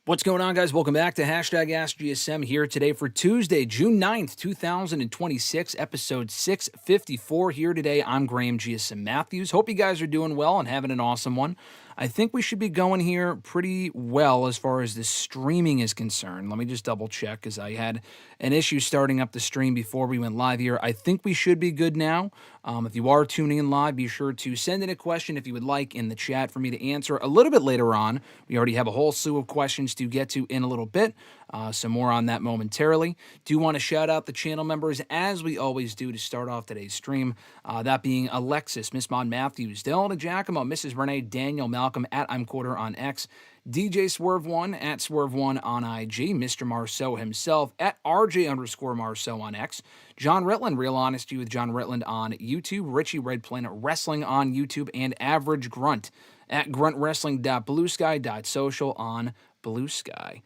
What's going on, guys? Welcome back to #AskGSM here today for Tuesday, June 9th, 2026, episode 654 here today. I'm Graham GSM Matthews. Hope you guys are doing well and having an awesome one. I think we should be going here pretty well as far as the streaming is concerned. Let me just double check because I had an issue starting up the stream before we went live here. I think we should be good now. If you are tuning in live, be sure to send in a question if you would like in the chat for me to answer a little bit later on. We already have a whole slew of questions to get to in a little bit. So more on that momentarily. Do want to shout out the channel members as we always do to start off today's stream. That being Alexis, Miss Maud Matthews, Dillon, DiGiacomo, Mrs. Renee, Daniel, Malcolm at I'm Quarter on X, DJ Swerve1 at Swerve1 on IG, Mr. Marceau himself at RJ_Marceau on X, John Ritland, Real Honesty with John Ritland on YouTube, Richie Red Planet Wrestling on YouTube, and Average Grunt at gruntwrestling.bluesky.social on Blue Sky.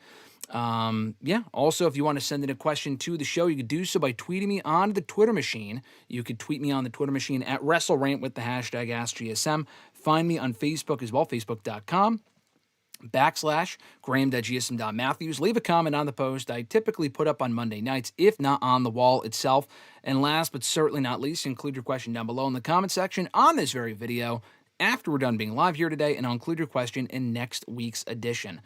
Also, if you want to send in a question to the show, you could do so by tweeting me on the Twitter machine. You could tweet me on the Twitter machine at WrestleRant with the hashtag AskGSM. Find me on Facebook as well, facebook.com/Graham.GSM.Matthews. Leave a comment on the post I typically put up on Monday nights, if not on the wall itself. And last but certainly not least, include your question down below in the comment section on this very video after we're done being live here today, and I'll include your question in next week's edition.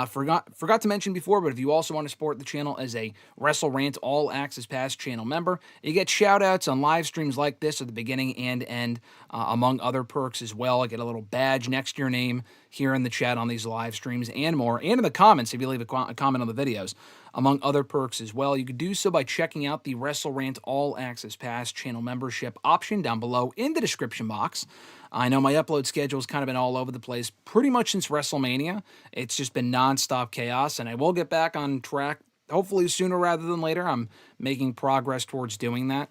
Forgot to mention before, but if you also want to support the channel as a WrestleRant All Access Pass channel member, you get shout-outs on live streams like this at the beginning and end, among other perks as well. I get a little badge next to your name here in the chat on these live streams and more, and in the comments if you leave a comment on the videos, among other perks as well. You could do so by checking out the WrestleRant All Access Pass channel membership option down below in the description box. I know my upload schedule has kind of been all over the place pretty much since WrestleMania. It's just been nonstop chaos, and I will get back on track hopefully sooner rather than later. I'm making progress towards doing that.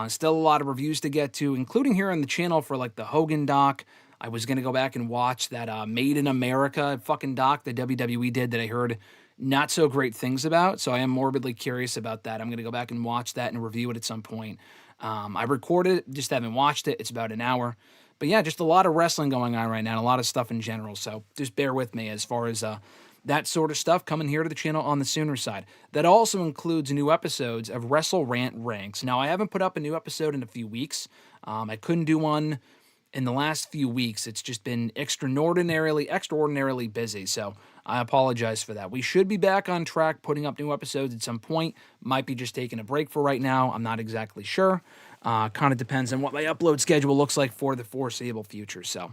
Still a lot of reviews to get to, including here on the channel for like the Hogan doc. I was going to go back and watch that Made in America fucking doc that WWE did that I heard not so great things about, so I am morbidly curious about that. I'm going to go back and watch that and review it at some point. I recorded it, just haven't watched it. It's about an hour. But yeah, just a lot of wrestling going on right now, and a lot of stuff in general, so just bear with me as far as that sort of stuff coming here to the channel on the sooner side. That also includes new episodes of WrestleRant Ranks. Now, I haven't put up a new episode in a few weeks. I couldn't do one in the last few weeks. It's just been extraordinarily busy, so I apologize for that. We should be back on track putting up new episodes at some point. Might be just taking a break for right now. I'm not exactly sure. Kind of depends on what my upload schedule looks like for the foreseeable future, so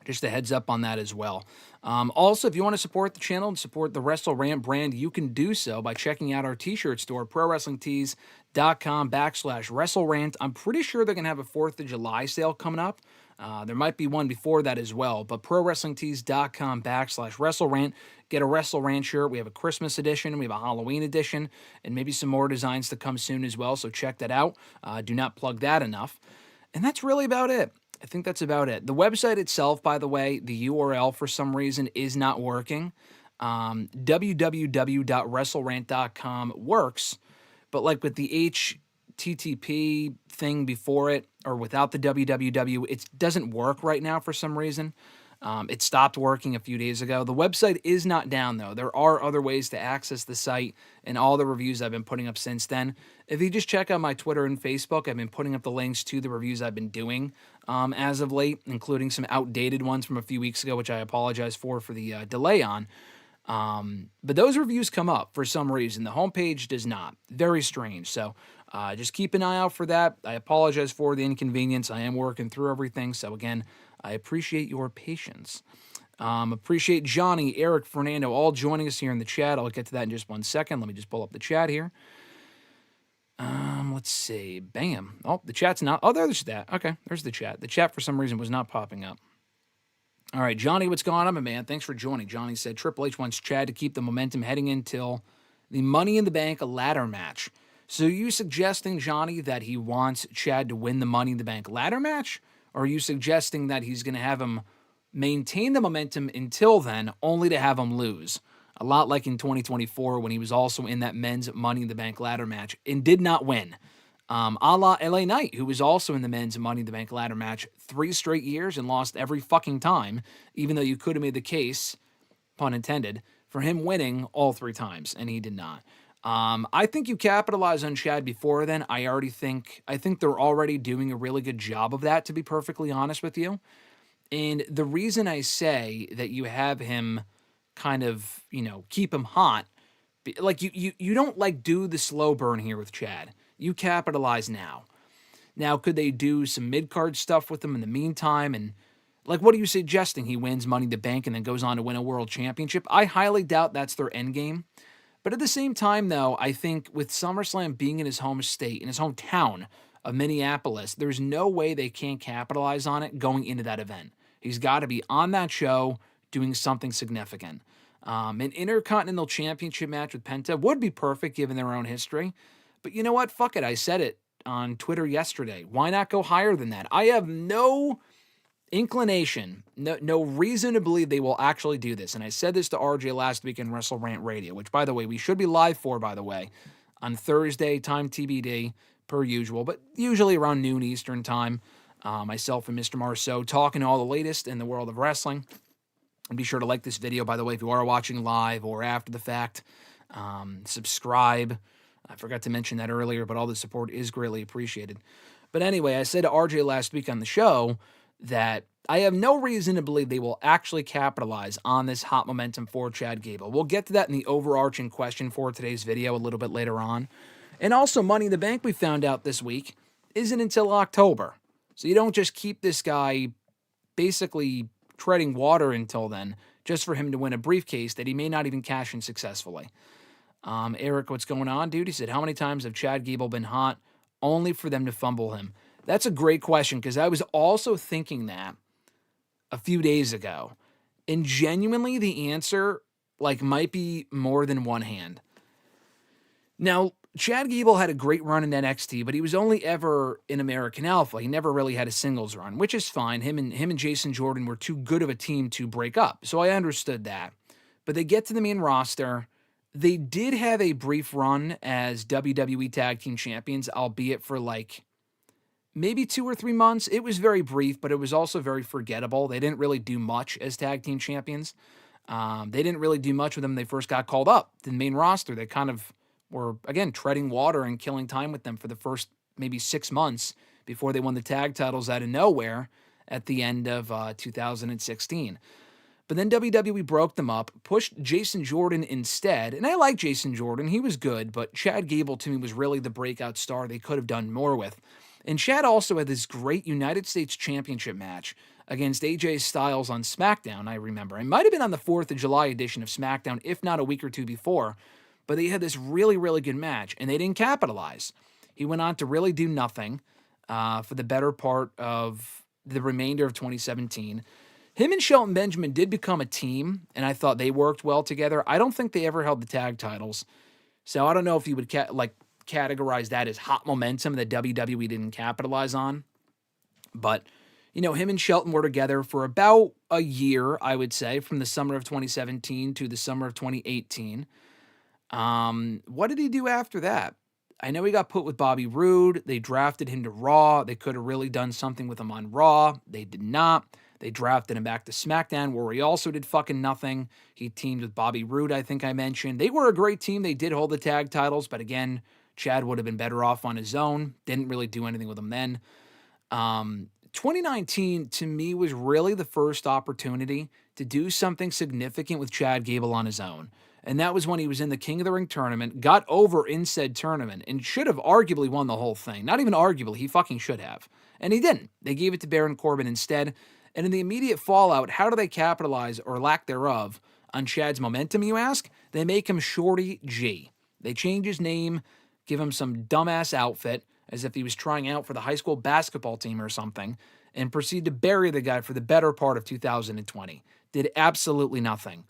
just a heads up on that as well. Also, if you want to support the channel and support the WrestleRant brand, you can do so by checking out our t-shirt store, ProWrestlingTees.com/WrestleRant. I'm pretty sure they're going to have a 4th of July sale coming up. There might be one before that as well, but ProWrestlingTees.com/WrestleRant. Get a WrestleRant shirt. We have a Christmas edition, we have a Halloween edition, and maybe some more designs to come soon as well, so check that out. Do not plug that enough. And that's really about it. I think that's about it. The website itself, by the way, the URL for some reason is not working. www.wrestlerant.com works, but like with the HTTP thing before it, or without the www, it doesn't work right now for some reason. It stopped working a few days ago. The website is not down, though. There are other ways to access the site and all the reviews I've been putting up since then. If you just check out my Twitter and Facebook, I've been putting up the links to the reviews I've been doing as of late, including some outdated ones from a few weeks ago, which I apologize for the delay on. But those reviews come up for some reason. The homepage does not. Very strange. So just keep an eye out for that. I apologize for the inconvenience. I am working through everything. So again, I appreciate your patience. Appreciate Johnny, Eric, Fernando, all joining us here in the chat. I'll get to that in just one second. Let me just pull up the chat here. Let's see. Bam. Oh, the chat's not. Oh, there's that. Okay, there's the chat. The chat for some reason was not popping up. All right, Johnny, what's going on, my man? Thanks for joining. Johnny said Triple H wants Chad to keep the momentum heading until the Money in the Bank ladder match. So are you suggesting, Johnny, that he wants Chad to win the Money in the Bank ladder match? Or are you suggesting that he's going to have him maintain the momentum until then, only to have him lose? A lot like in 2024 when he was also in that men's Money in the Bank ladder match and did not win. A la LA Knight, who was also in the men's Money in the Bank ladder match 3 straight years and lost every fucking time, even though you could have made the case, pun intended, for him winning all 3 times, and he did not. I think you capitalize on Chad before then. I think they're already doing a really good job of that, to be perfectly honest with you. And the reason I say that you have him kind of, keep him hot, like you don't like do the slow burn here with Chad. You capitalize now. Now, could they do some mid-card stuff with him in the meantime? And like, what are you suggesting? He wins Money in the Bank and then goes on to win a world championship? I highly doubt that's their end game. But at the same time, though, I think with SummerSlam being in his home state, in his hometown of Minneapolis, there's no way they can't capitalize on it going into that event. He's got to be on that show doing something significant. An Intercontinental Championship match with Penta would be perfect given their own history. But you know what? Fuck it. I said it on Twitter yesterday. Why not go higher than that? I have no inclination, no reason to believe they will actually do this. And I said this to RJ last week in WrestleRant Radio, which, by the way, we should be live for, by the way, on Thursday, time TBD, per usual, but usually around noon Eastern time. Myself and Mr. Marceau talking all the latest in the world of wrestling. And be sure to like this video, by the way, if you are watching live or after the fact. Subscribe. I forgot to mention that earlier, but all the support is greatly appreciated. But anyway, I said to RJ last week on the show that I have no reason to believe they will actually capitalize on this hot momentum for Chad Gable. We'll get to that in the overarching question for today's video a little bit later on. And also, Money in the Bank, we found out this week, isn't until October. So you don't just keep this guy basically treading water until then, just for him to win a briefcase that he may not even cash in successfully. Eric, what's going on, dude? He said, how many times have Chad Gable been hot only for them to fumble him? That's a great question, because I was also thinking that a few days ago. And genuinely, the answer, might be more than one hand. Now, Chad Gable had a great run in NXT, but he was only ever in American Alpha. He never really had a singles run, which is fine. Him and Jason Jordan were too good of a team to break up, so I understood that. But they get to the main roster. They did have a brief run as WWE Tag Team Champions, albeit for maybe 2 or 3 months. It was very brief, but it was also very forgettable. They didn't really do much as Tag Team Champions. They didn't really do much with them when they first got called up to the main roster. They kind of were, again, treading water and killing time with them for the first maybe 6 months before they won the tag titles out of nowhere at the end of 2016. But then WWE broke them up, pushed Jason Jordan instead. And I like Jason Jordan. He was good, but Chad Gable, to me, was really the breakout star they could have done more with. And Chad also had this great United States Championship match against AJ Styles on SmackDown, I remember. It might have been on the 4th of July edition of SmackDown, if not a week or two before. But they had this really, really good match, and they didn't capitalize. He went on to really do nothing for the better part of the remainder of 2017. Him and Shelton Benjamin did become a team, and I thought they worked well together. I don't think they ever held the tag titles. So I don't know if you would categorize that as hot momentum that WWE didn't capitalize on. But, him and Shelton were together for about a year, I would say, from the summer of 2017 to the summer of 2018. What did he do after that? I know he got put with Bobby Roode. They drafted him to Raw. They could have really done something with him on Raw. They did not. They drafted him back to SmackDown, where he also did fucking nothing. He teamed with Bobby Roode, I think I mentioned. They were a great team. They did hold the tag titles, but again, Chad would have been better off on his own. Didn't really do anything with him then. 2019, to me, was really the first opportunity to do something significant with Chad Gable on his own. And that was when he was in the King of the Ring tournament, got over in said tournament, and should have arguably won the whole thing. Not even arguably, he fucking should have. And he didn't. They gave it to Baron Corbin instead. And in the immediate fallout, how do they capitalize, or lack thereof, on Chad's momentum, you ask? They make him Shorty G. They change his name, give him some dumbass outfit, as if he was trying out for the high school basketball team or something, and proceed to bury the guy for the better part of 2020. Did absolutely nothing.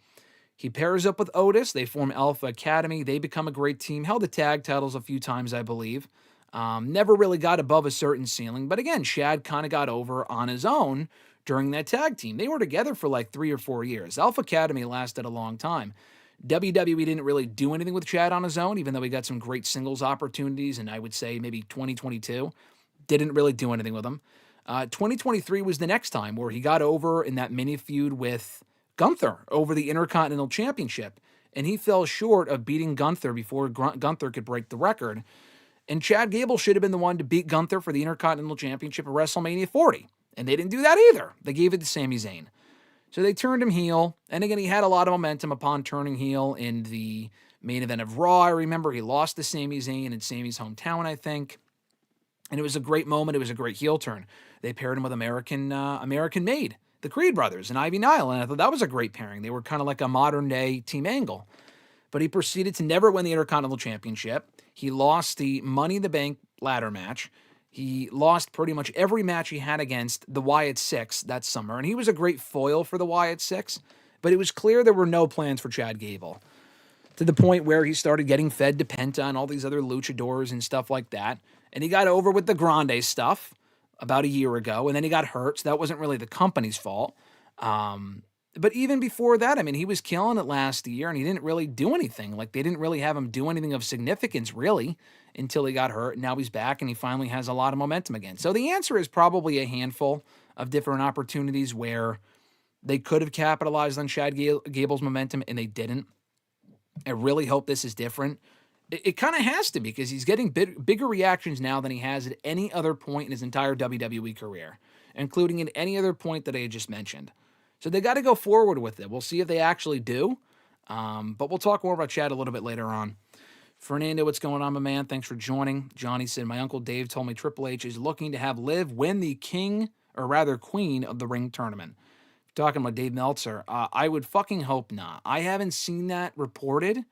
He pairs up with Otis. They form Alpha Academy. They become a great team. Held the tag titles a few times, I believe. Never really got above a certain ceiling. But again, Chad kind of got over on his own during that tag team. They were together for 3 or 4 years. Alpha Academy lasted a long time. WWE didn't really do anything with Chad on his own, even though he got some great singles opportunities, and I would say maybe 2022. Didn't really do anything with him. 2023 was the next time where he got over in that mini feud with Gunther over the Intercontinental Championship. and he fell short of beating Gunther before Gunther could break the record. And Chad Gable should have been the one to beat Gunther for the Intercontinental Championship at WrestleMania 40. And they didn't do that either. They gave it to Sami Zayn. So they turned him heel. And again, he had a lot of momentum upon turning heel in the main event of Raw. I remember he lost to Sami Zayn in Sami's hometown, I think. And it was a great moment. It was a great heel turn. They paired him with American Made, the Creed brothers, and Ivy Nile. And I thought that was a great pairing. They were kind of like a modern-day Team Angle. But he proceeded to never win the Intercontinental Championship. He lost the Money in the Bank ladder match. He lost pretty much every match he had against the Wyatt Six that summer. And he was a great foil for the Wyatt Six. But it was clear there were no plans for Chad Gable, to the point where he started getting fed to Penta and all these other luchadors and stuff like that. And he got over with the Grande stuff about a year ago, and then he got hurt, so that wasn't really the company's fault. But even before that, I mean, he was killing it last year, and he didn't really do anything. Like, they didn't really have him do anything of significance, really, until he got hurt. Now he's back, and he finally has a lot of momentum again. So the answer is probably a handful of different opportunities where they could have capitalized on Chad Gable's momentum, and they didn't. I really hope this is different. It kind of has to be, because he's getting bigger reactions now than he has at any other point in his entire WWE career, including at any other point that I had just mentioned. So they got to go forward with it. We'll see if they actually do. But we'll talk more about Chad a little bit later on. Fernando, what's going on, my man? Thanks for joining. Johnny said, my Uncle Dave told me Triple H is looking to have Liv win the king, or rather queen, of the ring tournament. Talking about Dave Meltzer, I would fucking hope not. I haven't seen that reported.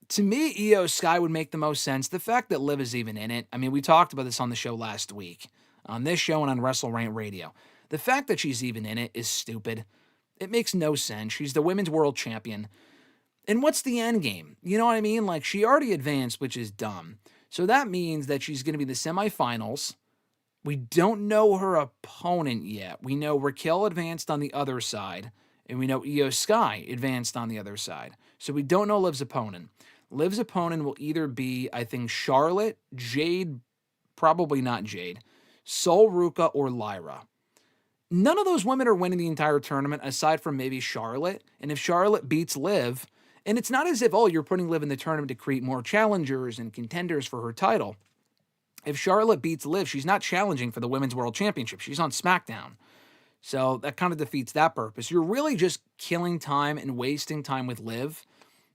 To me, Io Sky would make the most sense. The fact that Liv is even in it, I mean, we talked about this on the show last week, on this show and on WrestleRant Radio. The fact that she's even in it is stupid. It makes no sense. She's the women's world champion. And what's the end game? You know what I mean? Like, she already advanced, which is dumb. So that means that she's going to be in the semifinals. We don't know her opponent yet. We know Raquel advanced on the other side, and we know Io Sky advanced on the other side. So we don't know Liv's opponent. Liv's opponent will either be, I think, Charlotte, Jade, probably not Jade, Sol Ruka, or Lyra. None of those women are winning the entire tournament, aside from maybe Charlotte. And if Charlotte beats Liv, and it's not as if, oh, you're putting Liv in the tournament to create more challengers and contenders for her title. If Charlotte beats Liv, she's not challenging for the Women's World Championship. She's on SmackDown. So that kind of defeats that purpose. You're really just killing time and wasting time with Liv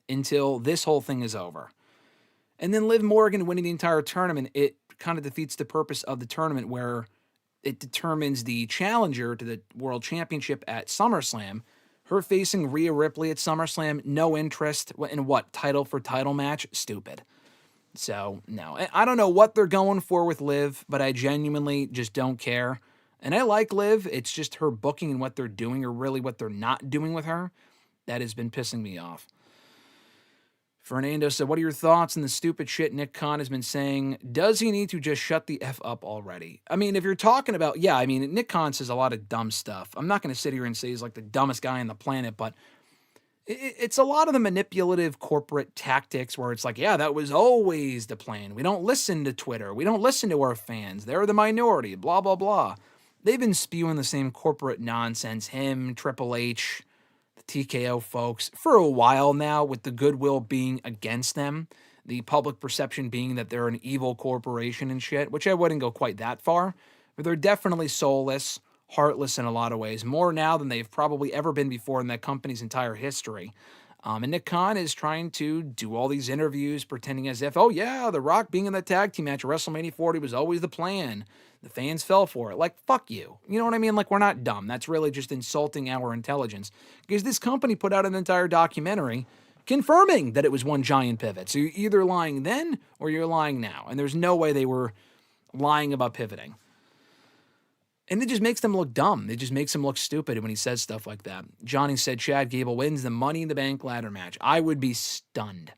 until this whole thing is over. And then Liv Morgan winning the entire tournament, it kind of defeats the purpose of the tournament, where it determines the challenger to the World Championship at SummerSlam. Her facing Rhea Ripley at SummerSlam, no interest in what? Title for title match? Stupid. So, no. I don't know what they're going for with Liv, but I genuinely just don't care. And I like Liv. It's just her booking and what they're doing, or really what they're not doing with her, that has been pissing me off. Fernando said, what are your thoughts on the stupid shit Nick Khan has been saying? Does he need to just shut the F up already? I mean, if you're talking about, yeah, I mean, Nick Khan says a lot of dumb stuff. I'm not going to sit here and say he's like the dumbest guy on the planet, but it's a lot of the manipulative corporate tactics where it's like, yeah, that was always the plan. We don't listen to Twitter. We don't listen to our fans. They're the minority, blah, blah, blah. They've been spewing the same corporate nonsense, him, Triple H, TKO folks, for a while now, with the goodwill being against them, the public perception being that they're an evil corporation and shit, which I wouldn't go quite that far, but they're definitely soulless, heartless in a lot of ways, more now than they've probably ever been before in that company's entire history. And Nick Khan is trying to do all these interviews pretending as if, oh yeah, The Rock being in the tag team match at WrestleMania 40 was always the plan. The fans fell for it. Like, fuck you. You know what I mean? Like, we're not dumb. That's really just insulting our intelligence. Because this company put out an entire documentary confirming that it was one giant pivot. So you're either lying then or you're lying now. And there's no way they were lying about pivoting. And it just makes them look dumb. It just makes them look stupid when he says stuff like that. Johnny said Chad Gable wins the Money in the Bank ladder match. I would be stunned.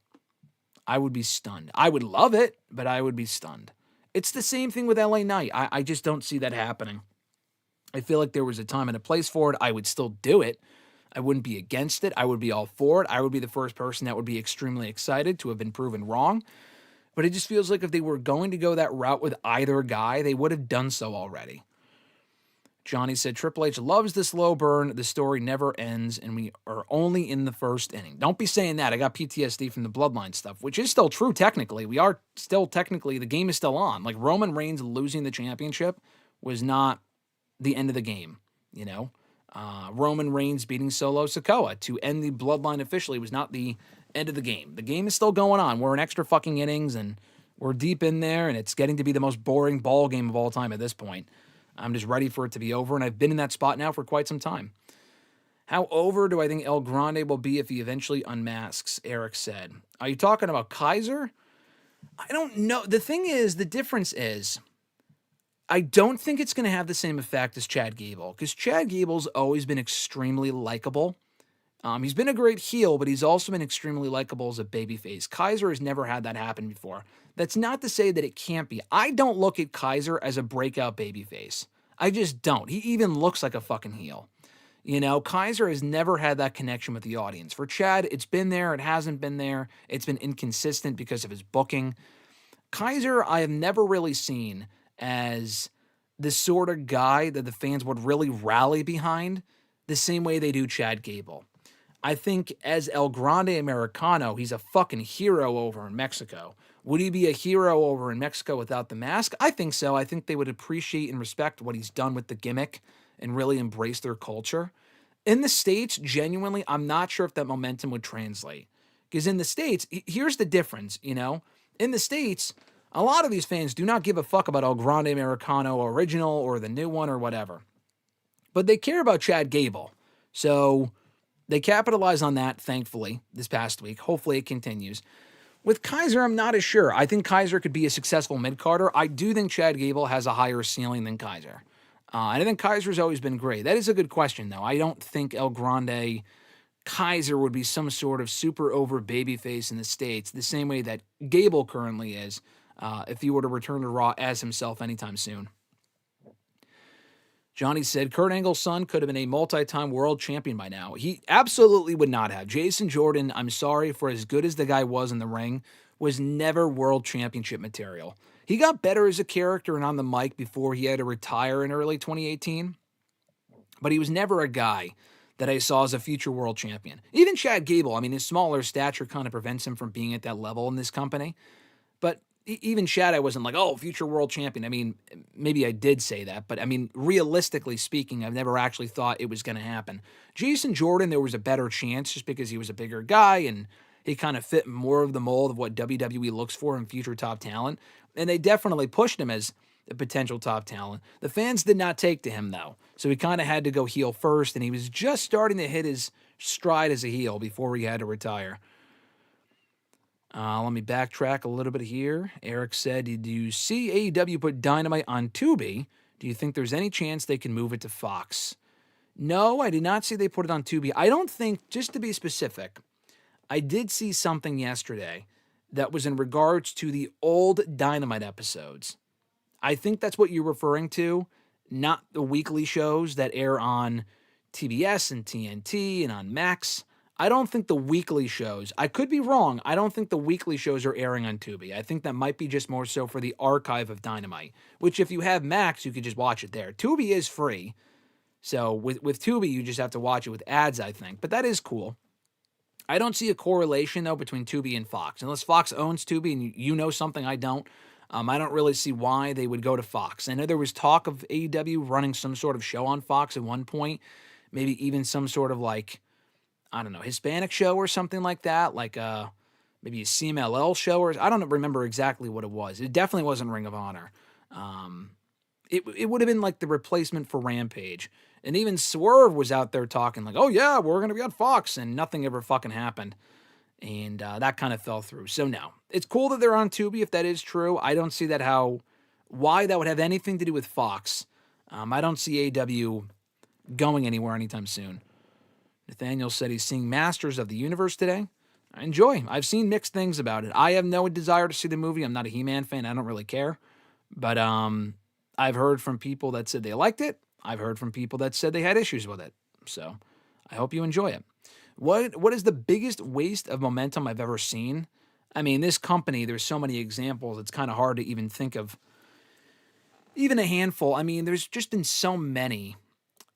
I would be stunned. I would love it, but I would be stunned. It's the same thing with LA Knight. I just don't see that happening. I feel like there was a time and a place for it. I would still do it. I wouldn't be against it. I would be all for it. I would be the first person that would be extremely excited to have been proven wrong. But it just feels like if they were going to go that route with either guy, they would have done so already. Johnny said, Triple H loves the slow burn. The story never ends, and we are only in the first inning. Don't be saying that. I got PTSD from the Bloodline stuff, which is still true technically. We are still technically, the game is still on. Like, Roman Reigns losing the championship was not the end of the game, you know? Roman Reigns beating Solo Sikoa to end the Bloodline officially was not the end of the game. The game is still going on. We're in extra fucking innings, and we're deep in there, and it's getting to be the most boring ball game of all time at this point. I'm just ready for it to be over, and I've been in that spot now for quite some time. How over do I think El Grande will be if he eventually unmasks, Eric said. Are you talking about Kaiser? I don't know. The thing is, the difference is, I don't think it's going to have the same effect as Chad Gable, because Chad Gable's always been extremely likable. He's been a great heel, but he's also been extremely likable as a babyface. Kaiser has never had that happen before. That's not to say that it can't be. I don't look at Kaiser as a breakout babyface. I just don't. He even looks like a fucking heel. You know, Kaiser has never had that connection with the audience. For Chad, it's been there, it hasn't been there. It's been inconsistent because of his booking. Kaiser, I have never really seen as the sort of guy that the fans would really rally behind the same way they do Chad Gable. I think as El Grande Americano, he's a fucking hero over in Mexico. Would he be a hero over in Mexico without the mask? I think so. I think they would appreciate and respect what he's done with the gimmick and really embrace their culture. In the States, genuinely, I'm not sure if that momentum would translate. Because in the States, here's the difference, you know? In the States, a lot of these fans do not give a fuck about El Grande Americano original or the new one or whatever. But they care about Chad Gable. So they capitalize on that, thankfully, this past week. Hopefully it continues. With Kaiser, I'm not as sure. I think Kaiser could be a successful mid-carder. I do think Chad Gable has a higher ceiling than Kaiser. And I think Kaiser's always been great. That is a good question, though. I don't think El Grande Kaiser would be some sort of super over babyface in the States, the same way that Gable currently is, if he were to return to Raw as himself anytime soon. Johnny said, Kurt Angle's son could have been a multi-time world champion by now. He absolutely would not have. Jason Jordan, I'm sorry, for as good as the guy was in the ring, was never world championship material. He got better as a character and on the mic before he had to retire in early 2018, but he was never a guy that I saw as a future world champion. Even Chad Gable, I mean, his smaller stature kind of prevents him from being at that level in this company, but even Chad, I wasn't like, oh, future world champion. I mean, maybe I did say that, but I mean, realistically speaking, I've never actually thought it was going to happen. Jason Jordan, there was a better chance just because he was a bigger guy and he kind of fit more of the mold of what WWE looks for in future top talent. And they definitely pushed him as a potential top talent. The fans did not take to him, though. So he kind of had to go heel first, and he was just starting to hit his stride as a heel before he had to retire. Let me backtrack a little bit here. Eric said, did you see AEW put Dynamite on Tubi? Do you think there's any chance they can move it to Fox? No, I did not see they put it on Tubi. I don't think, just to be specific, I did see something yesterday that was in regards to the old Dynamite episodes. I think that's what you're referring to, not the weekly shows that air on TBS and TNT and on Max. I don't think the weekly shows, I could be wrong, I don't think the weekly shows are airing on Tubi. I think that might be just more so for the archive of Dynamite, which if you have Max, you could just watch it there. Tubi is free, so with Tubi, you just have to watch it with ads, I think, but that is cool. I don't see a correlation, though, between Tubi and Fox. Unless Fox owns Tubi and you know something I don't really see why they would go to Fox. I know there was talk of AEW running some sort of show on Fox at one point, maybe even some sort of like, I don't know, Hispanic show or something like that, like maybe a CMLL show, or I don't remember exactly what it was. It definitely wasn't Ring of Honor. It would have been like the replacement for Rampage. And even Swerve was out there talking like, oh yeah, we're going to be on Fox, and nothing ever fucking happened. And that kind of fell through. So no, it's cool that they're on Tubi if that is true. I don't see why that would have anything to do with Fox. I don't see AEW going anywhere anytime soon. Nathaniel said he's seeing Masters of the Universe today. I enjoy. I've seen mixed things about it. I have no desire to see the movie. I'm not a He-Man fan. I don't really care. But I've heard from people that said they liked it. I've heard from people that said they had issues with it. So I hope you enjoy it. What is the biggest waste of momentum I've ever seen? I mean, this company, there's so many examples, it's kind of hard to even think of even a handful. I mean, there's just been so many.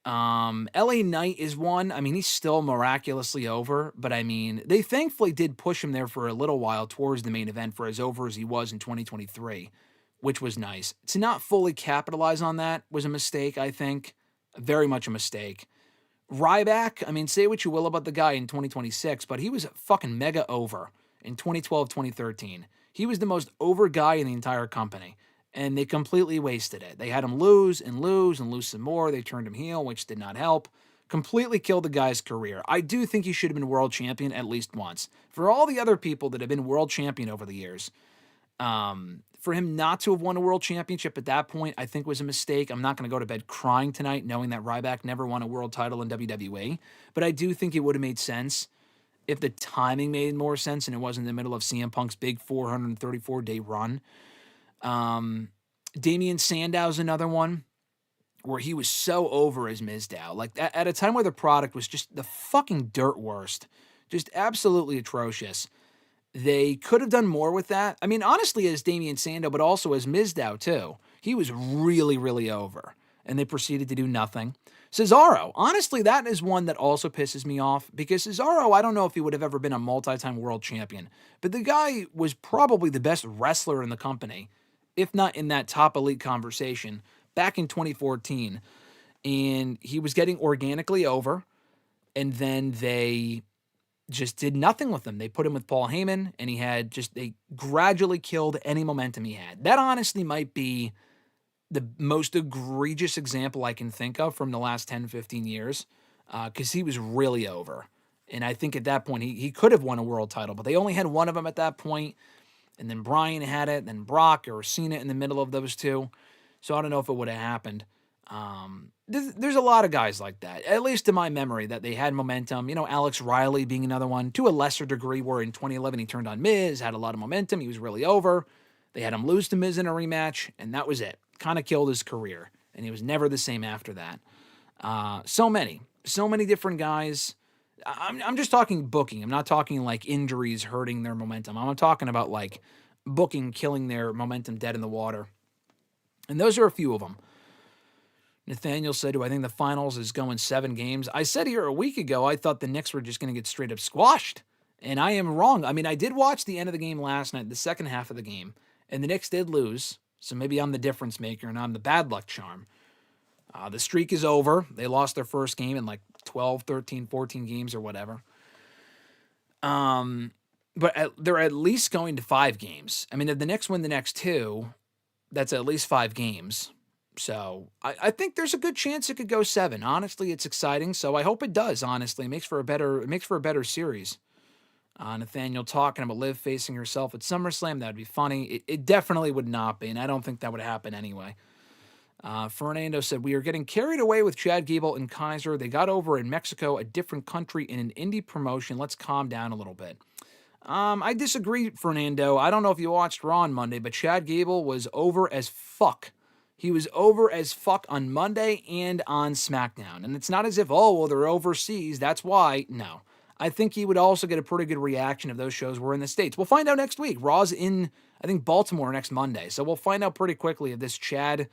LA Knight is one. I mean, he's still miraculously over, but I mean, they thankfully did push him there for a little while towards the main event for as over as he was in 2023, which was nice. To not fully capitalize on that was a mistake, I think. Very much a mistake. Ryback, I mean, say what you will about the guy in 2026, but he was fucking mega over in 2012, 2013. He was the most over guy in the entire company, and they completely wasted it. They had him lose and lose and lose some more. They turned him heel, which did not help. Completely killed the guy's career. I do think he should have been world champion at least once. For all the other people that have been world champion over the years, for him not to have won a world championship at that point, I think was a mistake. I'm not going to go to bed crying tonight knowing that Ryback never won a world title in WWE, but I do think it would have made sense if the timing made more sense and it wasn't in the middle of CM Punk's big 434-day run. Damian Sandow's another one where he was so over as Mizdow. Like, at a time where the product was just the fucking dirt worst. Just absolutely atrocious. They could have done more with that. I mean, honestly, as Damian Sandow, but also as Mizdow, too. He was really, really over. And they proceeded to do nothing. Cesaro, honestly, that is one that also pisses me off. Because Cesaro, I don't know if he would have ever been a multi-time world champion. But the guy was probably the best wrestler in the company, if not in that top elite conversation, back in 2014. And he was getting organically over. And then they just did nothing with him. They put him with Paul Heyman, and they gradually killed any momentum he had. That honestly might be the most egregious example I can think of from the last 10, 15 years, because he was really over. And I think at that point, he could have won a world title, but they only had one of them at that point, and then Bryan had it, then Brock or Cena in the middle of those two. So I don't know if it would have happened. There's a lot of guys like that, at least in my memory, that they had momentum. You know, Alex Riley being another one, to a lesser degree, where in 2011 he turned on Miz, had a lot of momentum, he was really over. They had him lose to Miz in a rematch, and that was it. Kind of killed his career, and he was never the same after that. So many different guys. I'm just talking booking. I'm not talking like injuries hurting their momentum. I'm talking about like booking killing their momentum dead in the water. And those are a few of them. Nathaniel said, do I think the finals is going 7 games? I said here a week ago, I thought the Knicks were just going to get straight up squashed. And I am wrong. I mean, I did watch the end of the game last night, the second half of the game, and the Knicks did lose. So maybe I'm the difference maker and I'm the bad luck charm. The streak is over. They lost their first game in like 12, 13, 14 games or whatever. But they're at least going to 5 games. I mean, if the Knicks win the next 2, that's at least 5 games. So I think there's a good chance it could go 7. Honestly, it's exciting. So I hope it does. Honestly, it makes for a better series. Nathaniel talking about Liv facing herself at SummerSlam, that would be funny. It definitely would not be, and I don't think that would happen anyway. Fernando said, we are getting carried away with Chad Gable and Kaiser. They got over in Mexico, a different country in an indie promotion. Let's calm down a little bit. I disagree, Fernando. I don't know if you watched Raw on Monday, but Chad Gable was over as fuck. He was over as fuck on Monday and on SmackDown. And it's not as if, oh, well, they're overseas, that's why. No. I think he would also get a pretty good reaction if those shows were in the States. We'll find out next week. Raw's in, I think, Baltimore next Monday. So we'll find out pretty quickly if this Chad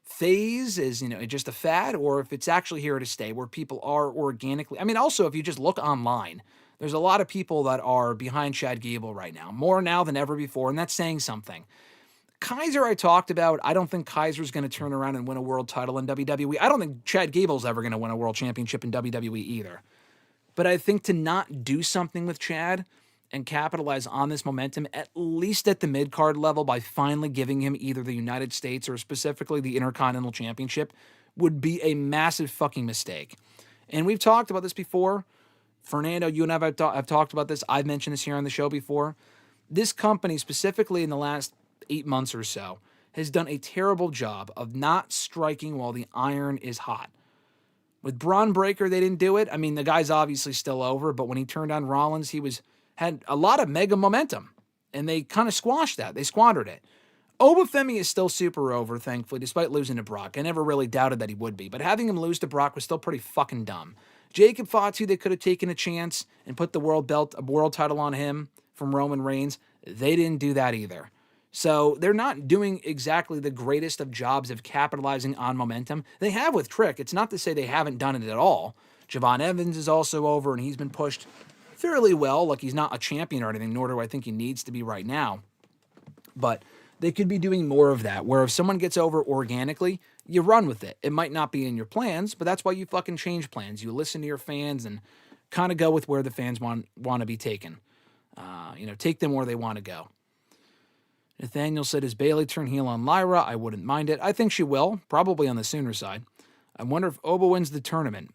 phase is, just a fad or if it's actually here to stay where people are organically. I mean, also, if you just look online, there's a lot of people that are behind Chad Gable right now, more now than ever before, and that's saying something. Kaiser, I talked about. I don't think Kaiser's going to turn around and win a world title in WWE. I don't think Chad Gable's ever going to win a world championship in WWE either. But I think to not do something with Chad and capitalize on this momentum, at least at the mid-card level, by finally giving him either the United States or specifically the Intercontinental Championship, would be a massive fucking mistake. And we've talked about this before. Fernando, you and I have talked about this. I've mentioned this here on the show before. This company, specifically in the last 8 months or so, has done a terrible job of not striking while the iron is hot. With Braun Breaker, they didn't do it. I mean, the guy's obviously still over, but when he turned on Rollins, had a lot of mega momentum, and they kind of squashed that. They squandered it. Obafemi is still super over, thankfully, despite losing to Brock. I never really doubted that he would be, but having him lose to Brock was still pretty fucking dumb. Jacob Fatu, they could have taken a chance and put the world title on him from Roman Reigns. They didn't do that either. So they're not doing exactly the greatest of jobs of capitalizing on momentum. They have with Trick. It's not to say they haven't done it at all. Javon Evans is also over, and he's been pushed fairly well. Like, he's not a champion or anything, nor do I think he needs to be right now. But they could be doing more of that, where if someone gets over organically, you run with it. It might not be in your plans, but that's why you fucking change plans. You listen to your fans and kind of go with where the fans want to be taken. Take them where they want to go. Nathaniel said, "Is Bayley turn heel on Lyra? I wouldn't mind it. I think she will, probably on the sooner side. I wonder if Oba wins the tournament."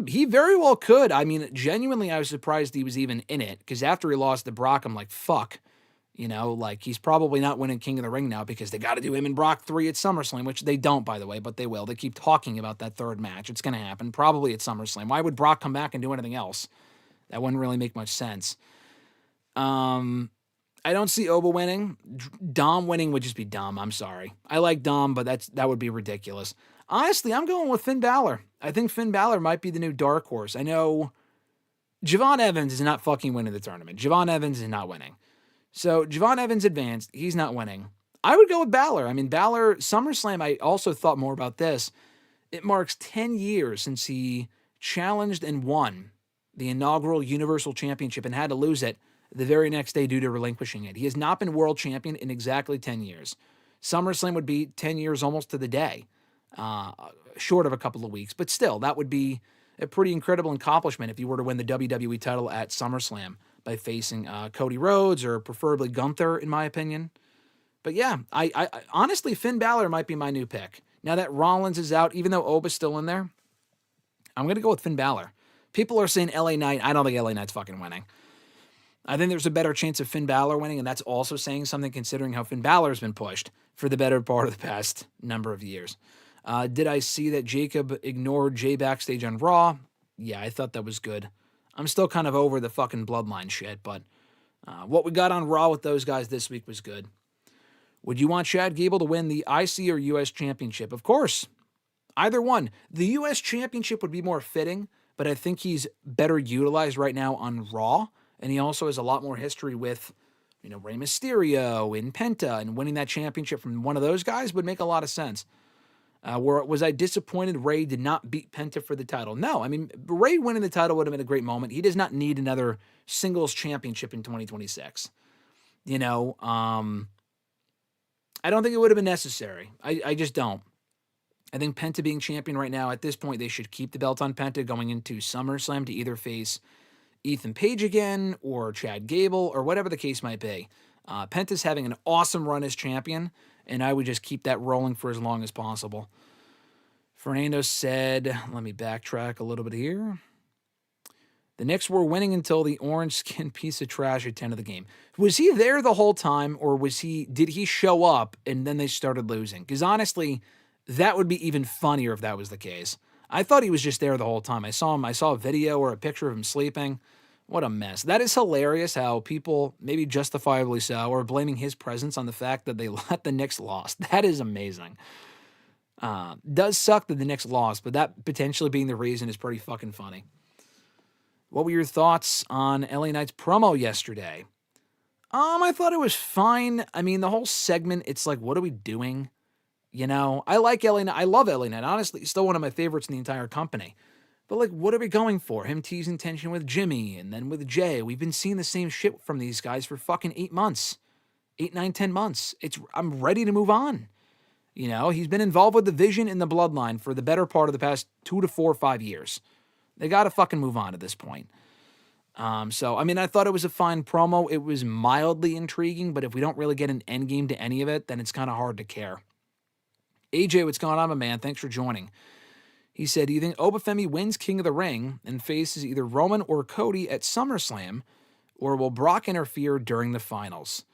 He very well could. I mean, genuinely, I was surprised he was even in it, because after he lost to Brock, I'm like, fuck. He's probably not winning King of the Ring now, because they got to do him and Brock 3 at SummerSlam, which they don't, by the way, but they will. They keep talking about that third match. It's going to happen, probably at SummerSlam. Why would Brock come back and do anything else? That wouldn't really make much sense. I don't see Oba winning. Dom winning would just be dumb. I'm sorry. I like Dom, but that would be ridiculous. Honestly, I'm going with Finn Balor. I think Finn Balor might be the new dark horse. I know Javon Evans is not fucking winning the tournament. Javon Evans is not winning. So Javon Evans advanced. He's not winning. I would go with Balor. I mean, Balor, SummerSlam, I also thought more about this. It marks 10 years since he challenged and won the inaugural Universal Championship and had to lose it the very next day due to relinquishing it. He has not been world champion in exactly 10 years. SummerSlam would be 10 years almost to the day, short of a couple of weeks. But still, that would be a pretty incredible accomplishment if you were to win the WWE title at SummerSlam by facing Cody Rhodes or preferably Gunther, in my opinion. But yeah, I honestly, Finn Balor might be my new pick. Now that Rollins is out, even though Oba's still in there, I'm going to go with Finn Balor. People are saying LA Knight. I don't think LA Knight's fucking winning. I think there's a better chance of Finn Balor winning, and that's also saying something considering how Finn Balor's been pushed for the better part of the past number of years. Did I see that Jacob ignored Jay backstage on Raw? Yeah, I thought that was good. I'm still kind of over the fucking bloodline shit, but what we got on Raw with those guys this week was good. Would you want Chad Gable to win the IC or US Championship? Of course. Either one. The US Championship would be more fitting, but I think he's better utilized right now on Raw. And he also has a lot more history with, Rey Mysterio and Penta, and winning that championship from one of those guys would make a lot of sense. Was I disappointed Rey did not beat Penta for the title? No, I mean, Rey winning the title would have been a great moment. He does not need another singles championship in 2026. I don't think it would have been necessary. I just don't. I think Penta being champion right now, at this point, they should keep the belt on Penta going into SummerSlam to either face Ethan Page again, or Chad Gable, or whatever the case might be. Penta's having an awesome run as champion, and I would just keep that rolling for as long as possible. Fernando said, let me backtrack a little bit here. The Knicks were winning until the orange skin piece of trash at 10 of the game. Was he there the whole time, or did he show up and then they started losing? Because honestly, that would be even funnier if that was the case. I thought he was just there the whole time. I saw a video or a picture of him sleeping. What a mess. That is hilarious how people, maybe justifiably so, are blaming his presence on the fact that they let the Knicks lost. That is amazing. Does suck that the Knicks lost, but that potentially being the reason is pretty fucking funny. What were your thoughts on LA Knight's promo yesterday? I thought it was fine. I mean, the whole segment, it's like, what are we doing? I like LA Knight. I love LA Knight. Honestly, he's still one of my favorites in the entire company. But, what are we going for? Him teasing tension with Jimmy and then with Jay. We've been seeing the same shit from these guys for fucking 8 months. 8, 9, 10 months. I'm ready to move on. He's been involved with the Vision and the Bloodline for the better part of the past 2 to 4 or 5 years. They got to fucking move on at this point. I thought it was a fine promo. It was mildly intriguing, but if we don't really get an end game to any of it, then it's kind of hard to care. AJ, what's going on, my man? Thanks for joining. He said, do you think Obafemi wins King of the Ring and faces either Roman or Cody at SummerSlam, or will Brock interfere during the finals?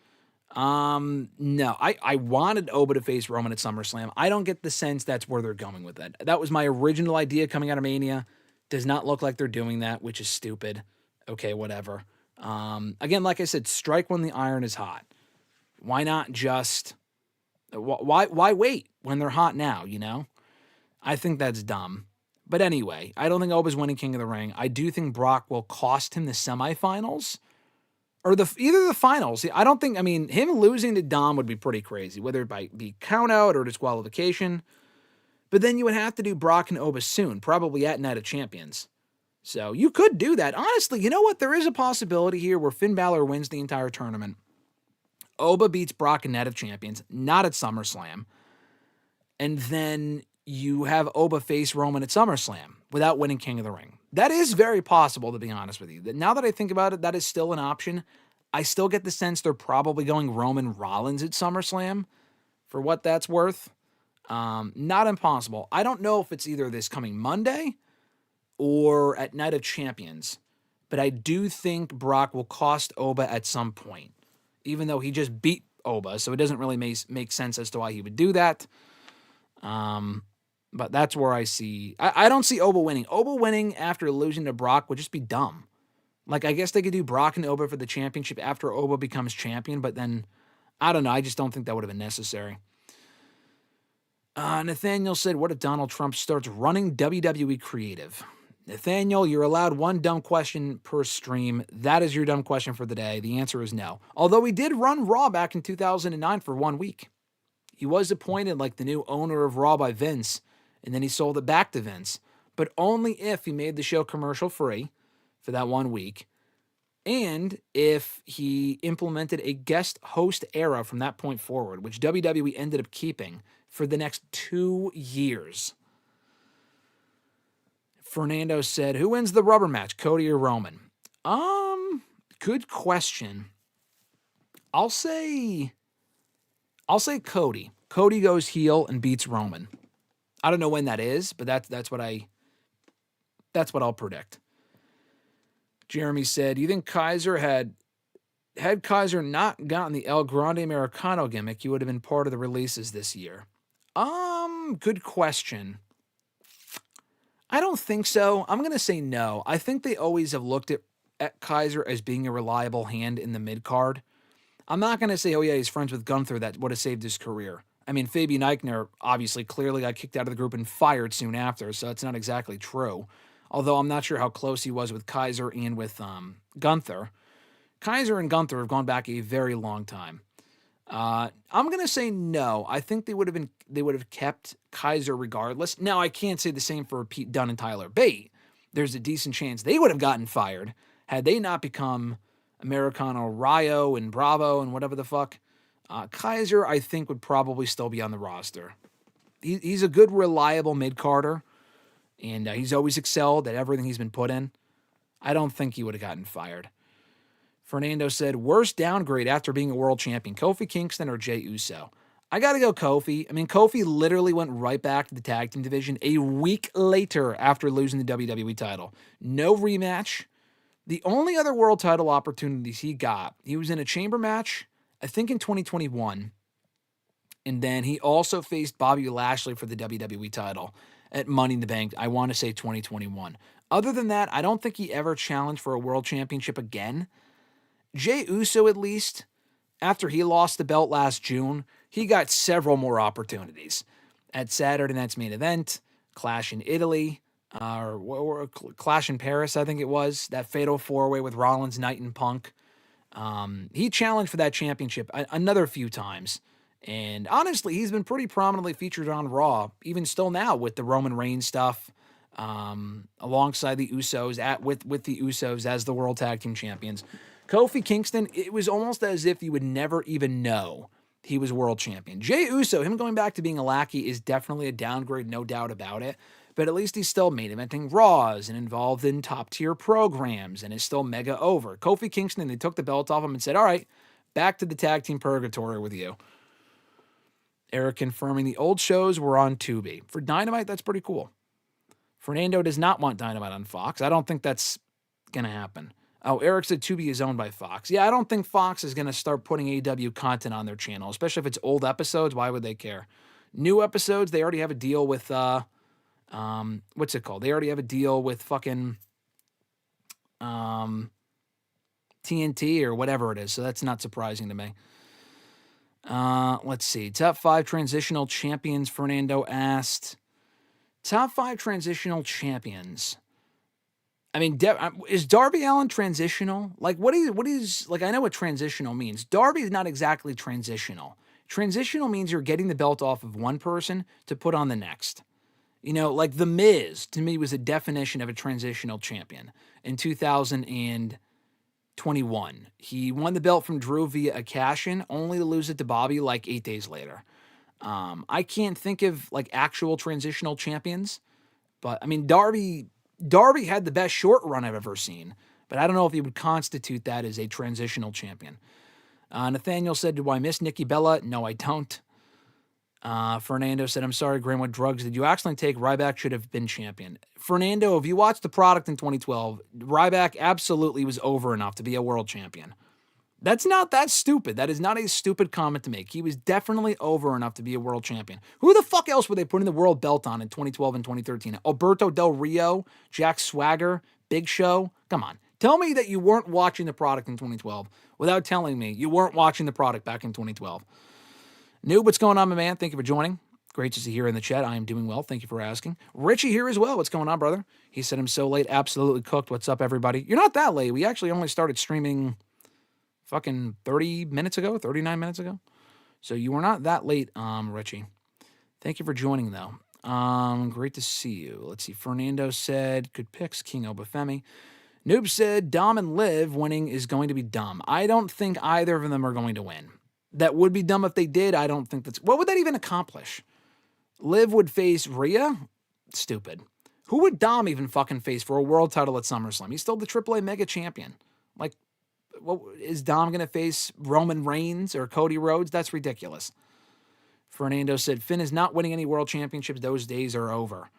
No, I wanted Oba to face Roman at SummerSlam. I don't get the sense that's where they're going with it. That was my original idea coming out of Mania. Does not look like they're doing that, which is stupid. Okay, whatever. Again, like I said, strike when the iron is hot. Why not just... Why wait when they're hot now, I think that's dumb. But anyway, I don't think Oba's winning King of the Ring. I do think Brock will cost him the semifinals. or either the finals. I don't think. I mean, him losing to Dom would be pretty crazy, whether it be count out or disqualification. But then you would have to do Brock and Oba soon, probably at Night of Champions. So you could do that. Honestly, you know what? There is a possibility here where Finn Balor wins the entire tournament. Oba beats Brock in Night of Champions, not at SummerSlam. And then you have Oba face Roman at SummerSlam without winning King of the Ring. That is very possible, to be honest with you. Now that I think about it, that is still an option. I still get the sense they're probably going Roman Rollins at SummerSlam for what that's worth. Not impossible. I don't know if it's either this coming Monday or at Night of Champions, but I do think Brock will cost Oba at some point, even though he just beat Oba, so it doesn't really make sense as to why he would do that. But that's where I see... I don't see Oba winning. Oba winning after losing to Brock would just be dumb. Like, I guess they could do Brock and Oba for the championship after Oba becomes champion, but then, I don't know, I just don't think that would have been necessary. Nathaniel said, what if Donald Trump starts running WWE Creative? Nathaniel, you're allowed one dumb question per stream. That is your dumb question for the day. The answer is no. Although he did run Raw back in 2009 for 1 week. He was appointed like the new owner of Raw by Vince, and then he sold it back to Vince. But only if he made the show commercial free for that 1 week, and if he implemented a guest host era from that point forward, which WWE ended up keeping for the next 2 years. Fernando said, who wins the rubber match, Cody or Roman? Good question. I'll say Cody. Cody goes heel and beats Roman. I don't know when that is, but that's what I'll predict. Jeremy said, do you think Kaiser had Kaiser not gotten the El Grande Americano gimmick, he would have been part of the releases this year? Good question. I don't think so. I'm going to say no. I think they always have looked at Kaiser as being a reliable hand in the mid-card. I'm not going to say, oh yeah, he's friends with Gunther, that would have saved his career. I mean, Fabian Eichner obviously clearly got kicked out of the group and fired soon after, so it's not exactly true. Although I'm not sure how close he was with Kaiser and with Gunther. Kaiser and Gunther have gone back a very long time. I'm going to say no. I think they would have kept Kaiser regardless. Now, I can't say the same for Pete Dunne and Tyler Bate. There's a decent chance they would have gotten fired had they not become Americano Rayo and Bravo and whatever the fuck. Kaiser, I think, would probably still be on the roster. He's a good, reliable mid-carder, and he's always excelled at everything he's been put in. I don't think he would have gotten fired. Fernando said, worst downgrade after being a world champion, Kofi Kingston or Jey Uso? I got to go Kofi. I mean, Kofi literally went right back to the tag team division a week later after losing the WWE title. No rematch. The only other world title opportunities he got, he was in a chamber match, I think in 2021. And then he also faced Bobby Lashley for the WWE title at Money in the Bank, I want to say 2021. Other than that, I don't think he ever challenged for a world championship again. Jey Uso, at least, after he lost the belt last June, he got several more opportunities. At Saturday Night's Main Event, Clash in Italy, or Clash in Paris, I think it was, that fatal four-way with Rollins, Knight, and Punk. He challenged for that championship another few times. And honestly, he's been pretty prominently featured on Raw, even still now with the Roman Reigns stuff, alongside the Usos, with the Usos as the World Tag Team Champions. Kofi Kingston, it was almost as if you would never even know he was world champion. Jey Uso, him going back to being a lackey is definitely a downgrade, no doubt about it. But at least he's still main eventing Raws and involved in top tier programs and is still mega over. Kofi Kingston, they took the belt off him and said, all right, back to the tag team purgatory with you. Eric confirming the old shows were on Tubi. For Dynamite, that's pretty cool. Fernando does not want Dynamite on Fox. I don't think that's going to happen. Oh, Eric said Tubi is owned by Fox. Yeah, I don't think Fox is going to start putting AEW content on their channel, especially if it's old episodes. Why would they care? New episodes, they already have a deal with, what's it called? They already have a deal with fucking TNT or whatever it is, so that's not surprising to me. Let's see. Top 5 transitional champions, Fernando asked. Top 5 transitional champions. I mean, is Darby Allin transitional? Like, what is, like, I know what transitional means. Darby is not exactly transitional. Transitional means you're getting the belt off of one person to put on the next. You know, like The Miz, to me, was a definition of a transitional champion in 2021. He won the belt from Drew via a cash-in, only to lose it to Bobby like 8 days later. I can't think of, like, actual transitional champions, but, I mean, Darby had the best short run I've ever seen, but I don't know if he would constitute that as a transitional champion. Nathaniel said, do I miss Nikki Bella? No, I don't. Fernando said, I'm sorry, Graham, what drugs did you accidentally take? Ryback should have been champion. Fernando, if you watched the product in 2012, Ryback absolutely was over enough to be a world champion. That's not that stupid. That is not a stupid comment to make. He was definitely over enough to be a world champion. Who the fuck else were they putting the world belt on in 2012 and 2013? Alberto Del Rio, Jack Swagger, Big Show? Come on. Tell me that you weren't watching the product in 2012 without telling me you weren't watching the product back in 2012. Noob, what's going on, my man? Thank you for joining. Great to see you here in the chat. I am doing well. Thank you for asking. Richie here as well. What's going on, brother? He said I'm so late. Absolutely cooked. What's up, everybody? You're not that late. We actually only started streaming fucking 30 minutes ago, 39 minutes ago. So you were not that late, Richie. Thank you for joining, though. Great to see you. Let's see. Fernando said, good picks, King Obafemi. Noob said, Dom and Liv winning is going to be dumb. I don't think either of them are going to win. That would be dumb if they did. I don't think that's... What would that even accomplish? Liv would face Rhea? Stupid. Who would Dom even fucking face for a world title at SummerSlam? He's still the AAA Mega Champion. Like, what is Dom going to face? Roman Reigns or Cody Rhodes? That's ridiculous. Fernando said, Finn is not winning any world championships. Those days are over.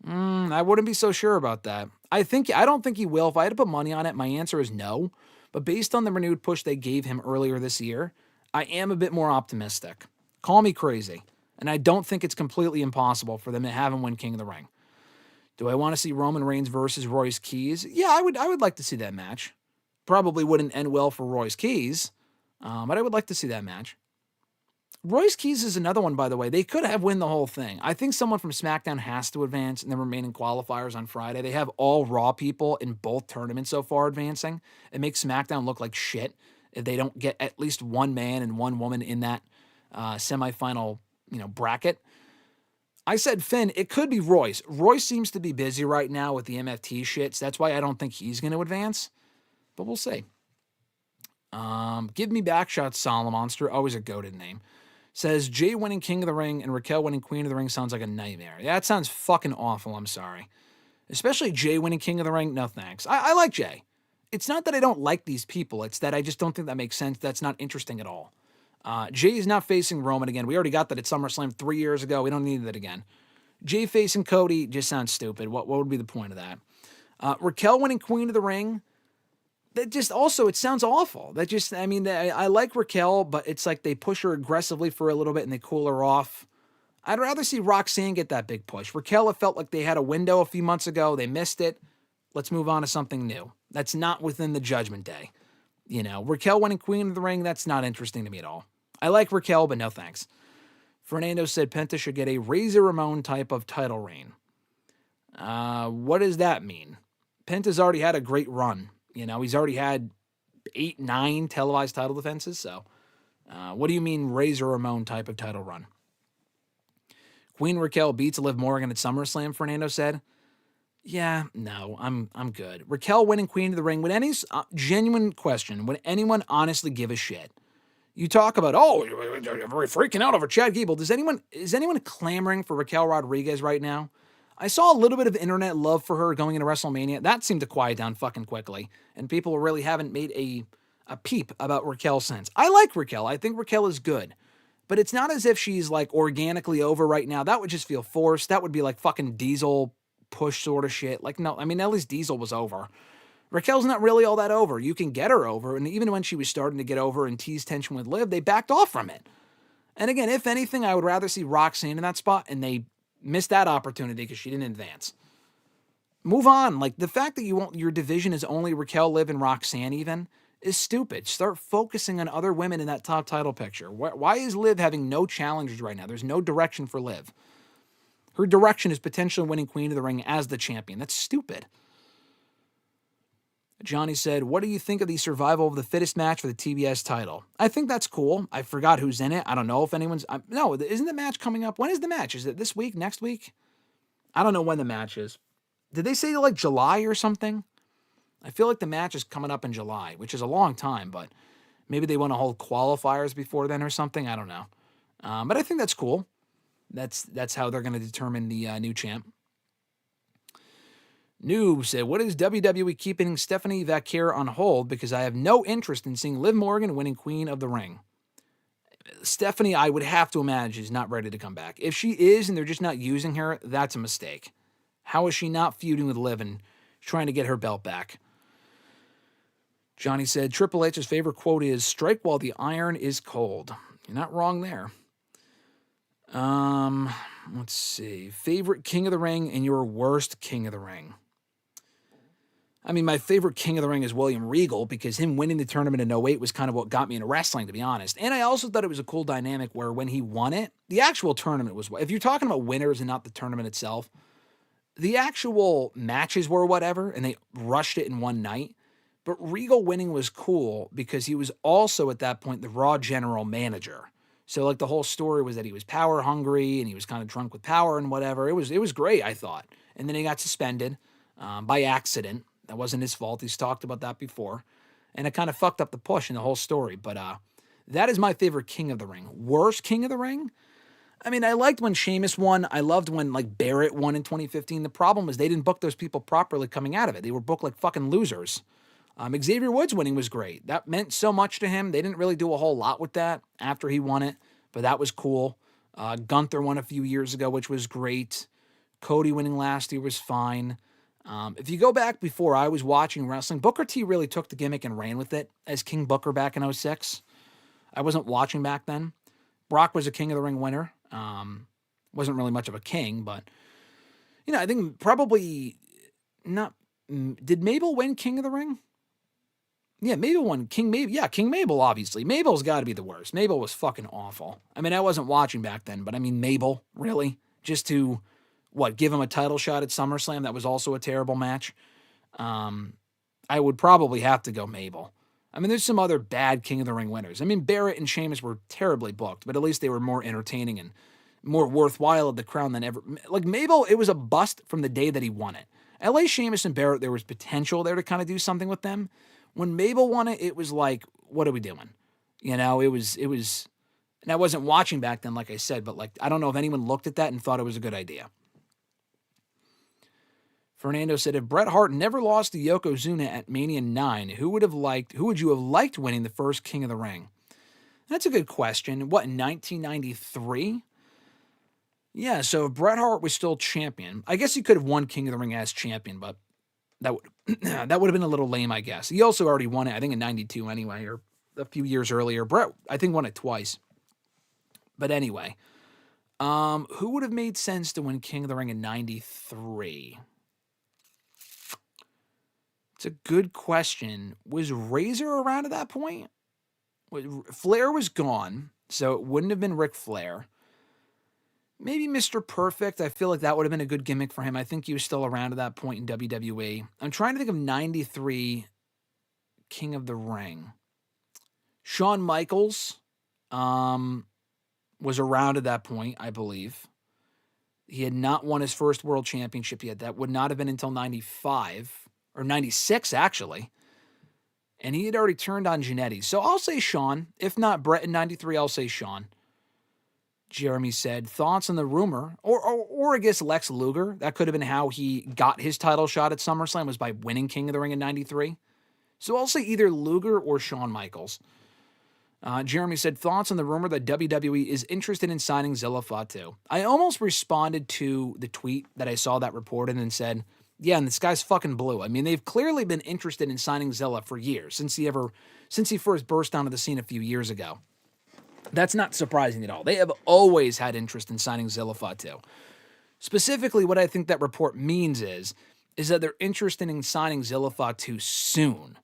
I wouldn't be so sure about that. I don't think he will. If I had to put money on it, my answer is no. But based on the renewed push they gave him earlier this year, I am a bit more optimistic. Call me crazy. And I don't think it's completely impossible for them to have him win King of the Ring. Do I want to see Roman Reigns versus Royce Keys? Yeah, I would like to see that match. Probably wouldn't end well for Royce Keys, but I would like to see that match. Royce Keys is another one, by the way. They could have win the whole thing. I think someone from SmackDown has to advance in the remaining qualifiers on Friday. They have all Raw people in both tournaments so far advancing. It makes SmackDown look like shit if they don't get at least one man and one woman in that semifinal, bracket. I said Finn. It could be Royce. Royce seems to be busy right now with the MFT shit, so that's why I don't think he's going to advance. But we'll see. Give me Backshot Solomonster. Always a goated name. Says Jay winning King of the Ring and Raquel winning Queen of the Ring sounds like a nightmare. That sounds fucking awful. I'm sorry. Especially Jay winning King of the Ring. No thanks. I like Jay. It's not that I don't like these people. It's that I just don't think that makes sense. That's not interesting at all. Jay is not facing Roman again. We already got that at SummerSlam 3 years ago. We don't need that again. Jay facing Cody just sounds stupid. What would be the point of that? Raquel winning Queen of the Ring. That just also, it sounds awful. I like Raquel, but it's like they push her aggressively for a little bit and they cool her off. I'd rather see Roxanne get that big push. Raquel, it felt like they had a window a few months ago. They missed it. Let's move on to something new. That's not within the Judgment Day. Raquel winning Queen of the Ring, that's not interesting to me at all. I like Raquel, but no thanks. Fernando said Penta should get a Razor Ramon type of title reign. What does that mean? Penta's already had a great run. He's already had 8, 9 televised title defenses. So what do you mean Razor Ramon type of title run? Queen Raquel beats Liv Morgan at SummerSlam, Fernando said. Yeah, no, I'm good. Raquel winning Queen of the Ring. Would any genuine question, would anyone honestly give a shit? You talk about, you're very freaking out over Chad Gable. Is anyone clamoring for Raquel Rodriguez right now? I saw a little bit of internet love for her going into WrestleMania. That seemed to quiet down fucking quickly. And people really haven't made a peep about Raquel since. I like Raquel. I think Raquel is good. But it's not as if she's like organically over right now. That would just feel forced. That would be like fucking Diesel push sort of shit. Like, no, I mean, at least Diesel was over. Raquel's not really all that over. You can get her over. And even when she was starting to get over and tease tension with Liv, they backed off from it. And again, if anything, I would rather see Roxanne in that spot. And they missed that opportunity because she didn't advance. Move on. Like, the fact that your division is only Raquel, Liv, and Roxanne even is stupid. Start focusing on other women in that top title picture. Why is Liv having no challengers right now? There's no direction for Liv. Her direction is potentially winning Queen of the Ring as the champion. That's stupid. Johnny said, what do you think of the survival of the fittest match for the TBS title? I think that's cool. I forgot who's in it. I don't know if anyone's... no, isn't the match coming up? When is the match? Is it this week? Next week? I don't know when the match is. Did they say like July or something? I feel like the match is coming up in July, which is a long time, but maybe they want to hold qualifiers before then or something. I don't know. But I think that's cool. That's how they're going to determine the new champ. Noob said, what is WWE keeping Stephanie Vaquer on hold? Because I have no interest in seeing Liv Morgan winning Queen of the Ring. Stephanie, I would have to imagine, is not ready to come back. If she is and they're just not using her, that's a mistake. How is she not feuding with Liv and trying to get her belt back? Johnny said, Triple H's favorite quote is, strike while the iron is cold. You're not wrong there. Let's see. Favorite King of the Ring and your worst King of the Ring. I mean, my favorite King of the Ring is William Regal because him winning the tournament in 08 was kind of what got me into wrestling, to be honest. And I also thought it was a cool dynamic where when he won it, the actual tournament was... If you're talking about winners and not the tournament itself, the actual matches were whatever, and they rushed it in one night. But Regal winning was cool because he was also, at that point, the Raw general manager. So, like, the whole story was that he was power hungry and he was kind of drunk with power and whatever. It was great, I thought. And then he got suspended by accident. That wasn't his fault. He's talked about that before. And it kind of fucked up the push in the whole story. But that is my favorite King of the Ring. Worst King of the Ring? I mean, I liked when Sheamus won. I loved when, like, Barrett won in 2015. The problem was they didn't book those people properly coming out of it. They were booked like fucking losers. Xavier Woods winning was great. That meant so much to him. They didn't really do a whole lot with that after he won it, but that was cool. Gunther won a few years ago, which was great. Cody winning last year was fine. If you go back before I was watching wrestling, Booker T really took the gimmick and ran with it as King Booker back in 06. I wasn't watching back then. Brock was a King of the Ring winner. Wasn't really much of a king, but, you know, I think probably not... Did Mabel win King of the Ring? Yeah, Mabel won. King Mabel. Yeah, King Mabel, obviously. Mabel's got to be the worst. Mabel was fucking awful. I mean, I wasn't watching back then, but I mean, Mabel, really? Just to, give him a title shot at SummerSlam? That was also a terrible match. I would probably have to go Mabel. I mean, there's some other bad King of the Ring winners. I mean, Barrett and Sheamus were terribly booked, but at least they were more entertaining and more worthwhile at the crown than ever. Like, Mabel, it was a bust from the day that he won it. LA Sheamus and Barrett, there was potential there to kind of do something with them. When Mabel won it, it was like, what are we doing? You know, it was, and I wasn't watching back then, like I said, but like, I don't know if anyone looked at that and thought it was a good idea. Fernando said, if Bret Hart never lost to Yokozuna at Mania 9, who would you have liked winning the first King of the Ring? That's a good question. What, in 1993? Yeah, so if Bret Hart was still champion, I guess he could have won King of the Ring as champion, but that would have been a little lame, I guess. He also already won it, I think, in 92 anyway, or a few years earlier. Bret, I think, won it twice. But anyway, who would have made sense to win King of the Ring in 93? It's a good question. Was Razor around at that point? Flair was gone, so it wouldn't have been Ric Flair. Maybe Mr. Perfect. I feel like that would have been a good gimmick for him. I think he was still around at that point in WWE. I'm trying to think of 93 King of the Ring. Shawn Michaels was around at that point, I believe. He had not won his first world championship yet. That would not have been until 95, or 96, actually. And he had already turned on Jannetty. So I'll say Shawn. If not Bret in 93, I'll say Shawn. Jeremy said, thoughts on the rumor, or I guess Lex Luger. That could have been how he got his title shot at SummerSlam, was by winning King of the Ring in 93. So I'll say either Luger or Shawn Michaels. Jeremy said, thoughts on the rumor that WWE is interested in signing Zilla Fatu. I almost responded to the tweet that I saw that reported and said, yeah, and this guy's fucking blue. I mean, they've clearly been interested in signing Zilla for years, since he first burst onto the scene a few years ago. That's not surprising at all. They have always had interest in signing Zilla Fatu. Specifically, what I think that report means is that they're interested in signing Zilla Fatu soon.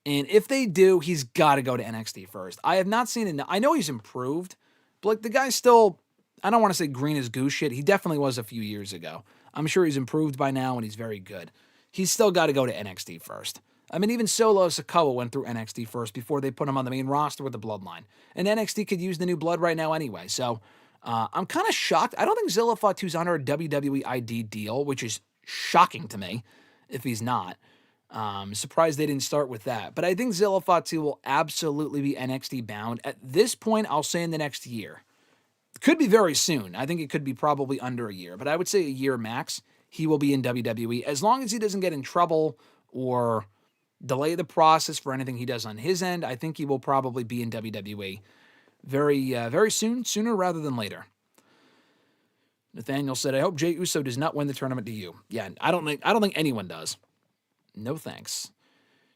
And if they do, he's got to go to NXT first. I have not seen it. I know he's improved, but like the guy's still, I don't want to say green as goose shit. He definitely was a few years ago. I'm sure he's improved by now and he's very good. He's still got to go to NXT first. I mean, even Solo Sikoa went through NXT first before they put him on the main roster with the Bloodline. And NXT could use the new blood right now anyway. So I'm kind of shocked. I don't think Zilla Fatu's under a WWE ID deal, which is shocking to me if he's not. Surprised they didn't start with that. But I think Zilla Fatu will absolutely be NXT bound. At this point, I'll say in the next year. Could be very soon. I think it could be probably under a year. But I would say a year max, he will be in WWE. As long as he doesn't get in trouble or delay the process for anything he does on his end, I think he will probably be in WWE very soon, sooner rather than later. Nathaniel said, I hope Jey Uso does not win the tournament to you. Yeah, I don't think anyone does. No thanks.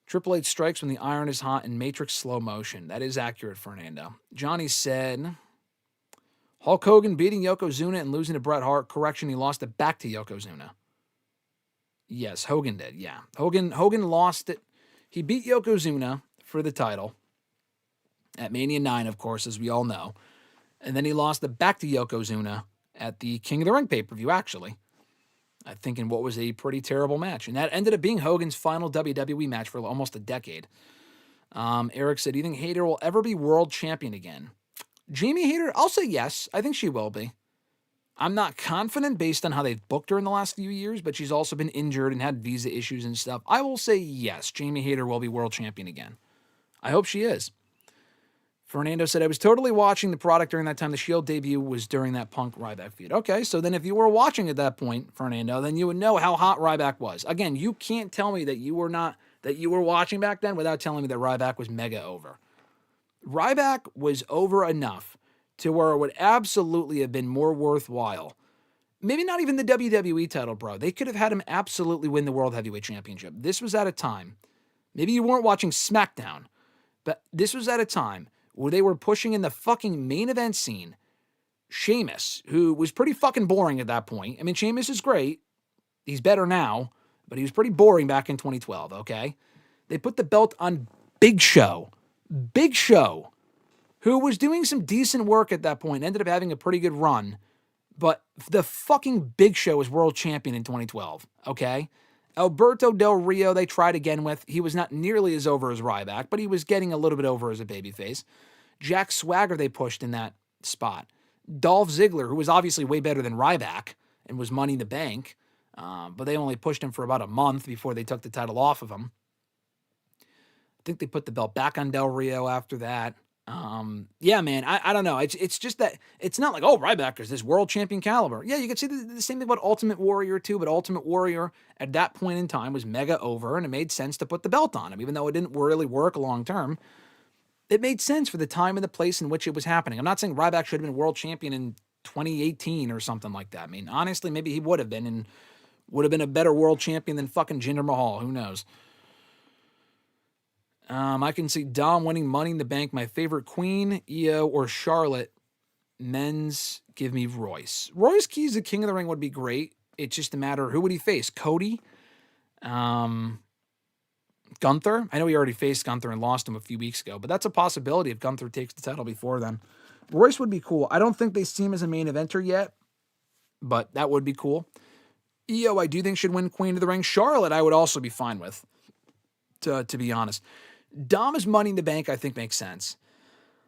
Triple H strikes when the iron is hot in Matrix slow motion. That is accurate, Fernando. Johnny said, Hulk Hogan beating Yokozuna and losing to Bret Hart. Correction, he lost it back to Yokozuna. Yes, Hogan did, yeah. Hogan lost it. He beat Yokozuna for the title at Mania 9, of course, as we all know. And then he lost it back to Yokozuna at the King of the Ring pay-per-view, actually. I think in what was a pretty terrible match. And that ended up being Hogan's final WWE match for almost a decade. Eric said, do you think Hayter will ever be world champion again? Jamie Hayter, I'll say yes. I think she will be. I'm not confident based on how they've booked her in the last few years, but she's also been injured and had visa issues and stuff. I will say yes, Jamie Hayter will be world champion again. I hope she is. Fernando said, I was totally watching the product during that time. The Shield debut was during that Punk Ryback feud. Okay, so then if you were watching at that point, Fernando, then you would know how hot Ryback was. Again, you can't tell me that you were watching back then without telling me that Ryback was mega over. Ryback was over enough to where it would absolutely have been more worthwhile. Maybe not even the WWE title, bro. They could have had him absolutely win the World Heavyweight Championship. This was at a time, maybe you weren't watching SmackDown, but this was at a time where they were pushing in the fucking main event scene Sheamus, who was pretty fucking boring at that point. I mean, Sheamus is great. He's better now, but he was pretty boring back in 2012, okay? They put the belt on Big Show, who was doing some decent work at that point, ended up having a pretty good run, but the fucking Big Show was world champion in 2012, okay? Alberto Del Rio, they tried again with. He was not nearly as over as Ryback, but he was getting a little bit over as a babyface. Jack Swagger, they pushed in that spot. Dolph Ziggler, who was obviously way better than Ryback and was Money in the Bank, but they only pushed him for about a month before they took the title off of him. I think they put the belt back on Del Rio after that. Yeah, man, I don't know. It's just that it's not like, oh, Ryback is this world champion caliber. Yeah, you could say the same thing about Ultimate Warrior too, but Ultimate Warrior at that point in time was mega over, and it made sense to put the belt on him, even though it didn't really work long term. It made sense for the time and the place in which it was happening. I'm not saying Ryback should have been world champion in 2018 or something like that. I mean, honestly, maybe he would have been, and would have been a better world champion than fucking Jinder Mahal. Who knows? I can see Dom winning Money in the Bank. My favorite queen, Io, or Charlotte. Men's, give me Royce. Royce Keys, the King of the Ring, would be great. It's just a matter of who would he face? Cody? Gunther? I know he already faced Gunther and lost him a few weeks ago, but that's a possibility if Gunther takes the title before then. Royce would be cool. I don't think they see him as a main eventer yet, but that would be cool. Io, I do think should win Queen of the Ring. Charlotte, I would also be fine with, to be honest. Dom as Money in the Bank, I think, makes sense.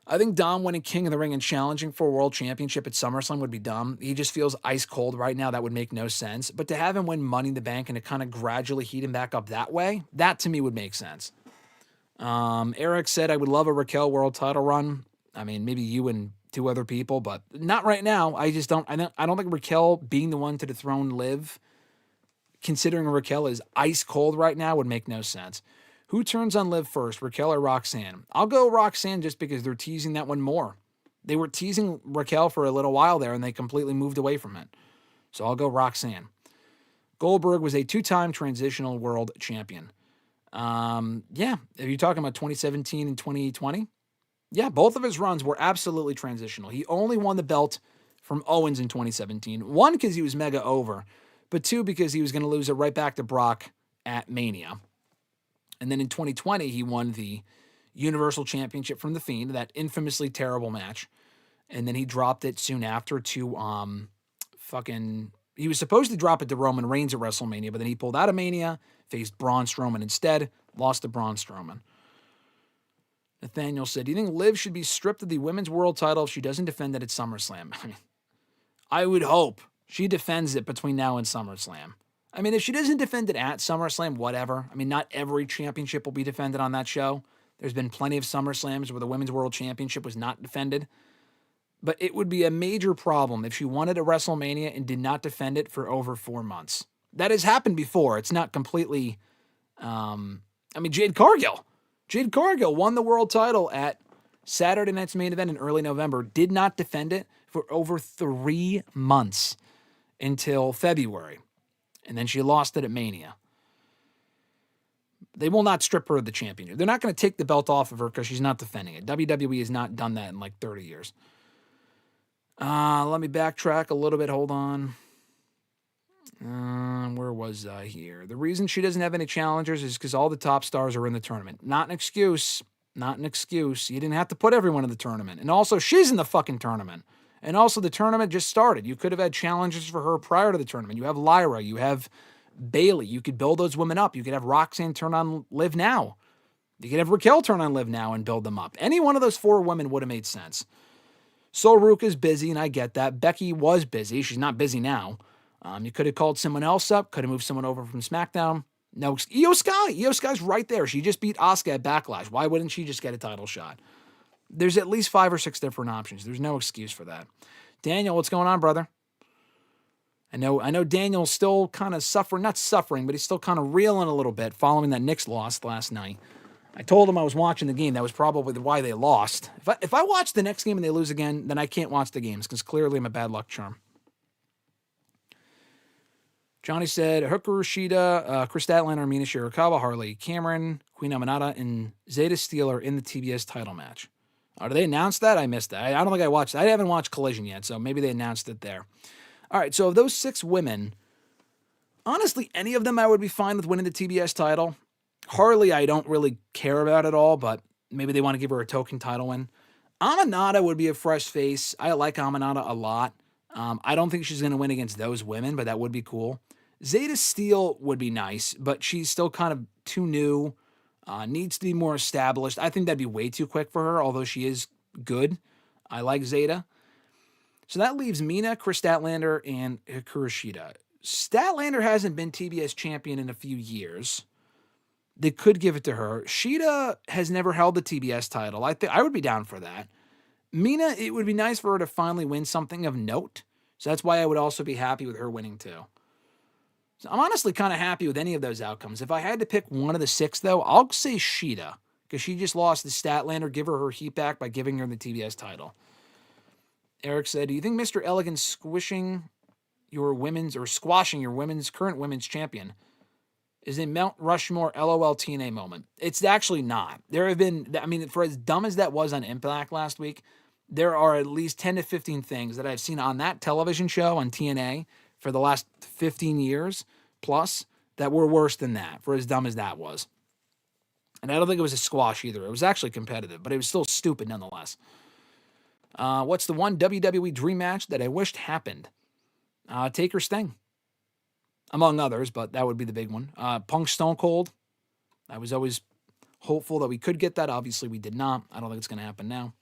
I think Dom winning King of the Ring and challenging for a world championship at SummerSlam would be dumb. He just feels ice cold right now. That would make no sense. But to have him win Money in the Bank and to kind of gradually heat him back up that way, that to me would make sense. Eric said, I would love a Raquel world title run. I mean, maybe you and two other people, but not right now. I don't think Raquel being the one to dethrone Liv, considering Raquel is ice cold right now, would make no sense. Who turns on Liv first, Raquel or Roxanne? I'll go Roxanne just because they're teasing that one more. They were teasing Raquel for a little while there, and they completely moved away from it. So I'll go Roxanne. Goldberg was a two-time transitional world champion. Yeah, if you're talking about 2017 and 2020, yeah, both of his runs were absolutely transitional. He only won the belt from Owens in 2017. One, because he was mega over, but two, because he was going to lose it right back to Brock at Mania. And then in 2020, he won the Universal Championship from The Fiend, that infamously terrible match. And then he dropped it soon after to he was supposed to drop it to Roman Reigns at WrestleMania, but then he pulled out of Mania, faced Braun Strowman instead, Lost to Braun Strowman. Nathaniel said, do you think Liv should be stripped of the women's world title if she doesn't defend it at SummerSlam? I mean, I would hope she defends it between now and SummerSlam. I mean, if she doesn't defend it at SummerSlam, whatever. I mean, not every championship will be defended on that show. There's been plenty of SummerSlams where the Women's World Championship was not defended. But it would be a major problem if she won it at WrestleMania and did not defend it for over 4 months. That has happened before. It's not completely... Jade Cargill. Jade Cargill won the world title at Saturday Night's Main Event in early November, did not defend it for over 3 months until February. And then she lost it at Mania. They will not strip her of the championship. They're not going to take the belt off of her because she's not defending it. WWE has not done that in like 30 years. Let me backtrack a little bit. Hold on. Where was I here? The reason she doesn't have any challengers is because all the top stars are in the tournament. Not an excuse. Not an excuse. You didn't have to put everyone in the tournament. And also, she's in the fucking tournament. And also, the tournament just started. You could have had challengers for her prior to the tournament. You have Lyra. You have Bailey. You could build those women up. You could have Roxanne turn on Liv now. You could have Raquel turn on Liv now and build them up. Any one of those 4 women would have made sense. Soruka's busy, and I get that. Becky was busy. She's not busy now. You could have called someone else up. Could have moved someone over from SmackDown. No, Io Sky. Io Sky's right there. She just beat Asuka at Backlash. Why wouldn't she just get a title shot? There's at least 5 or 6 different options. There's no excuse for that. Daniel, what's going on, brother? I know Daniel's still kind of suffering, not suffering, but he's still kind of reeling a little bit following that Knicks loss last night. I told him I was watching the game. That was probably why they lost. If I watch the next game and they lose again, then I can't watch the games because clearly I'm a bad luck charm. Johnny said, Hikaru Shida, Chris Statlander, Mina Shirakawa, Harley Cameron, Queen Aminata, and Zeta Steel are in the TBS title match. Did they announce that? I missed that. I don't think I watched that. I haven't watched Collision yet, so maybe they announced it there. All right, so of those 6 women, honestly, any of them I would be fine with winning the TBS title. Harley, I don't really care about at all, but maybe they want to give her a token title win. Aminata would be a fresh face. I like Aminata a lot. I don't think she's going to win against those women, but that would be cool. Zeta Steel would be nice, but she's still kind of too new. Needs to be more established. I think that'd be way too quick for her, although she is good. I like Zeta. So that leaves Mina, Chris Statlander, and Hikaru Shida. Statlander hasn't been TBS champion in a few years. They could give it to her. Shida has never held the TBS title. I would be down for that. Mina, it would be nice for her to finally win something of note. So that's why I would also be happy with her winning too. So I'm honestly kind of happy with any of those outcomes. If I had to pick one of the 6, though, I'll say Shida, because she just lost to Statlander. Give her heat back by giving her the TBS title. Eric said, do you think Mr. Elegant squashing your current women's champion is a Mount Rushmore LOL TNA moment? It's actually not. There have been, for as dumb as that was on Impact last week, there are at least 10 to 15 things that I've seen on that television show on TNA for the last 15 years plus that were worse than that, for as dumb as that was. And I don't think it was a squash either. It was actually competitive, but it was still stupid nonetheless. What's the one WWE dream match that I wished happened? Taker Sting, among others, but that would be the big one. Punk Stone Cold. I was always hopeful that we could get that. Obviously, we did not. I don't think it's going to happen now.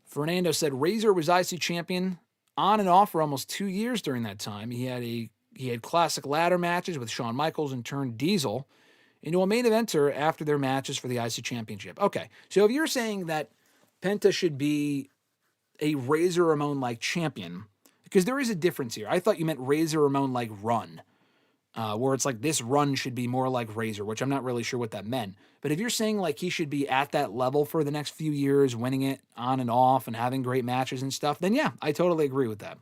Fernando said Razor was IC champion on and off for almost 2 years during that time. He had classic ladder matches with Shawn Michaels and turned Diesel into a main eventer after their matches for the IC championship. Okay, so if you're saying that Penta should be a Razor Ramon-like champion, because there is a difference here. I thought you meant Razor Ramon-like run, where it's like this run should be more like Razor, which I'm not really sure what that meant. But if you're saying like he should be at that level for the next few years, winning it on and off and having great matches and stuff, then yeah, I totally agree with that.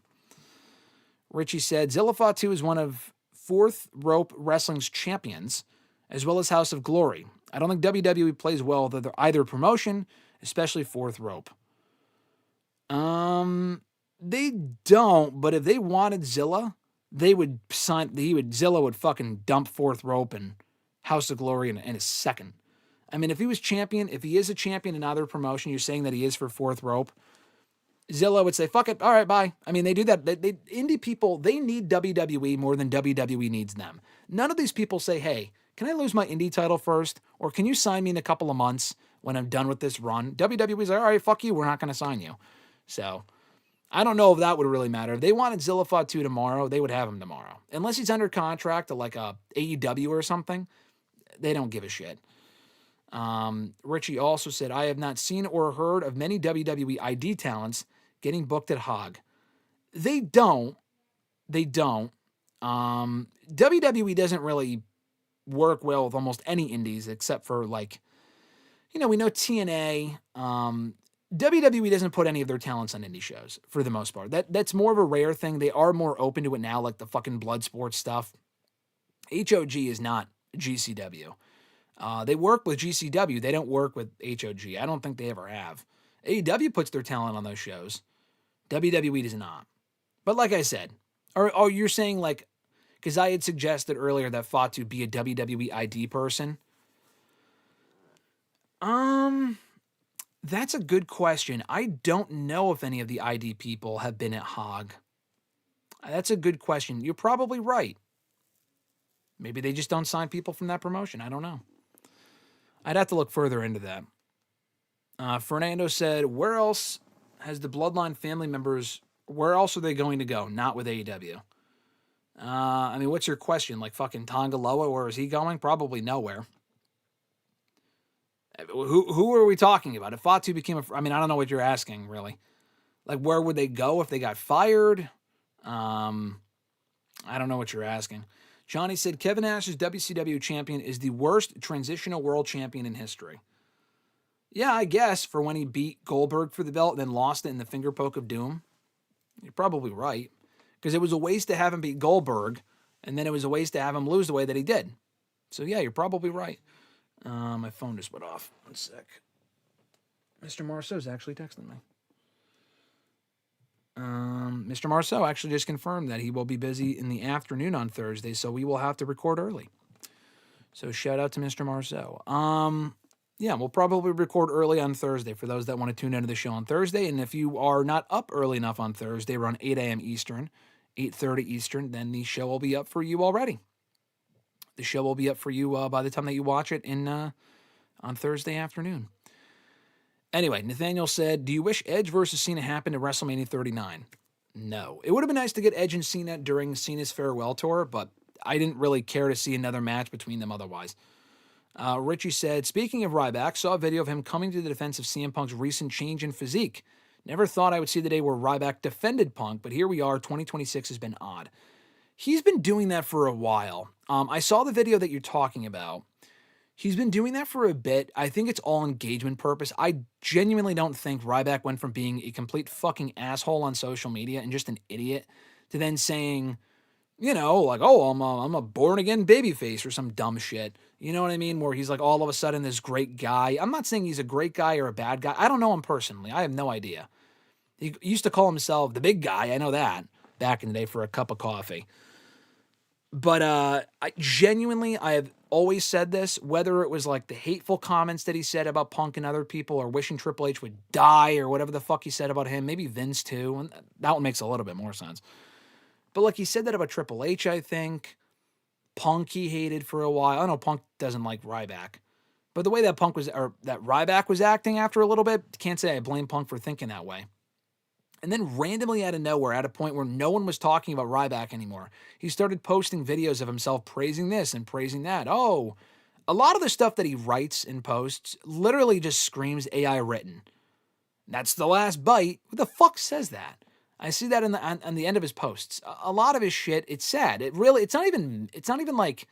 Richie said, Zilla Fatu is one of Fourth Rope Wrestling's champions, as well as House of Glory. I don't think WWE plays well with either promotion, especially Fourth Rope. They don't, but if they wanted Zilla, Zilla would fucking dump Fourth Rope and House of Glory in a second. I mean, if he is a champion in either promotion, you're saying that he is for Fourth Rope, Zilla would say, fuck it, all right, bye. I mean, they do that. Indie people, they need WWE more than WWE needs them. None of these people say, hey, can I lose my indie title first? Or can you sign me in a couple of months when I'm done with this run? WWE's like, all right, fuck you. We're not going to sign you. So I don't know if that would really matter. If they wanted Zilla Fatu tomorrow, they would have him tomorrow. Unless he's under contract to like a AEW or something, they don't give a shit. Richie also said, I have not seen or heard of many WWE ID talents getting booked at Hog. They don't. WWE doesn't really work well with almost any indies except for like, we know TNA. WWE doesn't put any of their talents on indie shows for the most part. That's more of a rare thing. They are more open to it now, like the fucking blood sports stuff. HOG is not GCW. They work with GCW. They don't work with HOG. I don't think they ever have. AEW puts their talent on those shows. WWE does not. But like I said, or you're saying like, because I had suggested earlier that Fatu be a WWE ID person. That's a good question. I don't know if any of the ID people have been at Hog. That's a good question. You're probably right. Maybe they just don't sign people from that promotion. I don't know. I'd have to look further into that. Fernando said, where else has the Bloodline family members, where else are they going to go? Not with AEW. I mean, what's your question? Like fucking Tongaloa, where is he going? Probably nowhere. Who are we talking about? If Fatu became I don't know what you're asking, really. Like, where would they go if they got fired? I don't know what you're asking. Johnny said, Kevin Nash's WCW champion is the worst transitional world champion in history. Yeah, I guess, for when he beat Goldberg for the belt and then lost it in the finger poke of doom. You're probably right. Because it was a waste to have him beat Goldberg, and then it was a waste to have him lose the way that he did. So yeah, you're probably right. My phone just went off. One sec. Mr. Marceau's actually texting me. Mr. Marceau actually just confirmed that he will be busy in the afternoon on Thursday, so we will have to record early. So shout out to Mr. Marceau. Yeah, we'll probably record early on Thursday for those that want to tune into the show on Thursday. And if you are not up early enough on Thursday, around 8 a.m. Eastern, 8:30 Eastern, then the show will be up for you already. The show will be up for you by the time that you watch it on Thursday afternoon. Anyway, Nathaniel said, do you wish Edge versus Cena happened at WrestleMania 39? No. It would have been nice to get Edge and Cena during Cena's farewell tour, but I didn't really care to see another match between them otherwise. Richie said, speaking of Ryback, saw a video of him coming to the defense of CM Punk's recent change in physique. Never thought I would see the day where Ryback defended Punk, but here we are. 2026 has been odd. He's been doing that for a while. I saw the video that you're talking about. He's been doing that for a bit. I think it's all engagement purpose. I genuinely don't think Ryback went from being a complete fucking asshole on social media and just an idiot to then saying, like, oh, I'm a born-again babyface or some dumb shit. You know what I mean? Where he's like all of a sudden this great guy. I'm not saying he's a great guy or a bad guy. I don't know him personally. I have no idea. He used to call himself the big guy. I know that back in the day for a cup of coffee. But I have always said this, whether it was like the hateful comments that he said about Punk and other people or wishing Triple H would die or whatever the fuck he said about him, maybe Vince too, and that one makes a little bit more sense. But like he said that about Triple H, I think. Punk he hated for a while. I know Punk doesn't like Ryback. But the way that that Ryback was acting after a little bit, can't say I blame Punk for thinking that way. And then randomly out of nowhere, at a point where no one was talking about Ryback anymore, he started posting videos of himself praising this and praising that. Oh, a lot of the stuff that he writes and posts literally just screams AI written. That's the last bite. Who the fuck says that? I see that on the end of his posts. A lot of his shit, it's sad. It's not even like,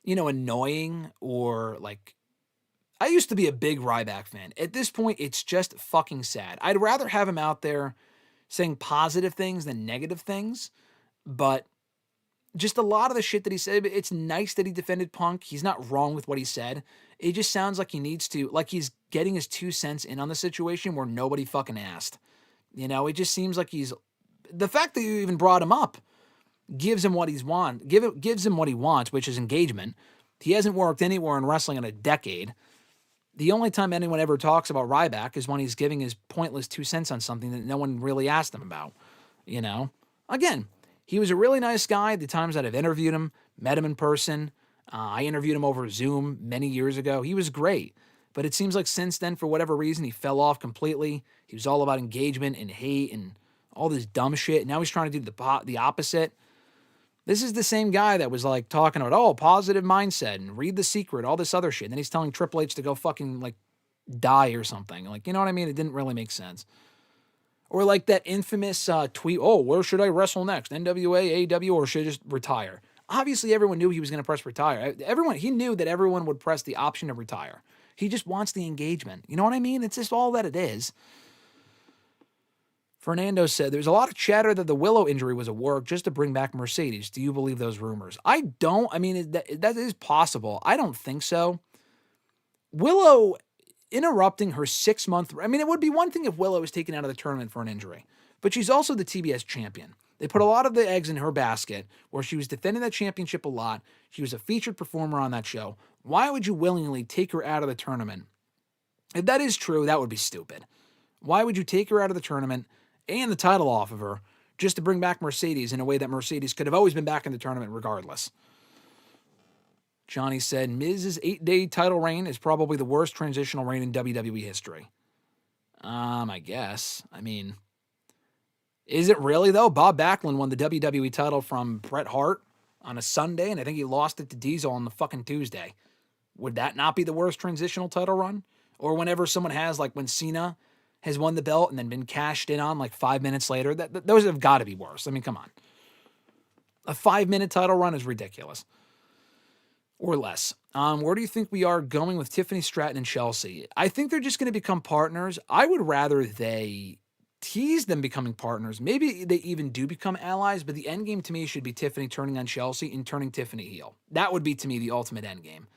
annoying or like, I used to be a big Ryback fan. At this point, it's just fucking sad. I'd rather have him out there saying positive things than negative things, but just a lot of the shit that he said, it's nice that he defended Punk. He's not wrong with what he said. It just sounds like he needs to, like he's getting his 2 cents in on the situation where nobody fucking asked. It just seems like the fact that you even brought him up gives him what gives him what he wants, which is engagement. He hasn't worked anywhere in wrestling in a decade. The only time anyone ever talks about Ryback is when he's giving his pointless 2 cents on something that no one really asked him about, Again, he was a really nice guy the times that I've interviewed him, met him in person. I interviewed him over Zoom many years ago. He was great. But it seems like since then, for whatever reason, he fell off completely. He was all about engagement and hate and all this dumb shit. Now he's trying to do the opposite. This is the same guy that was like talking about, oh, positive mindset and read The Secret, all this other shit. And then he's telling Triple H to go fucking like die or something. Like, you know what I mean? It didn't really make sense. Or like that infamous tweet, oh, where should I wrestle next? NWA, AEW, or should I just retire? Obviously, everyone knew he was going to press retire. He knew that everyone would press the option to retire. He just wants the engagement. You know what I mean? It's just all that it is. Fernando said, there's a lot of chatter that the Willow injury was a work just to bring back Mercedes. Do you believe those rumors? I don't. I mean, that is possible. I don't think so. Willow interrupting her 6-month... I mean, it would be one thing if Willow was taken out of the tournament for an injury, but she's also the TBS champion. They put a lot of the eggs in her basket where she was defending that championship a lot. She was a featured performer on that show. Why would you willingly take her out of the tournament? If that is true, that would be stupid. Why would you take her out of the tournament and the title off of her just to bring back Mercedes in a way that Mercedes could have always been back in the tournament regardless? Johnny said, Miz's 8-day title reign is probably the worst transitional reign in WWE history. I guess. I mean, is it really, though? Bob Backlund won the WWE title from Bret Hart on a Sunday, and I think he lost it to Diesel on the fucking Tuesday. Would that not be the worst transitional title run? Or whenever someone has, like when Cena has won the belt and then been cashed in on like 5 minutes later, those have got to be worse. I mean, come on. A 5-minute title run is ridiculous. Or less. Where do you think we are going with Tiffany Stratton and Chelsea? I think they're just going to become partners. I would rather they tease them becoming partners. Maybe they even do become allies, but the end game to me should be Tiffany turning on Chelsea and turning Tiffany heel. That would be, to me, the ultimate end game.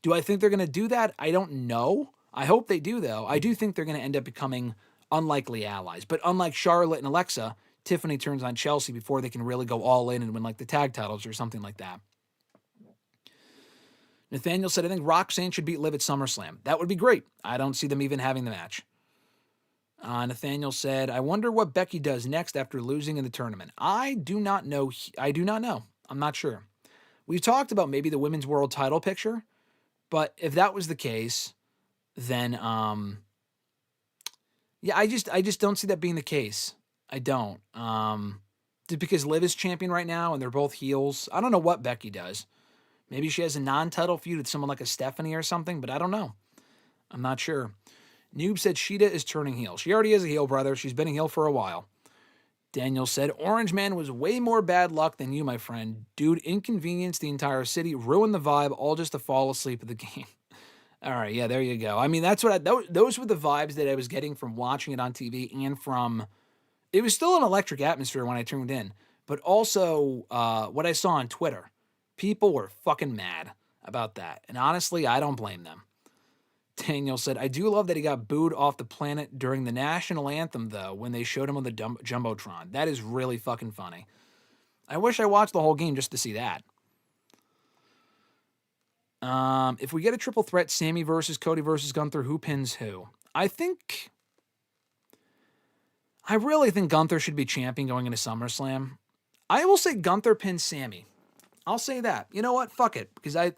Do I think they're going to do that? I don't know. I hope they do, though. I do think they're going to end up becoming unlikely allies. But unlike Charlotte and Alexa, Tiffany turns on Chelsea before they can really go all in and win like the tag titles or something like that. Nathaniel said, I think Roxanne should beat Liv at SummerSlam. That would be great. I don't see them even having the match. Nathaniel said, I wonder what Becky does next after losing in the tournament. I do not know. I'm not sure. We've talked about maybe the women's world title picture, but if that was the case, then, yeah, I just don't see that being the case. I don't. Because Liv is champion right now and they're both heels. I don't know what Becky does. Maybe she has a non-title feud with someone like a Stephanie or something, but I don't know. I'm not sure. Noob said Sheeta is turning heel. She already is a heel, brother. She's been a heel for a while. Daniel said, Orange Man was way more bad luck than you, my friend. Dude inconvenienced the entire city, ruined the vibe, all just to fall asleep at the game. All right, yeah, there you go. I mean, those were the vibes that I was getting from watching it on TV and from... It was still an electric atmosphere when I tuned in, but also what I saw on Twitter. People were fucking mad about that. And honestly, I don't blame them. Daniel said, I do love that he got booed off the planet during the national anthem, though, when they showed him on the Jumbotron. That is really fucking funny. I wish I watched the whole game just to see that. If we get a triple threat, Sammy versus Cody versus Gunther, who pins who? I really think Gunther should be champion going into SummerSlam. I will say Gunther pins Sammy. I'll say that. You know what? Fuck it. Because I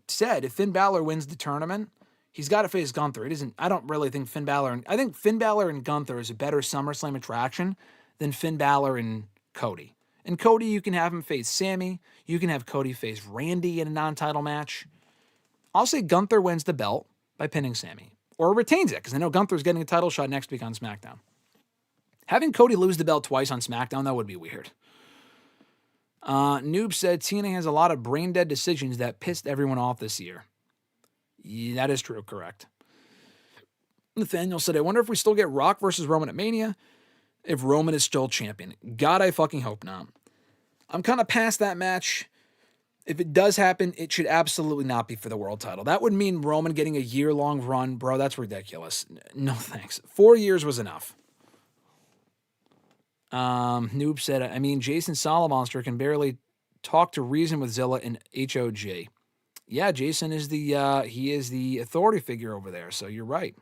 said if Finn Balor wins the tournament, he's got to face Gunther. I don't really think Finn Balor... I think Finn Balor and Gunther is a better SummerSlam attraction than Finn Balor and Cody. And Cody, you can have him face Sammy. You can have Cody face Randy in a non-title match. I'll say Gunther wins the belt by pinning Sammy. Or retains it, because I know Gunther's getting a title shot next week on SmackDown. Having Cody lose the belt twice on SmackDown, that would be weird. Noob said TNA has a lot of brain-dead decisions that pissed everyone off this year. Yeah, that is true, correct. Nathaniel said, I wonder if we still get Rock versus Roman at Mania if Roman is still champion. God, I fucking hope not. I'm kind of past that match. If it does happen, it should absolutely not be for the world title. That would mean Roman getting a year-long run. Bro, that's ridiculous. No thanks. 4 years was enough. Noob said, I mean, Jason Solomonster can barely talk to reason with Zilla and HOG. Yeah, Jason is he is the authority figure over there, so you're right.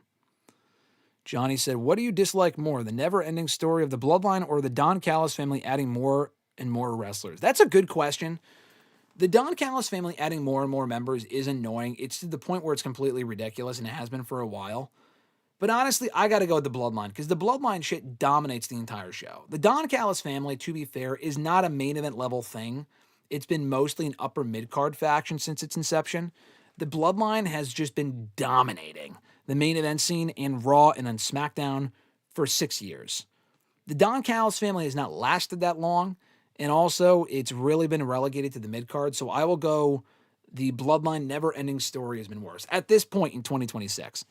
Johnny said, what do you dislike more, the never-ending story of the Bloodline or the Don Callis family adding more and more wrestlers? That's a good question. The Don Callis family adding more and more members is annoying. It's to the point where it's completely ridiculous, and it has been for a while. But honestly, I got to go with the Bloodline because the Bloodline shit dominates the entire show. The Don Callis family, to be fair, is not a main event level thing. It's been mostly an upper mid-card faction since its inception. The Bloodline has just been dominating the main event scene and Raw and on SmackDown for 6 years. The Don Callis family has not lasted that long, and also it's really been relegated to the mid-card, so I will go the Bloodline never-ending story has been worse at this point in 2026.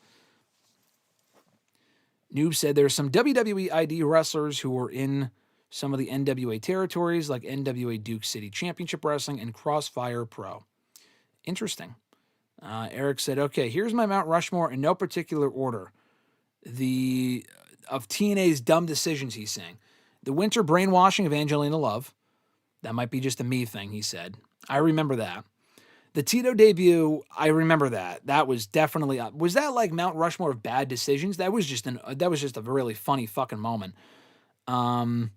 Noob said there's some WWE ID wrestlers who were in some of the NWA territories, like NWA Duke City Championship Wrestling and Crossfire Pro. Interesting. Eric said, okay, here's my Mount Rushmore in no particular order. Of TNA's dumb decisions, he's saying. The winter brainwashing of Angelina Love. That might be just a me thing, he said. I remember that. The Tito debut, I remember that. That was definitely was that like Mount Rushmore of bad decisions? That was just a really funny fucking moment. The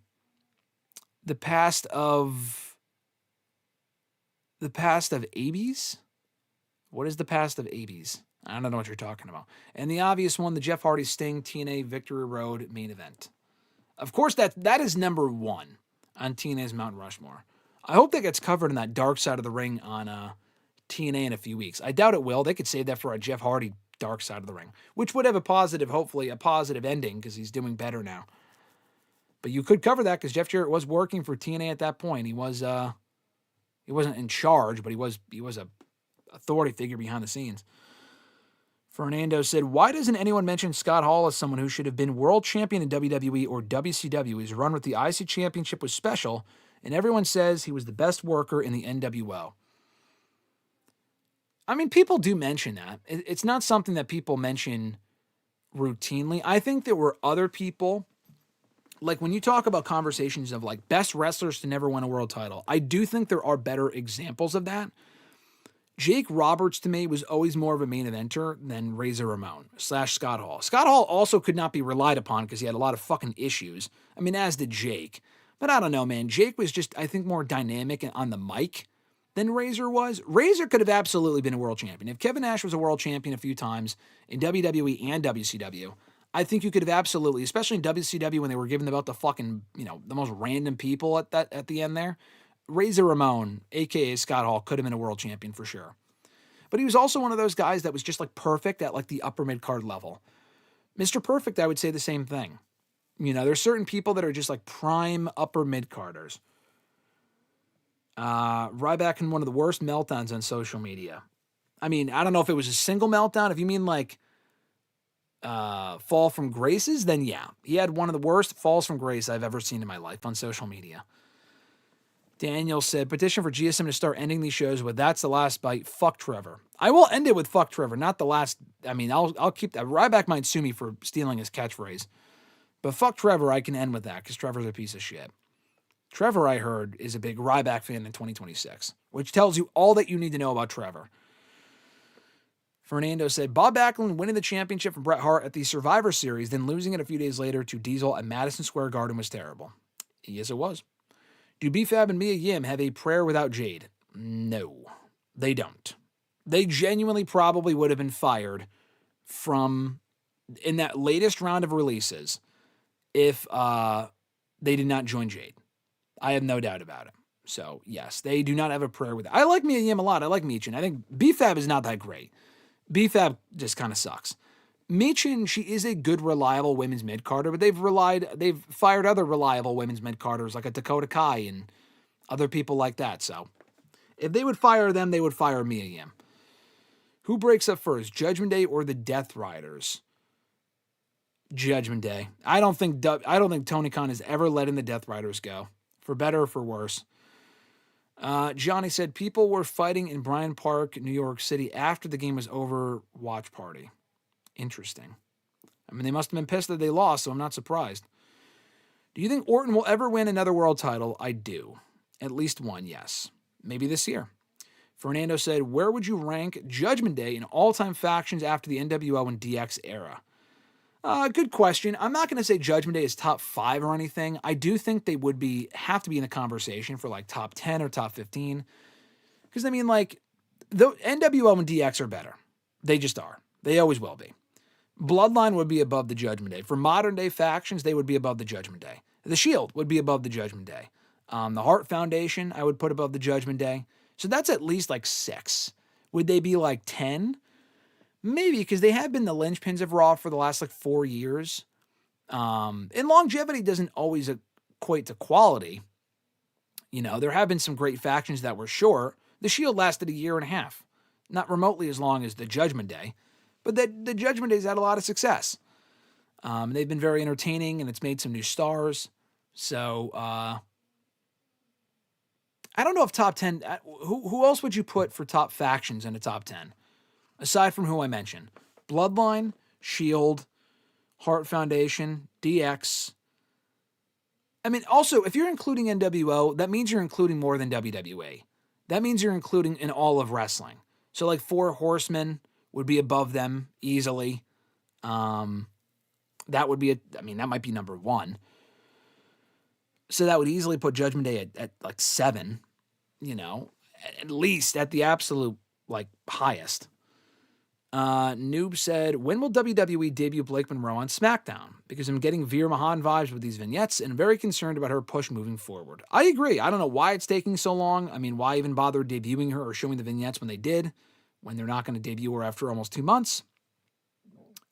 past of ABs? What is the past of ABs? I don't know what you're talking about. And the obvious one, the Jeff Hardy Sting TNA Victory Road main event. Of course, that is number one on TNA's Mount Rushmore. I hope that gets covered in that Dark Side of the Ring on TNA in a few weeks. I doubt it will. They could save that for a Jeff Hardy Dark Side of the Ring, which would have hopefully a positive ending because he's doing better now. But you could cover that because Jeff Jarrett was working for TNA at that point. He wasn't in charge, but he was a authority figure behind the scenes. Fernando said, why doesn't anyone mention Scott Hall as someone who should have been world champion in WWE or WCW? His run with the IC Championship was special, and everyone says he was the best worker in the NWO. I mean, people do mention that. It's not something that people mention routinely. I think there were other people, like when you talk about conversations of like best wrestlers to never win a world title, I do think there are better examples of that. Jake Roberts, to me, was always more of a main eventer than Razor Ramon / Scott Hall. Scott Hall also could not be relied upon because he had a lot of fucking issues. I mean, as did Jake. But I don't know, man. Jake was just, I think, more dynamic on the mic than Razor was. Razor could have absolutely been a world champion. If Kevin Nash was a world champion a few times in WWE and WCW, I think you could have absolutely, especially in WCW when they were giving the belt to fucking, the most random people at the end there, Razor Ramon, a.k.a. Scott Hall, could have been a world champion for sure. But he was also one of those guys that was just like perfect at like the upper mid-card level. Mr. Perfect, I would say the same thing. There's certain people that are just like prime upper mid-carders. Ryback had one of the worst meltdowns on social media. I mean, I don't know if it was a single meltdown. If you mean like fall from graces, then yeah. He had one of the worst falls from grace I've ever seen in my life on social media. Daniel said, petition for GSM to start ending these shows with that's the last bite. Fuck Trevor. I will end it with fuck Trevor, not the last. I mean, I'll keep that. Ryback might sue me for stealing his catchphrase. But fuck Trevor, I can end with that because Trevor's a piece of shit. Trevor, I heard, is a big Ryback fan in 2026, which tells you all that you need to know about Trevor. Fernando said, Bob Backlund winning the championship from Bret Hart at the Survivor Series, then losing it a few days later to Diesel at Madison Square Garden was terrible. Yes, it was. Do B-Fab and Mia Yim have a prayer without Jade? No, they don't. They genuinely probably would have been fired in that latest round of releases if they did not join Jade. I have no doubt about it. So, yes, they do not have a prayer with it. I like Mia Yim a lot. I like Michin. I think B-Fab is not that great. B-Fab just kind of sucks. Michin, she is a good, reliable women's mid-carder, but they've fired other reliable women's mid-carders like a Dakota Kai and other people like that. So, if they would fire them, they would fire Mia Yim. Who breaks up first, Judgment Day or the Death Riders? Judgment Day. I don't think Tony Khan has ever let in the Death Riders go, for better or for worse. Johnny said people were fighting in Bryant Park, New York City after the game was over. Watch party. Interesting. I mean, they must have been pissed that they lost, so I'm not surprised. Do you think Orton will ever win another world title? I do. At least one, yes. Maybe this year. Fernando said, where would you rank Judgment Day in all-time factions after the NWO and DX era? Good question. I'm not going to say Judgment Day is top 5 or anything. I do think they would have to be in the conversation for like top 10 or top 15. Because, I mean, like, the NWO and DX are better. They just are. They always will be. Bloodline would be above the Judgment Day. For modern day factions, they would be above the Judgment Day. The Shield would be above the Judgment Day. The Hart Foundation, I would put above the Judgment Day. So that's at least like 6. Would they be like 10? Maybe, because they have been the linchpins of Raw for the last like 4 years. And longevity doesn't always equate to quality. You know, there have been some great factions that were short. The Shield lasted a year and a half. Not remotely as long as the Judgment Day. But the Judgment Day's had a lot of success. They've been very entertaining, and it's made some new stars. So, I don't know if top 10... Who else would you put for top factions in the top 10? Aside from who I mentioned. Bloodline, Shield, Hart Foundation, DX. I mean, also, if you're including NWO, that means you're including more than WWE. That means you're including in all of wrestling. So, like, 4 Horsemen would be above them easily. That would be that might be number 1. So that would easily put Judgment Day at like 7, you know, at least at the absolute, like, highest. Noob said, when will WWE debut Blake Monroe on SmackDown? Because I'm getting Veer Mahan vibes with these vignettes and very concerned about her push moving forward. I agree. I don't know why it's taking so long. I mean, why even bother debuting her or showing the vignettes when they did, when they're not going to debut her after almost 2 months?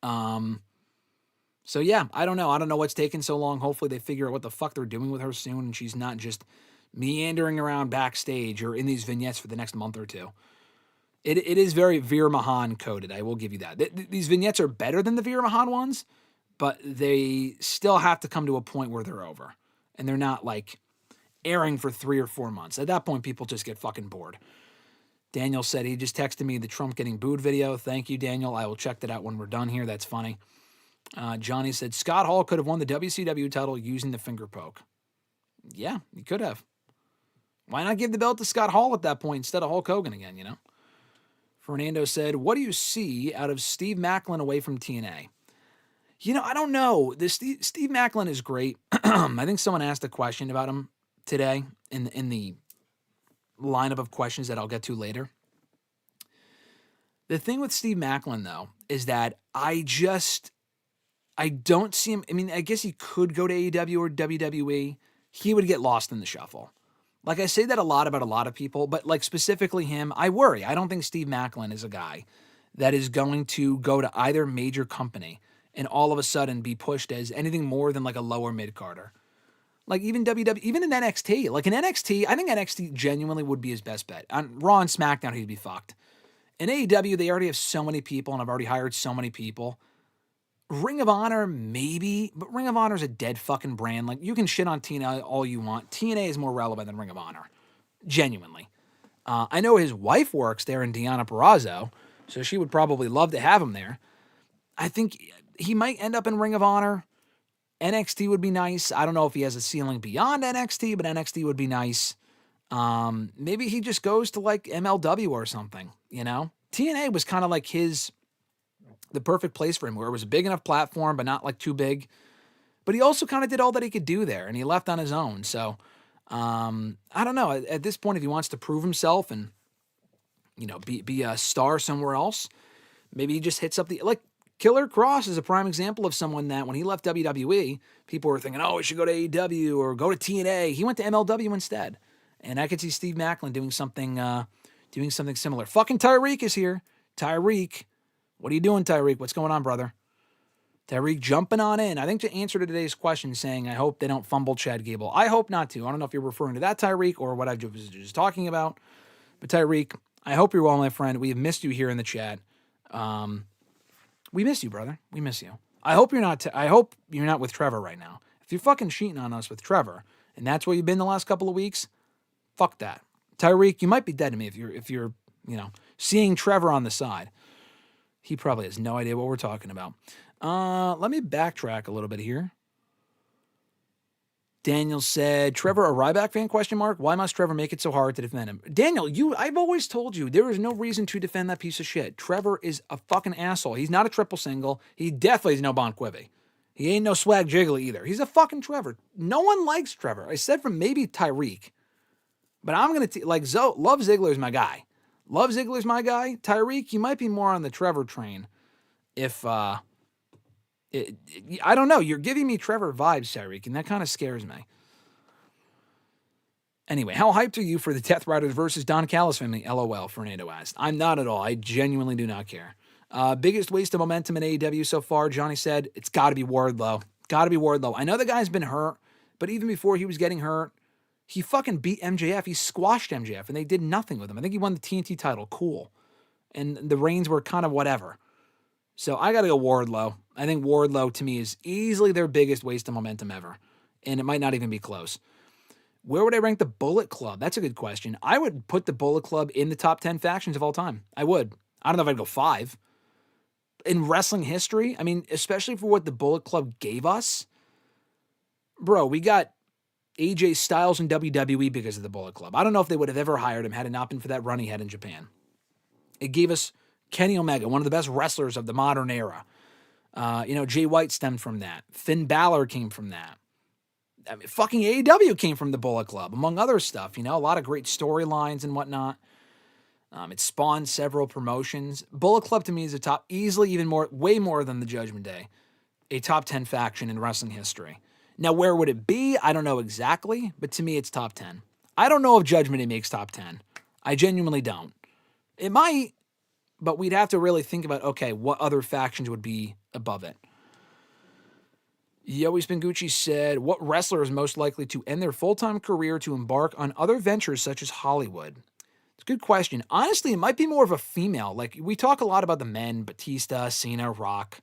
So yeah, I don't know. I don't know what's taking so long. Hopefully they figure out what the fuck they're doing with her soon and she's not just meandering around backstage or in these vignettes for the next month or 2. It is very Veer Mahan coded. I will give you that. These vignettes are better than the Veer Mahan ones, but they still have to come to a point where they're over. And they're not, like, airing for 3 or 4 months. At that point, people just get fucking bored. Daniel said he just texted me the Trump getting booed video. Thank you, Daniel. I will check that out when we're done here. That's funny. Johnny said, Scott Hall could have won the WCW title using the finger poke. Yeah, he could have. Why not give the belt to Scott Hall at that point instead of Hulk Hogan again, you know? Fernando said, what do you see out of Steve Maclin away from TNA? You know, I don't know. Steve Maclin is great. I think someone asked a question about him today in the lineup of questions that I'll get to later. The thing with Steve Maclin, though, is that I don't see him. I mean, I guess he could go to AEW or WWE. He would get lost in the shuffle. Like, I say that a lot about a lot of people, but, like, specifically him, I worry. I don't think Steve Maclin is a guy that is going to go to either major company and all of a sudden be pushed as anything more than, like, a lower mid-carder. Like, even WWE, even in NXT. Like, in NXT, I think NXT genuinely would be his best bet. On Raw and SmackDown, he'd be fucked. In AEW, they already have so many people, and I've already hired so many people. Ring of Honor, maybe, but Ring of Honor is a dead fucking brand. Like, you can shit on TNA all you want. TNA is more relevant than Ring of Honor. Genuinely. I know his wife works there in Deonna Purrazzo, so she would probably love to have him there. I think he might end up in Ring of Honor. NXT would be nice. I don't know if he has a ceiling beyond NXT, but NXT would be nice. Maybe he just goes to, like, MLW or something, you know? TNA was kind of like the perfect place for him, where it was a big enough platform, but not, like, too big. But he also kind of did all that he could do there, and he left on his own. So, I don't know. At this point, if he wants to prove himself and, you know, be a star somewhere else, maybe he just hits up like, Killer Cross is a prime example of someone that when he left WWE, people were thinking, oh, he should go to AEW or go to TNA. He went to MLW instead. And I could see Steve Maclin doing something similar. Fucking Tyreek is here. Tyreek. What are you doing, Tyreek? What's going on, brother? Tyreek jumping on in. I think to answer to today's question, saying, I hope they don't fumble Chad Gable. I hope not to. I don't know if you're referring to that Tyreek or what I was just talking about. But Tyreek, I hope you're well, my friend. We have missed you here in the chat. We miss you, brother. We miss you. I hope you're not with Trevor right now. If you're fucking cheating on us with Trevor, and that's where you've been the last couple of weeks, fuck that. Tyreek, you might be dead to me if you're seeing Trevor on the side. He probably has no idea what we're talking about. Let me backtrack a little bit here. Daniel said, Trevor, a Ryback fan, question mark? Why must Trevor make it so hard to defend him? Daniel, I've always told you, there is no reason to defend that piece of shit. Trevor is a fucking asshole. He's not a triple single. He definitely is no Bon Quivi. He ain't no Swag Jiggly either. He's a fucking Trevor. No one likes Trevor. I said from maybe Tyreek. But I'm going to, like, Love Ziggler's my guy. Love Ziggler's my guy. Tyreek, you might be more on the Trevor train. If, I don't know. You're giving me Trevor vibes, Tyreek, and that kind of scares me. Anyway, how hyped are you for the Death Riders versus Don Callis family? LOL, Fernando asked. I'm not at all. I genuinely do not care. Biggest waste of momentum in AEW so far, Johnny said. It's got to be Wardlow. Got to be Wardlow. I know the guy's been hurt, but even before he was getting hurt, he fucking beat MJF. He squashed MJF, and they did nothing with him. I think he won the TNT title. Cool. And the reigns were kind of whatever. So I got to go Wardlow. I think Wardlow, to me, is easily their biggest waste of momentum ever. And it might not even be close. Where would I rank the Bullet Club? That's a good question. I would put the Bullet Club in the top 10 factions of all time. I would. I don't know if I'd go 5. In wrestling history, I mean, especially for what the Bullet Club gave us. Bro, we got AJ Styles in WWE because of the Bullet Club. I don't know if they would have ever hired him had it not been for that run he had in Japan. It gave us Kenny Omega, one of the best wrestlers of the modern era. Jay White stemmed from that. Finn Balor came from that. I mean, fucking AEW came from the Bullet Club, among other stuff. A lot of great storylines and whatnot. It spawned several promotions. Bullet Club to me is a top, easily way more than the Judgment Day, a top 10 faction in wrestling history. Now, where would it be? I don't know exactly, but to me, it's top 10. I don't know if Judgment Day makes top 10. I genuinely don't. It might, but we'd have to really think about, okay, what other factions would be above it? Yoey Spingucci said, what wrestler is most likely to end their full-time career to embark on other ventures such as Hollywood? It's a good question. Honestly, it might be more of a female. Like, we talk a lot about the men, Batista, Cena, Rock.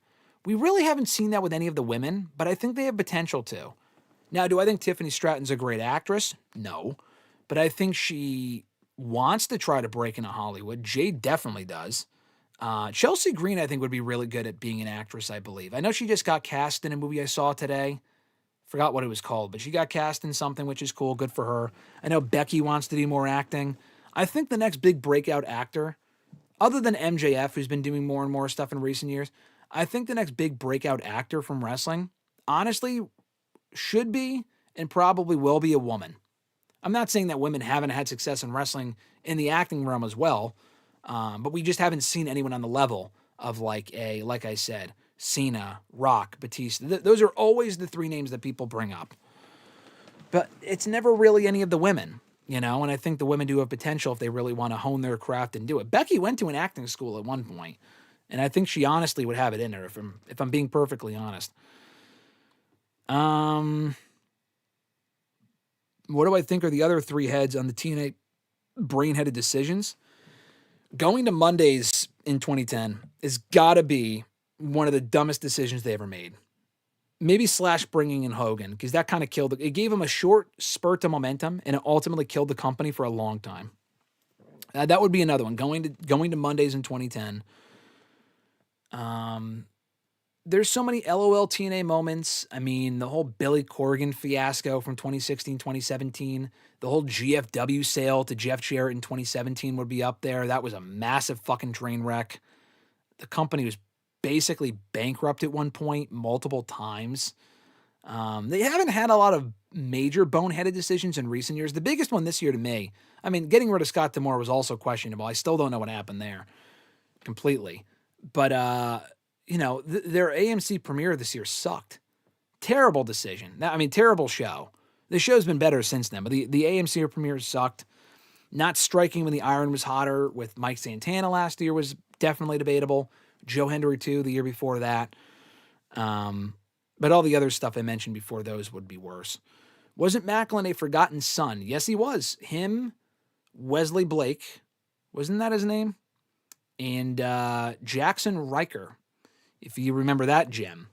We really haven't seen that with any of the women, but I think they have potential to. Now, do I think Tiffany Stratton's a great actress? No. But I think she wants to try to break into Hollywood. Jade definitely does. Chelsea Green, I think, would be really good at being an actress, I believe. I know she just got cast in a movie I saw today. Forgot what it was called, but she got cast in something, which is cool. Good for her. I know Becky wants to do more acting. I think the next big breakout actor, other than MJF, who's been doing more and more stuff in recent years, I think the next big breakout actor from wrestling, honestly, should be and probably will be a woman. I'm not saying that women haven't had success in wrestling in the acting realm as well, but we just haven't seen anyone on the level of like I said, Cena, Rock, Batista. Those are always the 3 names that people bring up. But it's never really any of the women, and I think the women do have potential if they really want to hone their craft and do it. Becky went to an acting school at one point, and I think she honestly would have it in her if I'm being perfectly honest. What do I think are the other 3 heads on the TNA brain-headed decisions? Going to Mondays in 2010 has got to be one of the dumbest decisions they ever made. Maybe / bringing in Hogan, because that kind of killed it. It gave him a short spurt of momentum, and it ultimately killed the company for a long time. That would be another one. Going to Mondays in 2010. There's so many LOL TNA moments. I mean, the whole Billy Corgan fiasco from 2016, 2017, the whole GFW sale to Jeff Jarrett in 2017 would be up there. That was a massive fucking train wreck. The company was basically bankrupt at one point multiple times. They haven't had a lot of major boneheaded decisions in recent years. The biggest one this year to me, I mean, getting rid of Scott D'Amore was also questionable. I still don't know what happened there completely. But, their AMC premiere this year sucked. Terrible decision. Terrible show. The show's been better since then, but the AMC premiere sucked. Not striking when the iron was hotter with Mike Santana last year was definitely debatable. Joe Hendry too the year before that. But all the other stuff I mentioned before those would be worse. Wasn't Macklin a forgotten son? Yes, he was. Him, Wesley Blake, wasn't that his name? And Jackson Riker, if you remember that gem.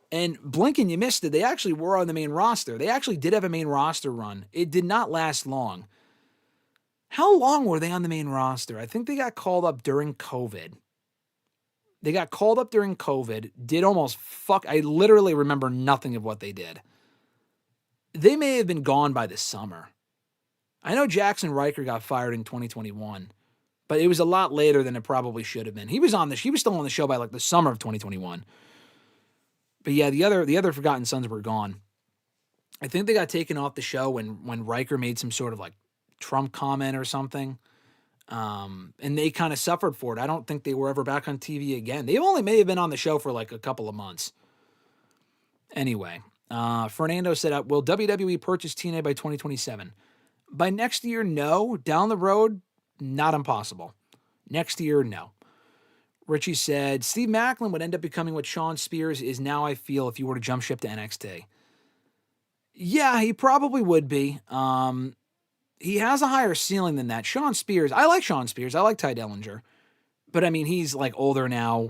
And blinking, you missed it. They actually were on the main roster. They actually did have a main roster run. It did not last long. How long were they on the main roster? I think they got called up during COVID. Did almost I literally remember nothing of what they did. They may have been gone by the summer. I know Jackson Riker got fired in 2021, but it was a lot later than it probably should have been. He was still on the show by like the summer of 2021. But yeah, the other Forgotten Sons were gone. I think they got taken off the show when Riker made some sort of like Trump comment or something. And they kind of suffered for it. I don't think they were ever back on TV again. They only may have been on the show for like a couple of months. Anyway, Fernando said, will WWE purchase TNA by 2027? By next year, no. Down the road, not impossible. Next year, no. Richie said, Steve Maclin would end up becoming what Shawn Spears is now, I feel, if you were to jump ship to NXT. Yeah, he probably would be. He has a higher ceiling than that. Shawn Spears, I like Shawn Spears. I like Ty Dillinger. But, I mean, he's, like, older now.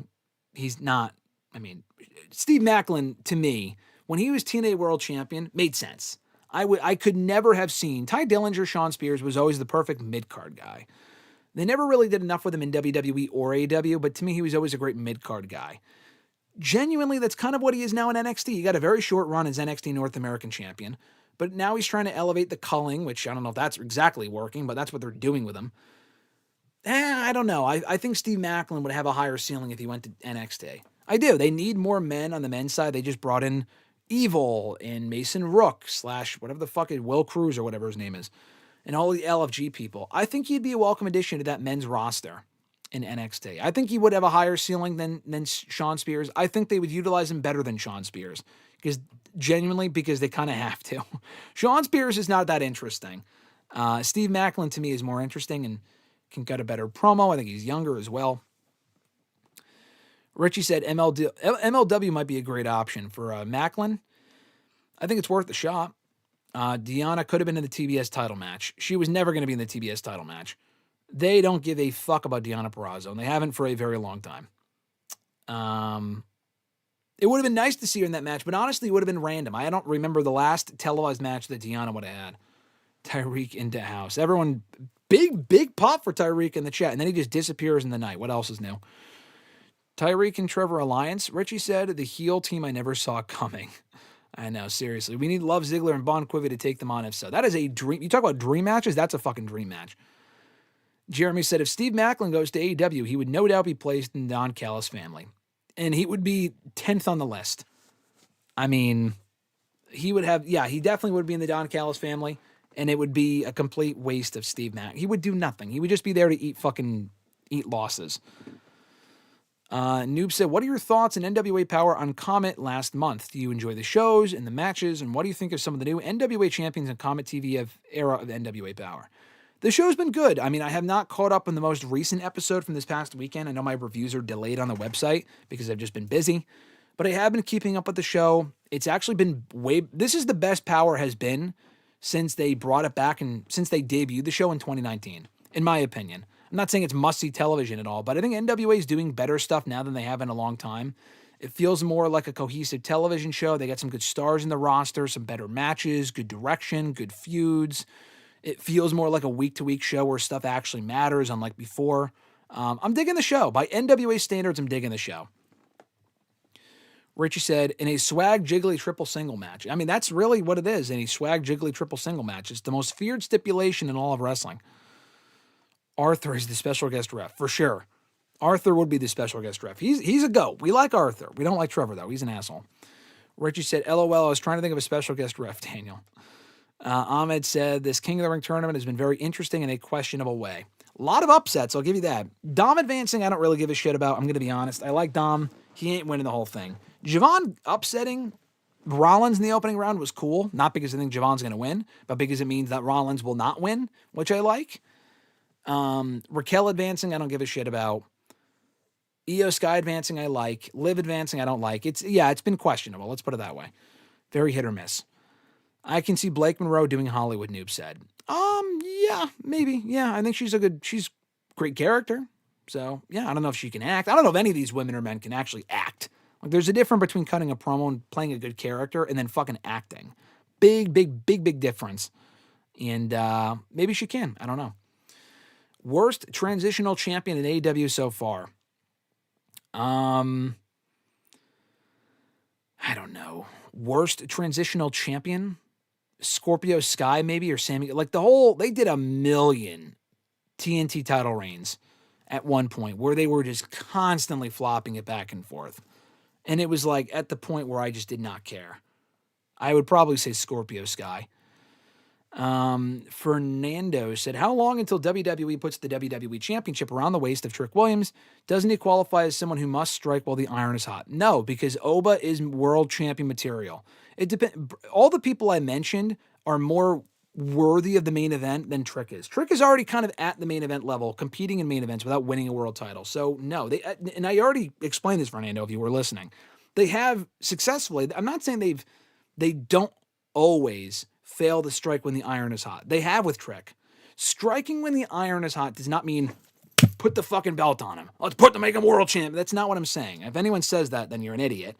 He's not, I mean, Steve Maclin, to me, when he was TNA World Champion, made sense. I could never have seen, Ty Dillinger, Shawn Spears was always the perfect mid-card guy. They never really did enough with him in WWE or AEW, but to me, he was always a great mid-card guy. Genuinely, that's kind of what he is now in NXT. He got a very short run as NXT North American Champion, but now he's trying to elevate the culling, which I don't know if that's exactly working, but that's what they're doing with him. I don't know. I think Steve Maclin would have a higher ceiling if he went to NXT. I do. They need more men on the men's side. They just brought in Evil and Mason Rook / whatever the fuck is Will Cruz or whatever his name is, and all the LFG people. I think he'd be a welcome addition to that men's roster in NXT. I think he would have a higher ceiling than Shawn Spears. I think they would utilize him better than Shawn Spears because they kind of have to. Shawn Spears is not that interesting. Steve Maclin to me is more interesting and can cut a better promo. I think he's younger as well. Richie said MLW might be a great option for Maclin. I think it's worth a shot. Deanna could have been in the TBS title match. She was never going to be in the TBS title match. They don't give a fuck about Deanna Purrazzo, and they haven't for a very long time. It would have been nice to see her in that match, but honestly, it would have been random. I don't remember the last televised match that Deanna would have had. Tyreek into house. Everyone, big pop for Tyreek in the chat, and then he just disappears in the night. What else is new? Tyreek and Trevor Alliance. Richie said, the heel team I never saw coming. I know, seriously. We need Love Ziggler and Bon Quivi to take them on if so. That is a dream. You talk about dream matches? That's a fucking dream match. Jeremy said, if Steve Maclin goes to AEW, he would no doubt be placed in the Don Callis family. And he would be 10th on the list. I mean, he definitely would be in the Don Callis family, and it would be a complete waste of Steve Maclin. He would do nothing. He would just be there to eat losses. Noob said, what are your thoughts on NWA Power on Comet last month? Do you enjoy the shows and the matches? And what do you think of some of the new NWA champions and Comet TV era of NWA Power? The show's been good. I mean, I have not caught up on the most recent episode from this past weekend. I know my reviews are delayed on the website because I've just been busy. But I have been keeping up with the show. It's actually been this is the best Power has been since they brought it back and since they debuted the show in 2019, in my opinion. I'm not saying it's must-see television at all, but I think NWA is doing better stuff now than they have in a long time. It feels more like a cohesive television show. They got some good stars in the roster, some better matches, good direction, good feuds. It feels more like a week-to-week show where stuff actually matters, unlike before. I'm digging the show. By NWA standards, I'm digging the show. Richie said, in a swag jiggly triple single match. I mean, that's really what it is, in a swag jiggly triple single match. It's the most feared stipulation in all of wrestling. Arthur is the special guest ref, for sure. Arthur would be the special guest ref. He's a go. We like Arthur. We don't like Trevor, though. He's an asshole. Richie said, LOL, I was trying to think of a special guest ref, Daniel. Ahmed said, this King of the Ring tournament has been very interesting in a questionable way. A lot of upsets, I'll give you that. Dom advancing, I don't really give a shit about. I'm going to be honest. I like Dom. He ain't winning the whole thing. Javon upsetting Rollins in the opening round was cool. Not because I think Javon's going to win, but because it means that Rollins will not win, which I like. Raquel advancing, I don't give a shit about. Io Sky advancing, I like. Liv advancing, I don't like. It's been questionable. Let's put it that way. Very hit or miss. I can see Blake Monroe doing Hollywood, Noob said. Yeah, maybe. Yeah, I think she's great character. So, yeah, I don't know if she can act. I don't know if any of these women or men can actually act. Like, there's a difference between cutting a promo and playing a good character and then fucking acting. Big difference. And maybe she can. I don't know. Worst transitional champion in AEW so far. I don't know. Worst transitional champion? Scorpio Sky, maybe, or Sammy. Like, they did 1 million TNT title reigns at one point where they were just constantly flopping it back and forth. And it was like at the point where I just did not care. I would probably say Scorpio Sky. Fernando said, how long until WWE puts the WWE Championship around the waist of Trick Williams? Doesn't he qualify as someone who must strike while the iron is hot? No, because Oba is world champion material. It depends. All the people I mentioned are more worthy of the main event than Trick is. Trick is already kind of at the main event level, competing in main events without winning a world title. So no, and I already explained this, Fernando, if you were listening. They have successfully. I'm not saying they don't always fail to strike when the iron is hot. They have with Trick. Striking when the iron is hot does not mean put the fucking belt on him. Make him world champ. That's not what I'm saying. If anyone says that, then you're an idiot.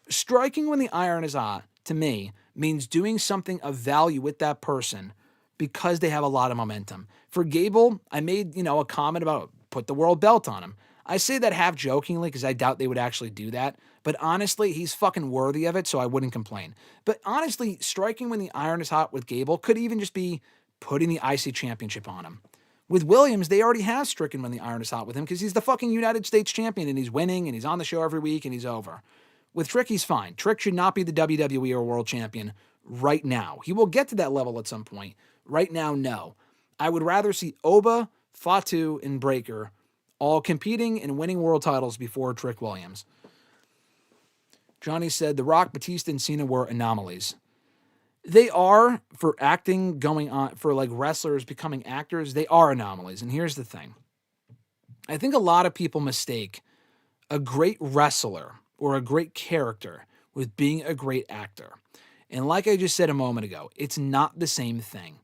Striking when the iron is hot, to me, means doing something of value with that person because they have a lot of momentum. For Gable, I made, a comment about put the world belt on him. I say that half jokingly because I doubt they would actually do that. But honestly, he's fucking worthy of it, so I wouldn't complain. But honestly, striking when the iron is hot with Gable could even just be putting the IC championship on him. With Williams, they already have stricken when the iron is hot with him because he's the fucking United States champion and he's winning and he's on the show every week and he's over. With Trick, he's fine. Trick should not be the WWE or world champion right now. He will get to that level at some point. Right now, no. I would rather see Oba, Fatu, and Breaker all competing and winning world titles before Trick Williams. Johnny said, The Rock, Batista, and Cena were anomalies. They are, for acting going on, for like wrestlers becoming actors, they are anomalies. And here's the thing. I think a lot of people mistake a great wrestler or a great character with being a great actor. And like I just said a moment ago, it's not the same thing.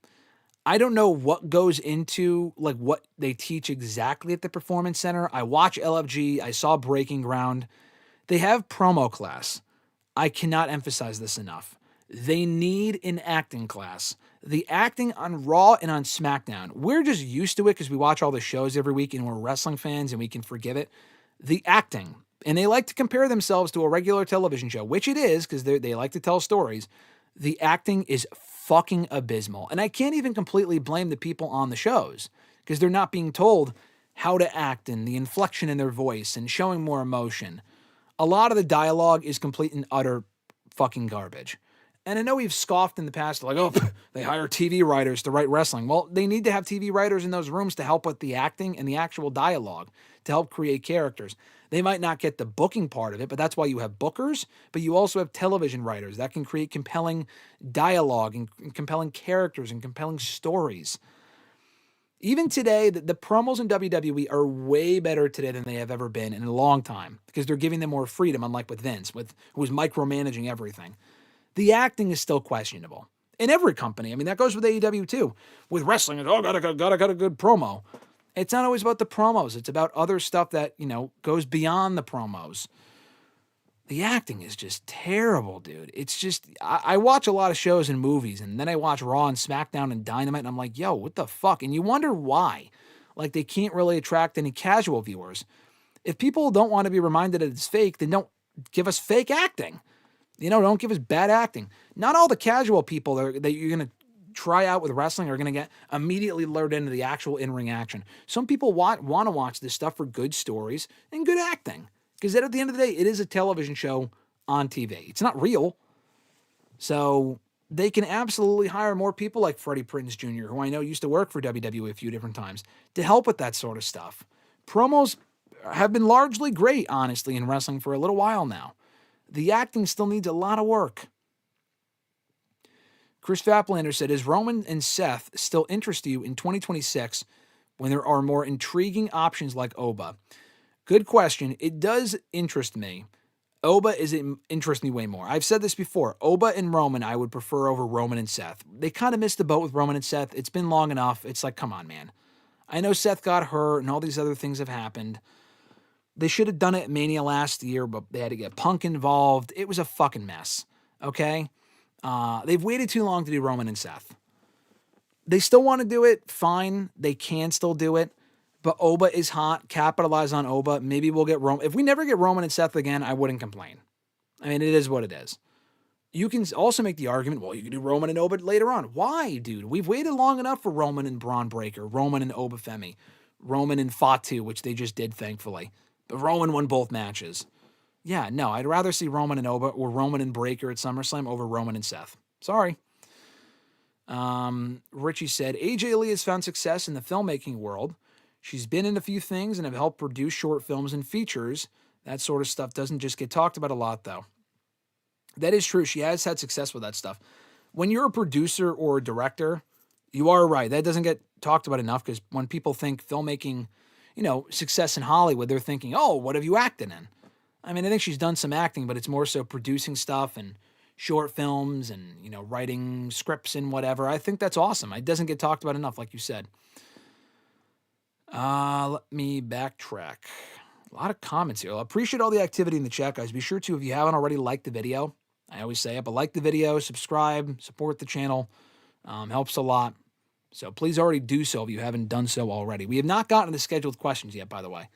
I don't know what goes into, like, what they teach exactly at the Performance Center. I watch LFG. I saw Breaking Ground. They have promo class. I cannot emphasize this enough. They need an acting class. The acting on Raw and on SmackDown, we're just used to it because we watch all the shows every week and we're wrestling fans and we can forgive it. The acting, and they like to compare themselves to a regular television show, which it is because they like to tell stories. The acting is fucking abysmal. And I can't even completely blame the people on the shows because they're not being told how to act and the inflection in their voice and showing more emotion. A lot of the dialogue is complete and utter fucking garbage. And I know we've scoffed in the past, like, oh, they hire TV writers to write wrestling. Well, they need to have TV writers in those rooms to help with the acting and the actual dialogue, to help create characters. They might not get the booking part of it, but that's why you have bookers, but you also have television writers that can create compelling dialogue and compelling characters and compelling stories. Even today, the promos in WWE are way better today than they have ever been in a long time because they're giving them more freedom, unlike with Vince, who was micromanaging everything. The acting is still questionable in every company. I mean, that goes with AEW too. With wrestling, it's, got a good promo. It's not always about the promos. It's about other stuff that, goes beyond the promos. The acting is just terrible, dude. It's just, I watch a lot of shows and movies, and then I watch Raw and SmackDown and Dynamite, and I'm like, yo, what the fuck? And you wonder why. Like, they can't really attract any casual viewers. If people don't want to be reminded that it's fake, then don't give us fake acting. Don't give us bad acting. Not all the casual people that you're going to try out with wrestling are going to get immediately lured into the actual in-ring action. Some people want to watch this stuff for good stories and good acting. Because at the end of the day, it is a television show on TV. It's not real. So they can absolutely hire more people like Freddie Prinze Jr., who I know used to work for WWE a few different times, to help with that sort of stuff. Promos have been largely great, honestly, in wrestling for a little while now. The acting still needs a lot of work. Chris Faplander said, is Roman and Seth still interest you in 2026 when there are more intriguing options like Oba? Good question. It does interest me. Oba interests me way more. I've said this before. Oba and Roman, I would prefer over Roman and Seth. They kind of missed the boat with Roman and Seth. It's been long enough. It's like, come on, man. I know Seth got hurt and all these other things have happened. They should have done it at Mania last year, but they had to get Punk involved. It was a fucking mess, okay? They've waited too long to do Roman and Seth. They still want to do it, fine. They can still do it. But Oba is hot. Capitalize on Oba. Maybe we'll get Roman. If we never get Roman and Seth again, I wouldn't complain. I mean, it is what it is. You can also make the argument, well, you can do Roman and Oba later on. Why, dude? We've waited long enough for Roman and Braun Breaker, Roman and Oba Femi, Roman and Fatu, which they just did, thankfully. But Roman won both matches. Yeah, no, I'd rather see Roman and Oba or Roman and Breaker at SummerSlam over Roman and Seth. Sorry. Richie said, AJ Lee has found success in the filmmaking world. She's been in a few things and have helped produce short films and features. That sort of stuff doesn't just get talked about a lot, though. That is true. She has had success with that stuff. When you're a producer or a director, you are right. That doesn't get talked about enough because when people think filmmaking, success in Hollywood, they're thinking, oh, what have you acted in? I mean, I think she's done some acting, but it's more so producing stuff and short films and, writing scripts and whatever. I think that's awesome. It doesn't get talked about enough, like you said. Let me backtrack. A lot of comments here. I appreciate all the activity in the chat, guys. Be sure to, if you haven't already, like the video. I always say it, but like the video, subscribe, support the channel. Helps a lot. So please already do so if you haven't done so already. We have not gotten to the scheduled questions yet, by the way.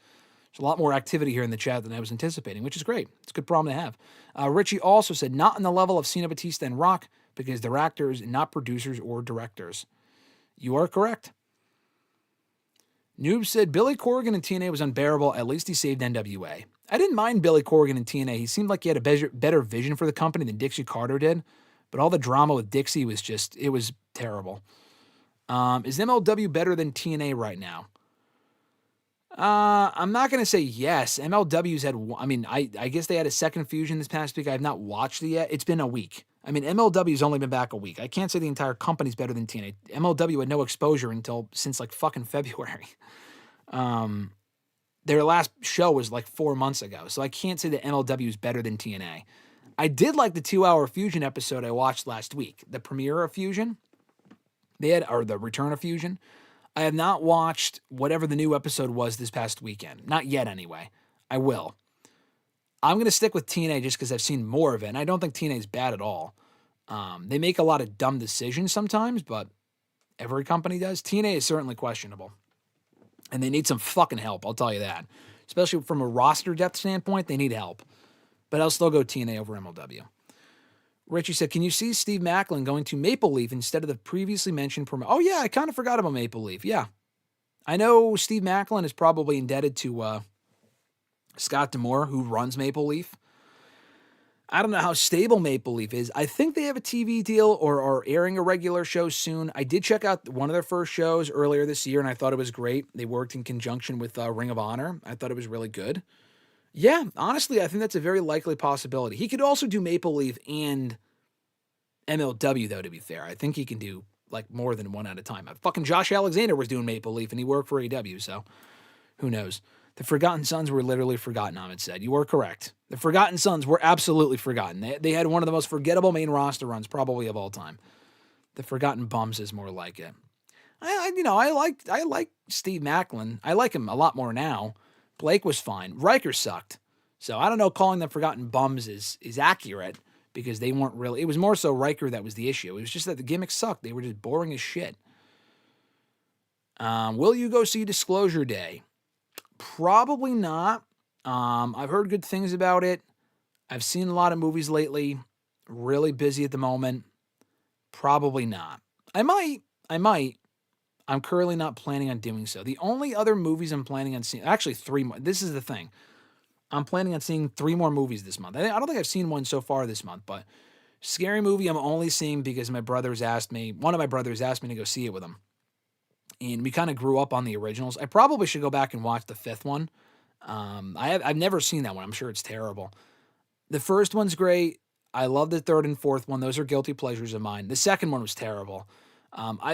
There's a lot more activity here in the chat than I was anticipating, which is great. It's a good problem to have. Richie also said, not on the level of Cena, Batista, and Rock, because they're actors and not producers or directors. You are correct. Noob said, Billy Corgan in TNA was unbearable. At least he saved NWA. I didn't mind Billy Corgan in TNA. He seemed like he had a better vision for the company than Dixie Carter did. But all the drama with Dixie was it was terrible. Is MLW better than TNA right now? I'm not going to say yes. MLW's had, I guess they had a second fusion this past week. I have not watched it yet. It's been a week. I mean, MLW's only been back a week. I can't say the entire company's better than TNA. MLW had no exposure since like fucking February. Their last show was like 4 months ago. So I can't say that MLW is better than TNA. I did like the 2-hour Fusion episode I watched last week. The premiere of Fusion. Or the return of Fusion. I have not watched whatever the new episode was this past weekend. Not yet, anyway. I will. I'm going to stick with TNA just because I've seen more of it, and I don't think TNA is bad at all. They make a lot of dumb decisions sometimes, but every company does. TNA is certainly questionable, and they need some fucking help, I'll tell you that. Especially from a roster depth standpoint, they need help. But I'll still go TNA over MLW. Richie said, can you see Steve Macklin going to Maple Leaf instead of the previously mentioned Oh, yeah, I kind of forgot about Maple Leaf. Yeah. I know Steve Macklin is probably indebted to Scott D'Amore, who runs Maple Leaf. I don't know how stable Maple Leaf is. I think they have a TV deal or are airing a regular show soon. I did check out one of their first shows earlier this year, and I thought it was great. They worked in conjunction with Ring of Honor. I thought it was really good. Yeah, honestly, I think that's a very likely possibility. He could also do Maple Leaf and MLW, though, to be fair. I think he can do, like, more than one at a time. Fucking Josh Alexander was doing Maple Leaf, and he worked for AEW, so who knows. The Forgotten Sons were literally forgotten, Ahmed said. You were correct. The Forgotten Sons were absolutely forgotten. They had one of the most forgettable main roster runs probably of all time. The Forgotten Bums is more like it. I like Steve Macklin. I like him a lot more now. Blake was fine. Riker sucked. So I don't know, calling them Forgotten Bums is accurate because they weren't really. It was more so Riker that was the issue. It was just that the gimmicks sucked. They were just boring as shit. Will you go see Disclosure Day? Probably not. I've heard good things about it. I've seen a lot of movies lately. Really busy at the moment. Probably not. I might. I'm currently not planning on doing so. The only other movies I'm planning on seeing, actually 3 more. This is the thing. I'm planning on seeing 3 more movies this month. I don't think I've seen one so far this month, but Scary Movie I'm only seeing because one of my brothers asked me to go see it with him. And we kind of grew up on the originals. I probably should go back and watch the 5th one. I've never seen that one. I'm sure it's terrible. The first one's great. I love the 3rd and 4th one. Those are guilty pleasures of mine. The 2nd one was terrible.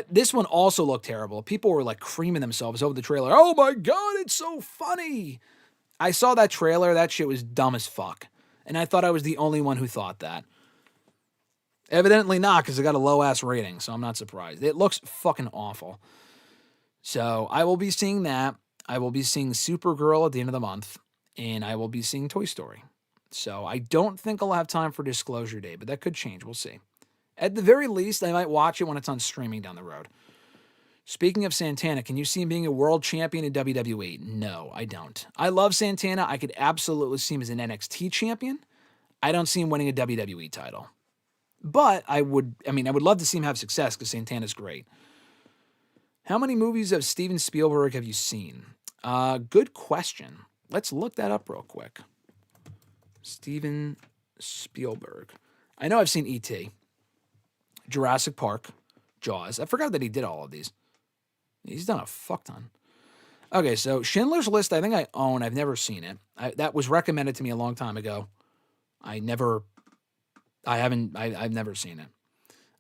This one also looked terrible. People were like creaming themselves over the trailer. Oh my God, it's so funny. I saw that trailer. That shit was dumb as fuck. And I thought I was the only one who thought that. Evidently not, because it got a low-ass rating, so I'm not surprised. It looks fucking awful. So I will be seeing that. I will be seeing Supergirl at the end of the month. And I will be seeing Toy Story. So I don't think I'll have time for Disclosure Day, but that could change. We'll see. At the very least, I might watch it when it's on streaming down the road. Speaking of Santana, can you see him being a world champion in WWE? No, I don't. I love Santana. I could absolutely see him as an NXT champion. I don't see him winning a WWE title. But I would love to see him have success because Santana's great. How many movies of Steven Spielberg have you seen? Good question. Let's look that up real quick. Steven Spielberg. I know I've seen E.T., Jurassic Park, Jaws. I forgot that he did all of these. He's done a fuck ton. Okay, so Schindler's List, I think I own. I've never seen it. That was recommended to me a long time ago. I've never seen it.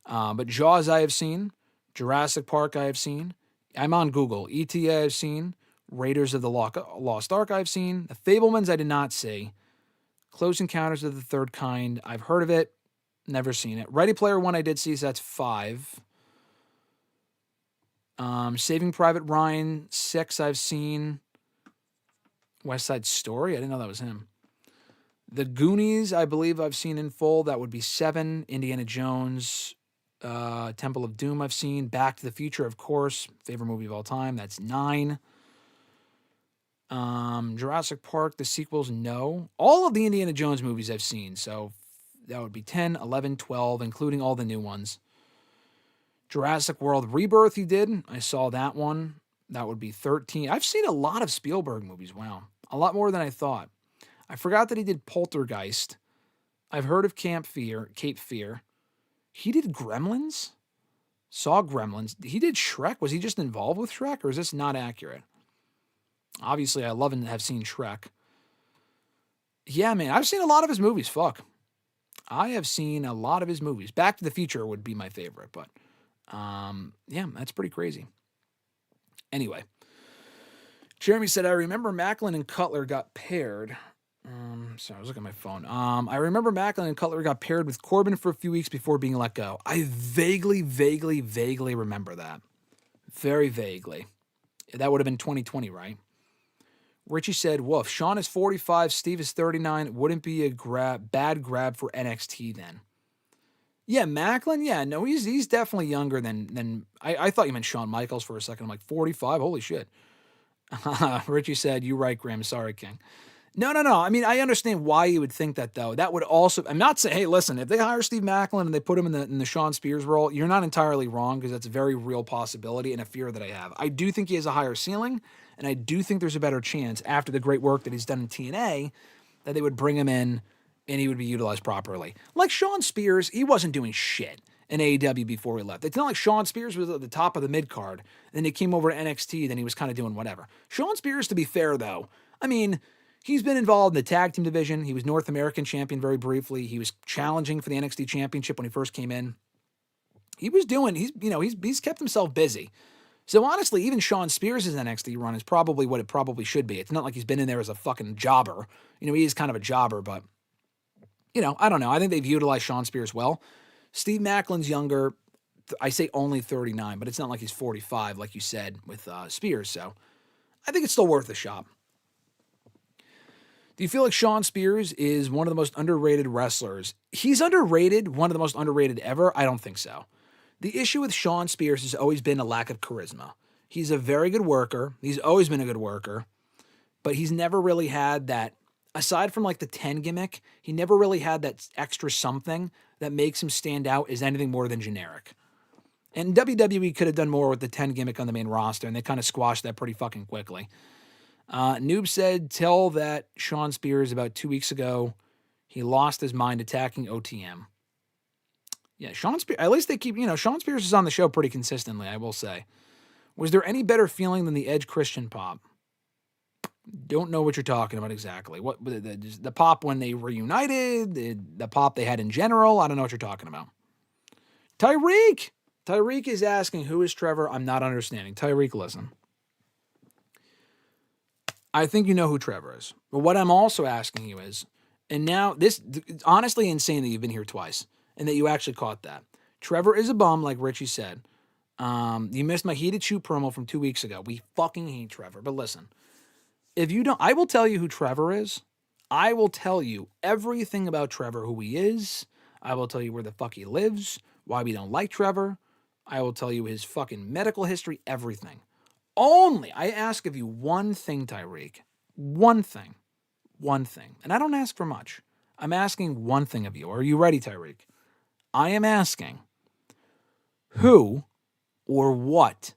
But Jaws I have seen. Jurassic Park I have seen. I'm on Google. E.T. I have seen. Raiders of the Lost Ark I've seen. The Fablemans I did not see. Close Encounters of the Third Kind. I've heard of it. Never seen it. Ready Player One I did see, so that's 5. Saving Private Ryan 6 I've seen. West Side Story, I didn't know that was him. The Goonies I believe I've seen in full. That would be 7. Indiana Jones, Temple of Doom I've seen. Back to the Future, of course. Favorite movie of all time. That's 9. Jurassic Park, the sequels, no. All of the Indiana Jones movies I've seen. So that would be 10, 11, 12, including all the new ones. Jurassic World Rebirth he did. I saw that one. That would be 13. I've seen a lot of Spielberg movies. Wow. A lot more than I thought. I forgot that he did Poltergeist. I've heard of Cape Fear. He did Gremlins? Saw Gremlins. He did Shrek. Was he just involved with Shrek, or is this not accurate? Obviously, I love and have seen Shrek. Yeah, man, I've seen a lot of his movies. Fuck. I have seen a lot of his movies. Back to the Future would be my favorite, but yeah, that's pretty crazy. Anyway, Jeremy said, I remember Macklin and Cutler got paired. Sorry, I was looking at my phone. I remember Macklin and Cutler got paired with Corbin for a few weeks before being let go. I vaguely remember that. Very vaguely. That would have been 2020, right? Richie said, woof, Sean is 45, Steve is 39. Wouldn't be a bad grab for NXT then. Yeah, Macklin, yeah, no, he's definitely younger than I thought you meant Shawn Michaels for a second. I'm like, 45? Holy shit. Richie said, you right, Graham. Sorry, King. No. I mean, I understand why you would think that, though. That would also, I'm not saying, hey, listen, if they hire Steve Macklin and they put him in the Shawn Spears role, you're not entirely wrong, because that's a very real possibility and a fear that I have. I do think he has a higher ceiling, and I do think there's a better chance, after the great work that he's done in TNA, that they would bring him in and he would be utilized properly. Like Shawn Spears, he wasn't doing shit in AEW before he left. It's not like Shawn Spears was at the top of the mid-card, then he came over to NXT, then he was kind of doing whatever. Shawn Spears, to be fair, though, I mean, he's been involved in the tag team division. He was North American champion very briefly. He was challenging for the NXT championship when he first came in. He's kept himself busy. So honestly, even Shawn Spears' NXT run is probably what it probably should be. It's not like he's been in there as a fucking jobber. He is kind of a jobber, but I don't know. I think they've utilized Shawn Spears well. Steve Macklin's younger. I say only 39, but it's not like he's 45, like you said, with Spears. So I think it's still worth a shot. Do you feel like Shawn Spears is one of the most underrated wrestlers? He's underrated, one of the most underrated ever? I don't think so. The issue with Shawn Spears has always been a lack of charisma. He's a very good worker. He's always been a good worker. But he's never really had that, aside from like the 10 gimmick, he never really had that extra something that makes him stand out as anything more than generic. And WWE could have done more with the 10 gimmick on the main roster, and they kind of squashed that pretty fucking quickly. Noob said, tell that Shawn Spears about 2 weeks ago, he lost his mind attacking OTM. Yeah, Shawn Spears, at least they keep, Shawn Spears is on the show pretty consistently, I will say. Was there any better feeling than the Edge Christian pop? Don't know what you're talking about exactly. What the pop when they reunited, the pop they had in general, I don't know what you're talking about. Tyreek is asking, who is Trevor? I'm not understanding. Tyreek, listen. I think you know who Trevor is. But what I'm also asking you is, and now this, honestly insane that you've been here twice and that you actually caught that. Trevor is a bum, like Richie said. You missed my heated shoot promo from 2 weeks ago. We fucking hate Trevor. But listen, if you don't, I will tell you who Trevor is. I will tell you everything about Trevor, who he is. I will tell you where the fuck he lives, why we don't like Trevor. I will tell you his fucking medical history, everything. Only, I ask of you one thing, Tyreek. One thing. And I don't ask for much. I'm asking one thing of you. Are you ready, Tyreek? I am asking, who or what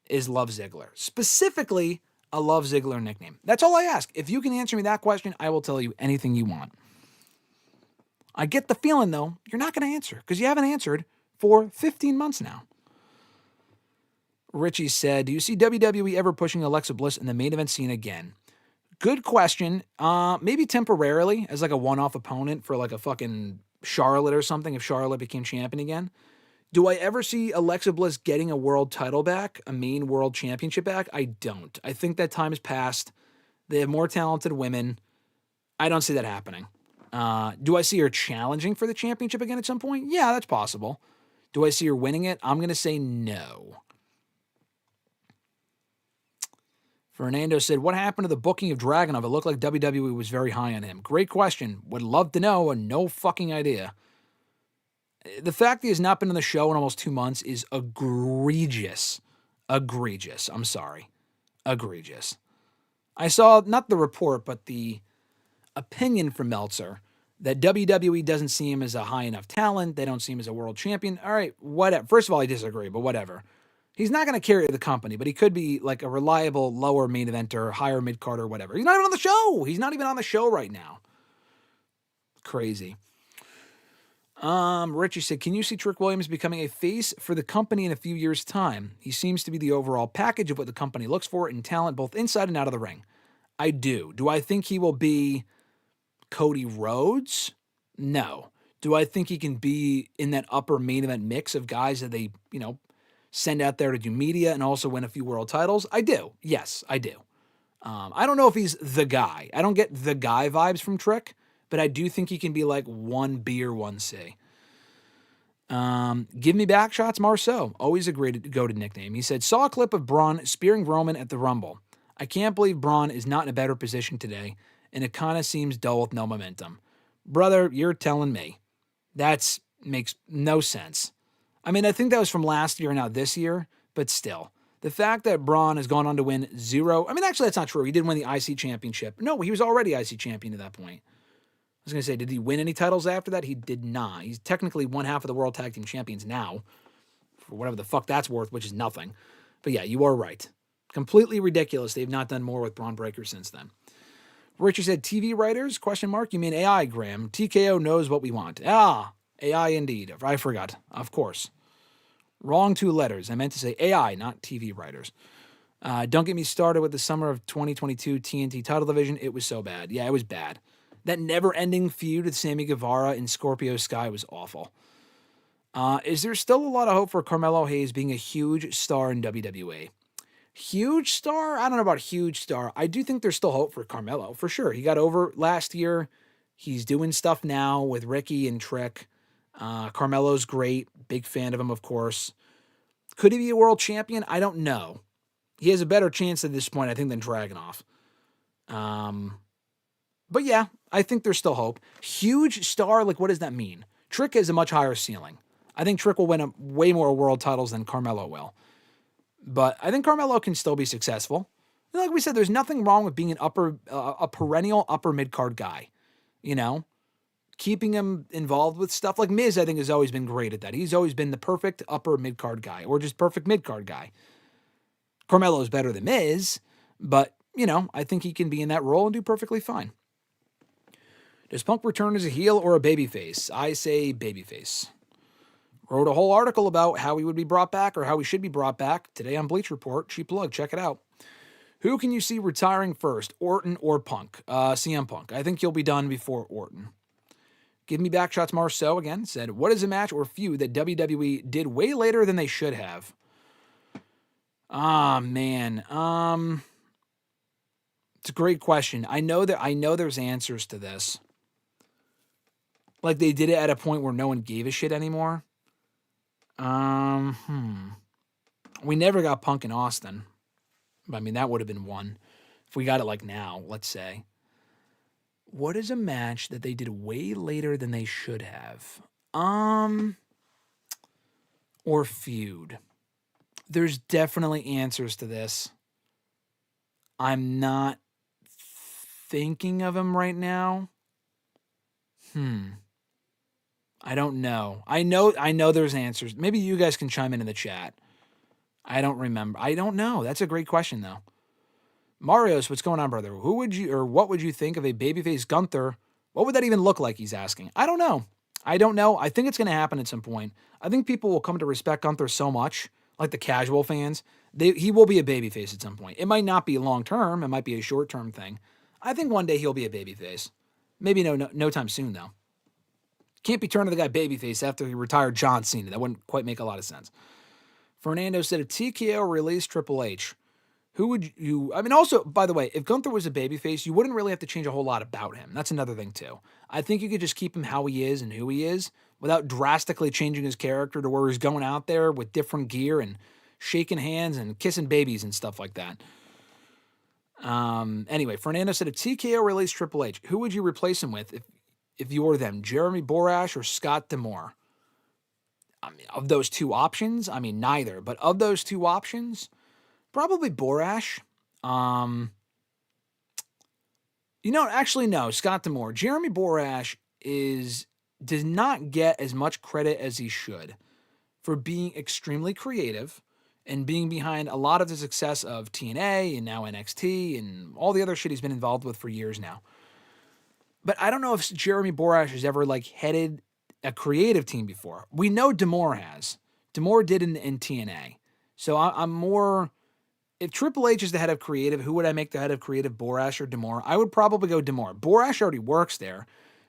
is Love Ziggler? Specifically, a Love Ziggler nickname. That's all I ask. If you can answer me that question, I will tell you anything you want. I get the feeling, though, you're not going to answer, because you haven't answered for 15 months now. Richie said, do you see WWE ever pushing Alexa Bliss in the main event scene again? Good question. Maybe temporarily as like a one-off opponent for like a fucking Charlotte or something if Charlotte became champion again. Do I ever see Alexa Bliss getting a world title back, a main world championship back? I don't. I think that time has passed. They have more talented women. I don't see that happening. Do I see her challenging for the championship again at some point? Yeah, that's possible. Do I see her winning it? I'm going to say no. Fernando said, what happened to the booking of Dragunov? It looked like WWE was very high on him. Great question. Would love to know, and no fucking idea. The fact that he has not been on the show in almost 2 months is egregious. Egregious. I'm sorry. Egregious. I saw, not the report, but the opinion from Meltzer that WWE doesn't see him as a high enough talent. They don't see him as a world champion. All right, whatever. First of all, I disagree, but whatever. He's not going to carry the company, but he could be like a reliable lower main eventer, higher mid-card or whatever. He's not even on the show. He's not even on the show right now. Crazy. Richie said, can you see Trick Williams becoming a face for the company in a few years' time? He seems to be the overall package of what the company looks for in talent, both inside and out of the ring. I do. Do I think he will be Cody Rhodes? No. Do I think he can be in that upper main event mix of guys that they, send out there to do media and also win a few world titles? I do. Yes, I do. I don't know if he's the guy. I don't get the guy vibes from Trick, but I do think he can be like 1B or 1C. Give me back shots, Marceau. Always a great go-to nickname. He said, saw a clip of Braun spearing Roman at the Rumble. I can't believe Braun is not in a better position today, and it kind of seems dull with no momentum. Brother, you're telling me. That makes no sense. I mean, I think that was from last year and now this year, but still. The fact that Braun has gone on to win 0... I mean, actually, that's not true. He did win the IC championship. No, he was already IC champion at that point. I was going to say, did he win any titles after that? He did not. He's technically one half of the World Tag Team Champions now, for whatever the fuck that's worth, which is nothing. But yeah, you are right. Completely ridiculous. They've not done more with Braun Breaker since then. Richard said, TV writers, ? You mean AI, Graham. TKO knows what we want. AI indeed. I forgot. Of course. Wrong 2 letters. I meant to say AI, not TV writers. Don't get me started with the summer of 2022 TNT title division. It was so bad. Yeah, it was bad. That never-ending feud with Sammy Guevara and Scorpio Sky was awful. Is there still a lot of hope for Carmelo Hayes being a huge star in WWE? Huge star? I don't know about huge star. I do think there's still hope for Carmelo, for sure. He got over last year. He's doing stuff now with Ricky and Trick. Carmelo's great. Big fan of him, of course. Could he be a world champion? I don't know. He has a better chance at this point, I think, than Dragunov. But yeah, I think there's still hope. Huge star, like what does that mean? Trick has a much higher ceiling. I think Trick will win way more world titles than Carmelo will. But I think Carmelo can still be successful. And like we said, there's nothing wrong with being a perennial upper mid-card guy. Keeping him involved with stuff. Like Miz, I think, has always been great at that. He's always been the perfect upper mid-card guy, or just perfect mid-card guy. Carmelo's better than Miz, but, I think he can be in that role and do perfectly fine. Does Punk return as a heel or a babyface? I say babyface. Wrote a whole article about how he would be brought back or how he should be brought back today on Bleach Report. Cheap plug, check it out. Who can you see retiring first, Orton or Punk? CM Punk. I think he'll be done before Orton. Give me back shots. Marceau again said, what is a match or feud that WWE did way later than they should have? Man. It's a great question. I know there's answers to this. Like they did it at a point where no one gave a shit anymore. We never got Punk in Austin. I mean, that would have been one. If we got it like now, let's say. What is a match that they did way later than they should have? Or feud. There's definitely answers to this. I'm not thinking of them right now. I don't know. I know there's answers. Maybe you guys can chime in the chat. I don't remember. I don't know. That's a great question, though. Marios, what's going on, brother? What would you think of a babyface Gunther? What would that even look like, he's asking. I don't know. I think it's going to happen at some point. I think people will come to respect Gunther so much, like the casual fans, He will be a babyface at some point. It might not be long term. It might be a short term thing. I think one day he'll be a babyface. Maybe no time soon though. Can't be turning the guy babyface after he retired John Cena. That wouldn't quite make a lot of sense. Fernando said if TKO released Triple H, who would you... I mean, also, by the way, if Gunther was a babyface, you wouldn't really have to change a whole lot about him. That's another thing, too. I think you could just keep him how he is and who he is without drastically changing his character to where he's going out there with different gear and shaking hands and kissing babies and stuff like that. Anyway, Fernando said if TKO released Triple H, who would you replace him with if you were them? Jeremy Borash or Scott D'Amore? I mean, of those two options, I mean, neither. But of those two options... probably Borash. Actually, no, Scott D'Amore. Jeremy Borash does not get as much credit as he should for being extremely creative and being behind a lot of the success of TNA and now NXT and all the other shit he's been involved with for years now. But I don't know if Jeremy Borash has ever headed a creative team before. We know D'Amore has. D'Amore did in TNA. So I'm more... If Triple H is the head of creative, who would I make the head of creative, Borash or D'Amore? I would probably go D'Amore. Borash already works there,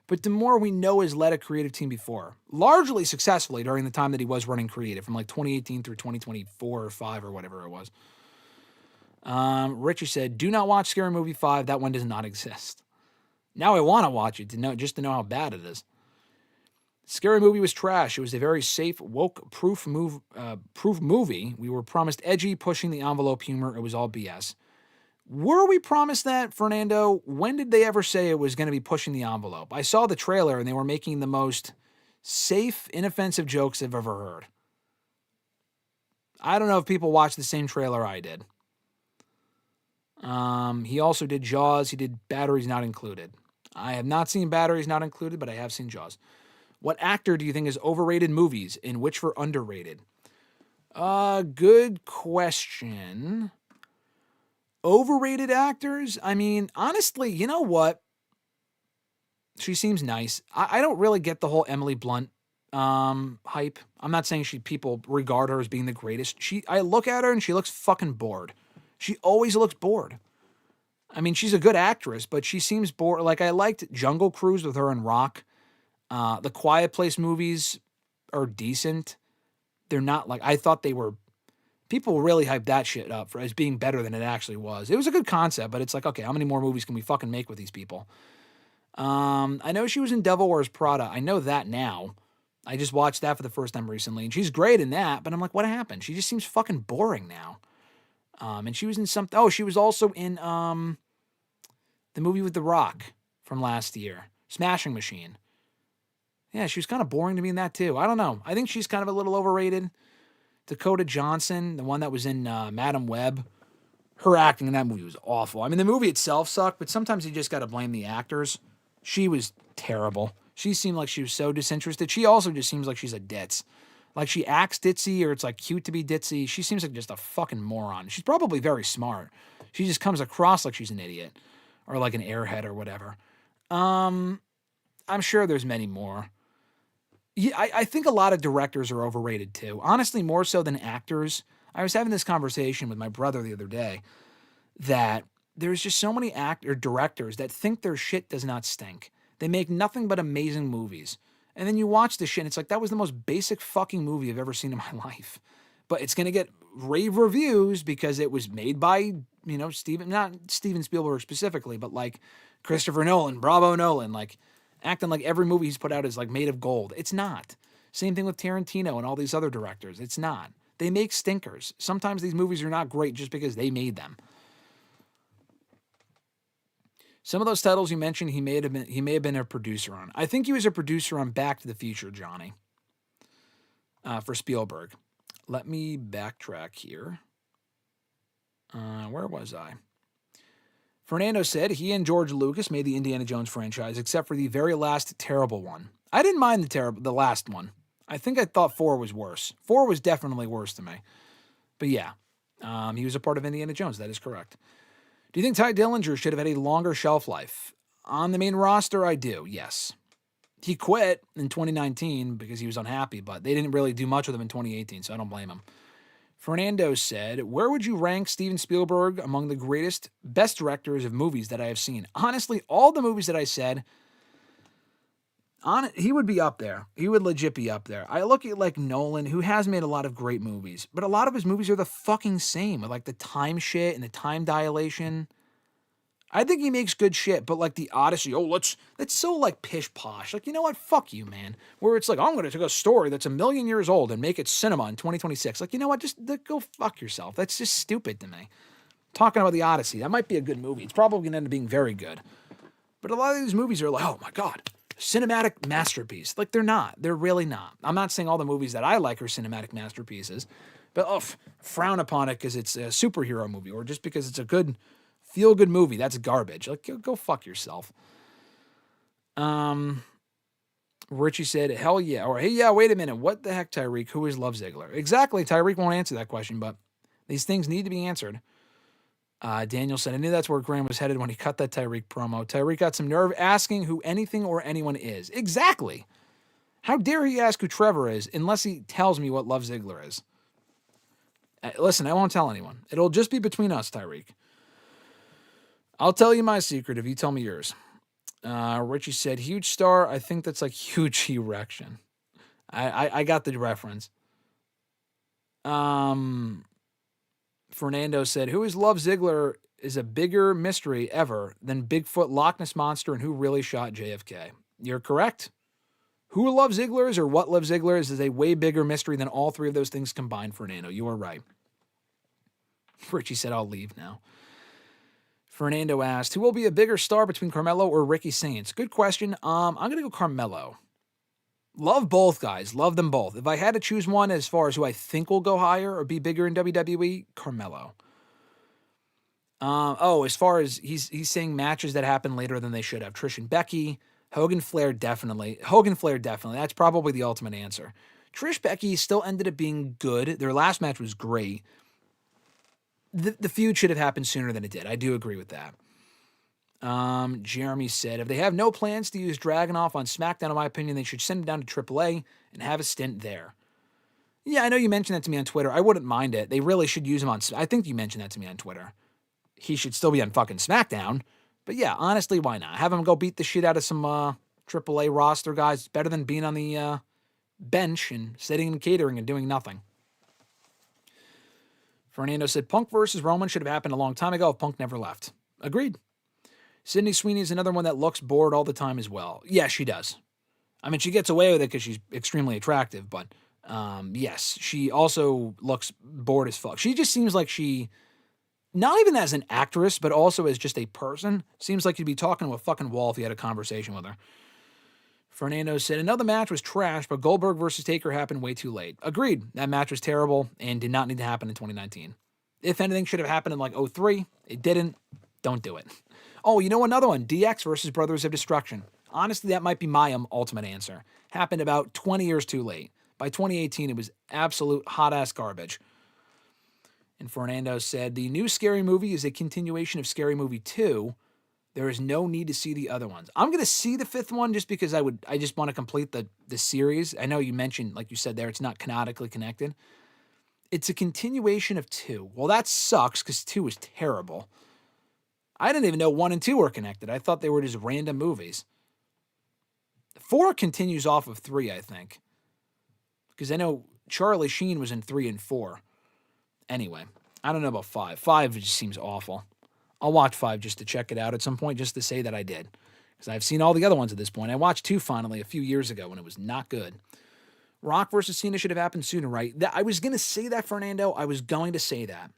but D'Amore we know has led a creative team before, largely successfully during the time that he was running creative, from 2018 through 2024 or 5 or whatever it was. Richie said, do not watch Scary Movie 5. That one does not exist. Now I want to watch it just to know how bad it is. Scary Movie was trash. It was a very safe, woke-proof movie. We were promised edgy, pushing the envelope humor. It was all BS. Were we promised that, Fernando? When did they ever say it was going to be pushing the envelope? I saw the trailer, and they were making the most safe, inoffensive jokes I've ever heard. I don't know if people watched the same trailer I did. He also did Jaws. He did Batteries Not Included. I have not seen Batteries Not Included, but I have seen Jaws. What actor do you think is overrated movies and which were underrated? Good question. Overrated actors? I mean, honestly, you know what? She seems nice. I don't really get the whole Emily Blunt hype. I'm not saying people regard her as being the greatest. I look at her and she looks fucking bored. She always looks bored. I mean, she's a good actress, but she seems bored. I liked Jungle Cruise with her and Rock. The Quiet Place movies are decent. They're not I thought they were. People really hyped that shit up as being better than it actually was. It was a good concept, but it's okay, how many more movies can we fucking make with these people? I know she was in Devil Wears Prada. I know that now. I just watched that for the first time recently, and she's great in that, but I'm what happened? She just seems fucking boring now. And she was in something. Oh, she was also in the movie with The Rock from last year, Smashing Machine. Yeah, she was kind of boring to me in that, too. I don't know. I think she's kind of a little overrated. Dakota Johnson, the one that was in Madam Web, her acting in that movie was awful. I mean, the movie itself sucked, but sometimes you just got to blame the actors. She was terrible. She seemed like she was so disinterested. She also just seems like she's a ditz. She acts ditzy, or it's cute to be ditzy. She seems like just a fucking moron. She's probably very smart. She just comes across like she's an idiot. Or an airhead or whatever. I'm sure there's many more. Yeah, I think a lot of directors are overrated too. Honestly, more so than actors. I was having this conversation with my brother the other day that there's just so many directors that think their shit does not stink. They make nothing but amazing movies. And then you watch the shit and it's that was the most basic fucking movie I've ever seen in my life. But it's going to get rave reviews because it was made by, not Steven Spielberg specifically, but Christopher Nolan, Bravo Nolan, acting like every movie he's put out is made of gold. It's not. Same thing with Tarantino and all these other directors. It's not. They make stinkers. Sometimes these movies are not great just because they made them. Some of those titles you mentioned, he may have been a producer on. I think he was a producer on Back to the Future, Johnny, for Spielberg. Let me backtrack here. Where was I? Fernando said he and George Lucas made the Indiana Jones franchise, except for the very last terrible one. I didn't mind the last one. I think I thought 4 was worse. 4 was definitely worse to me. But yeah, he was a part of Indiana Jones. That is correct. Do you think Ty Dillinger should have had a longer shelf life? On the main roster, I do, yes. He quit in 2019 because he was unhappy, but they didn't really do much with him in 2018, so I don't blame him. Fernando said, where would you rank Steven Spielberg among the best directors of movies that I have seen? Honestly, all the movies that I said, he would be up there. He would legit be up there. I look at like Nolan, who has made a lot of great movies, but a lot of his movies are the fucking same, with like the time shit and the time dilation. I think he makes good shit, but like the Odyssey, that's so like pish posh. Like, you know what? Fuck you, man. Where it's like, I'm going to take a story that's 1,000,000 years old and make it cinema in 2026. Like, you know what? Just go fuck yourself. That's just stupid to me. Talking about the Odyssey, that might be a good movie. It's probably going to end up being very good. But a lot of these movies are like, oh my God, cinematic masterpiece. Like, they're not. They're really not. I'm not saying all the movies that I like are cinematic masterpieces, but frown upon it because it's a superhero movie or just because it's a good feel-good movie. That's garbage. Like, go fuck yourself. Richie said, hell yeah. Or, hey, yeah, wait a minute. What the heck, Tyreek? Who is Love Ziggler? Exactly. Tyreek won't answer that question, but these things need to be answered. Daniel said, I knew that's where Graham was headed when he cut that Tyreek promo. Tyreek got some nerve asking who anything or anyone is. Exactly. How dare he ask who Trevor is unless he tells me what Love Ziggler is? Listen, I won't tell anyone. It'll just be between us, Tyreek. I'll tell you my secret if you tell me yours. Richie said, huge star. I think that's like huge erection. I got the reference. Fernando said, who is Love Ziggler is a bigger mystery ever than Bigfoot, Loch Ness Monster, and who really shot JFK. You're correct. Who Love Ziggler is or what Love Ziggler is a way bigger mystery than all three of those things combined, Fernando. You are right. Richie said, I'll leave now. Fernando asked, who will be a bigger star between Carmelo or Ricky Saints? Good question. I'm going to go Carmelo. Love both guys. Love them both. If I had to choose one as far as who I think will go higher or be bigger in WWE, Carmelo. As far as he's saying matches that happen later than they should have. Trish and Becky, Hogan Flair definitely. That's probably the ultimate answer. Trish Becky still ended up being good. Their last match was great. The feud should have happened sooner than it did. I do agree with that. Jeremy said, if they have no plans to use Dragunov on SmackDown, in my opinion, they should send him down to AAA and have a stint there. Yeah, I know you mentioned that to me on Twitter. I wouldn't mind it. They really should use him on... I think you mentioned that to me on Twitter. He should still be on fucking SmackDown. But yeah, honestly, why not? Have him go beat the shit out of some AAA roster guys. It's better than being on the bench and sitting in catering and doing nothing. Fernando said, Punk versus Roman should have happened a long time ago if Punk never left. Agreed. Sydney Sweeney is another one that looks bored all the time as well. Yeah, she does. I mean, she gets away with it because she's extremely attractive, but yes, she also looks bored as fuck. She just seems like she, not even as an actress, but also as just a person, seems like you'd be talking to a fucking wall if you had a conversation with her. Fernando said, another match was trash, but Goldberg versus Taker happened way too late. Agreed. That match was terrible and did not need to happen in 2019. If anything should have happened in like 2003, it didn't. Don't do it. Oh, you know another one, DX versus Brothers of Destruction. Honestly, that might be my ultimate answer. Happened about 20 years too late. By 2018, it was absolute hot-ass garbage. And Fernando said, the new Scary Movie is a continuation of Scary Movie 2. There is no need to see the other ones. I'm going to see the fifth one just because I just want to complete the series. I know you mentioned, like you said there, it's not canonically connected. It's a continuation of 2. Well, that sucks because 2 was terrible. I didn't even know 1 and 2 were connected. I thought they were just random movies. 4 continues off of 3, I think. Because I know Charlie Sheen was in 3 and 4. Anyway, I don't know about 5. 5 just seems awful. I'll watch 5 just to check it out at some point, just to say that I did. Because I've seen all the other ones at this point. I watched 2 finally a few years ago, and it was not good. Rock versus Cena should have happened sooner, right? I was going to say that, Fernando. I was going to say that.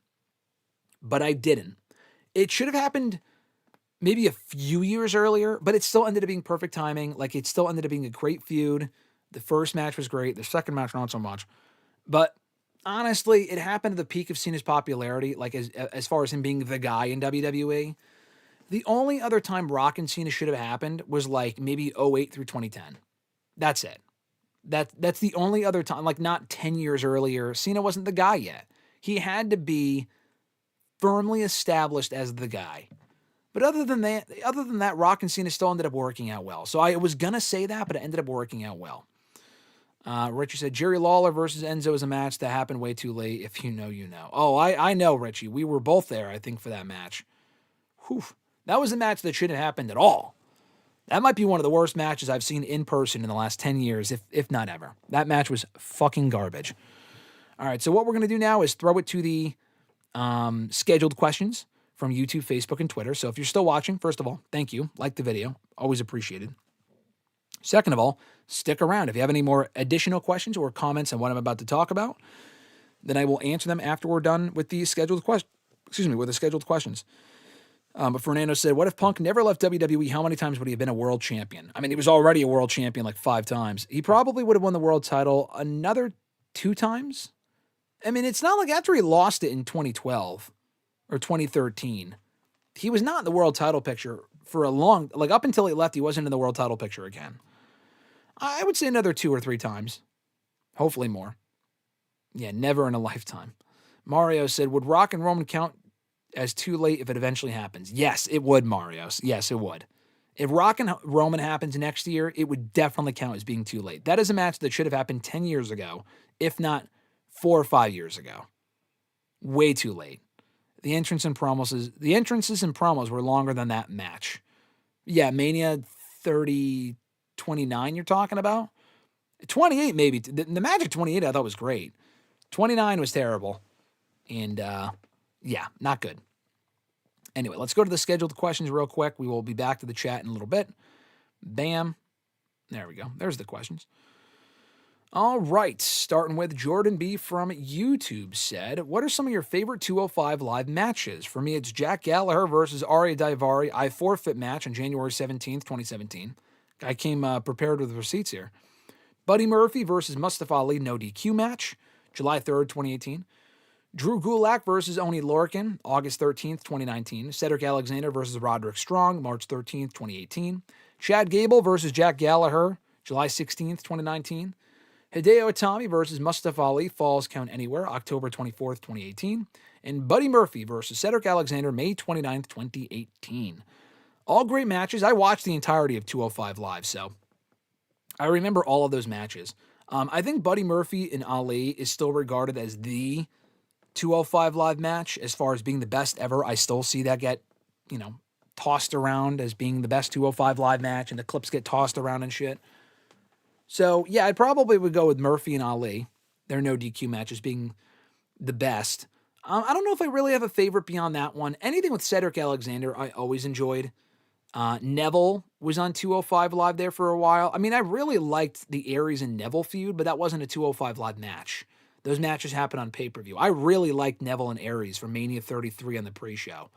But I didn't. It should have happened maybe a few years earlier, but it still ended up being perfect timing. Like, it still ended up being a great feud. The first match was great. The second match, not so much. But honestly, it happened at the peak of Cena's popularity, like as far as him being the guy in WWE. The only other time Rock and Cena should have happened was like maybe 2008 through 2010. That's it. That's the only other time, like not 10 years earlier. Cena wasn't the guy yet. He had to be firmly established as the guy. But other than that, Rock and Cena still ended up working out well. So I was going to say that, but it ended up working out well. Richie said, Jerry Lawler versus Enzo is a match that happened way too late. If you know, you know. Oh, I know, Richie. We were both there, I think, for that match. Whew. That was a match that shouldn't have happened at all. That might be one of the worst matches I've seen in person in the last 10 years, if not ever. That match was fucking garbage. All right, so what we're going to do now is throw it to the scheduled questions from YouTube, Facebook, and Twitter. So if you're still watching, first of all, thank you. Like the video. Always appreciated. Second of all, stick around. If you have any more additional questions or comments on what I'm about to talk about, then I will answer them after we're done with the scheduled questions. With the scheduled questions. But Fernando said, what if Punk never left WWE? How many times would he have been a world champion? I mean, he was already a world champion like 5 times. He probably would have won the world title another 2 times. I mean, it's not like after he lost it in 2012 or 2013, he was not in the world title picture for a long, like up until he left, he wasn't in the world title picture again. I would say another 2 or 3 times. Hopefully more. Yeah, never in a lifetime. Mario said, would Rock and Roman count as too late if it eventually happens? Yes, it would, Mario. Yes, it would. If Rock and Roman happens next year, it would definitely count as being too late. That is a match that should have happened 10 years ago, if not 4 or 5 years ago. Way too late. The entrances and promos were longer than that match. Yeah, Mania 30, 29 you're talking about? 28 maybe. The match at 28 I thought was great. 29 was terrible. And, yeah, not good. Anyway, let's go to the scheduled questions real quick. We will be back to the chat in a little bit. Bam. There we go. There's the questions. All right. Starting with Jordan B. from YouTube said, what are some of your favorite 205 Live matches? For me, it's Jack Gallagher versus Arya Daivari. I forfeit match on January 17th, 2017. I came prepared with receipts here. Buddy Murphy versus Mustafa Ali, no DQ match, July 3rd, 2018. Drew Gulak versus Oney Lorcan, August 13th, 2019. Cedric Alexander versus Roderick Strong, March 13th, 2018. Chad Gable versus Jack Gallagher, July 16th, 2019. Hideo Itami versus Mustafa Ali, Falls Count Anywhere, October 24th, 2018. And Buddy Murphy versus Cedric Alexander, May 29th, 2018. All great matches. I watched the entirety of 205 Live, so I remember all of those matches. I think Buddy Murphy and Ali is still regarded as the 205 Live match as far as being the best ever. I still see that get, tossed around as being the best 205 Live match, and the clips get tossed around and shit. So, yeah, I probably would go with Murphy and Ali, their no DQ matches being the best. I don't know if I really have a favorite beyond that one. Anything with Cedric Alexander, I always enjoyed. Neville was on 205 Live there for a while. I mean, I really liked the Aries and Neville feud, but that wasn't a 205 Live match. Those matches happen on pay-per-view. I really liked Neville and Aries for Mania 33 on the pre-show.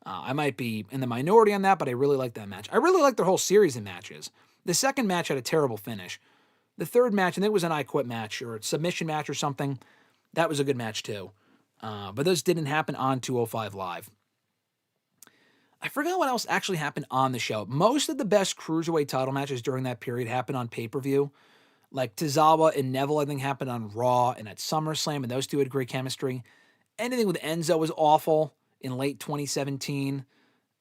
I might be in the minority on that, but I really like that match. I really like their whole series of matches. The second match had a terrible finish. The third match, and it was an I Quit match or a submission match or something. That was a good match too. But those didn't happen on 205 Live. I forgot what else actually happened on the show. Most of the best Cruiserweight title matches during that period happened on pay-per-view. Like Tozawa and Neville, I think, happened on Raw and at SummerSlam, and those two had great chemistry. Anything with Enzo was awful in late 2017.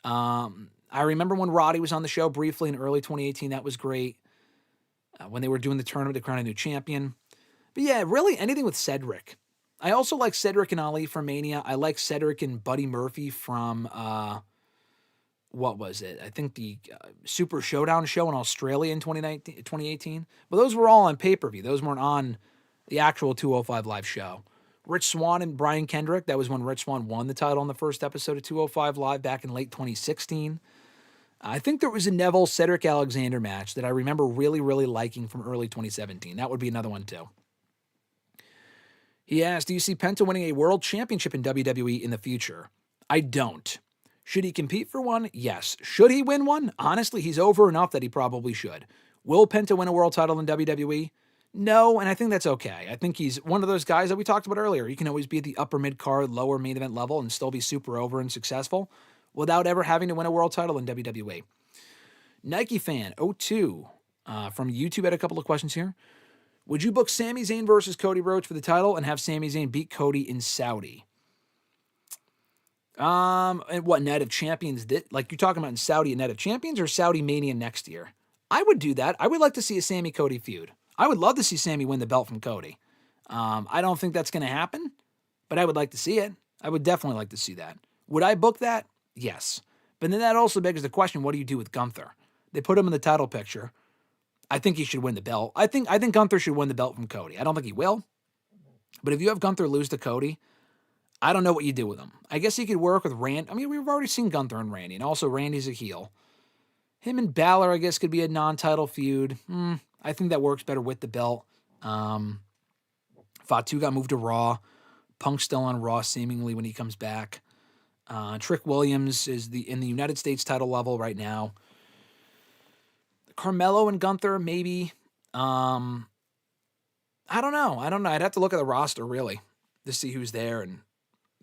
I remember when Roddy was on the show briefly in early 2018. That was great. When they were doing the tournament to crown a new champion. But yeah, really anything with Cedric. I also like Cedric and Ali from Mania. I like Cedric and Buddy Murphy from, what was it? I think the Super Showdown show in Australia in 2018. But those were all on pay-per-view. Those weren't on the actual 205 Live show. Rich Swann and Brian Kendrick. That was when Rich Swann won the title in the first episode of 205 Live back in late 2016. I think there was a Neville-Cedric Alexander match that I remember really, really liking from early 2017. That would be another one, too. He asked, do you see Penta winning a world championship in WWE in the future? I don't. Should he compete for one? Yes. Should he win one? Honestly, he's over enough that he probably should. Will Penta win a world title in WWE? No, and I think that's okay. I think he's one of those guys that we talked about earlier. He can always be at the upper mid-card, lower main event level and still be super over and successful without ever having to win a world title in WWE. Nike Fan 02 from YouTube had a couple of questions here. Would you book Sami Zayn versus Cody Rhodes for the title and have Sami Zayn beat Cody in Saudi? And what, Night of Champions? Like you're talking about in Saudi and Night of Champions or Saudi Mania next year? I would do that. I would like to see a Sami Cody feud. I would love to see Sammy win the belt from Cody. I don't think that's going to happen, but I would like to see it. I would definitely like to see that. Would I book that? Yes. But then that also begs the question, what do you do with Gunther? They put him in the title picture. I think he should win the belt. I think Gunther should win the belt from Cody. I don't think he will. But if you have Gunther lose to Cody, I don't know what you do with him. I guess he could work with Randy. I mean, we've already seen Gunther and Randy, and also Randy's a heel. Him and Balor, I guess, could be a non-title feud. I think that works better with the belt. Fatu got moved to Raw. Punk's still on Raw, seemingly, when he comes back. Trick Williams is in the United States title level right now. Carmelo and Gunther, maybe. I don't know. I'd have to look at the roster, really, to see who's there and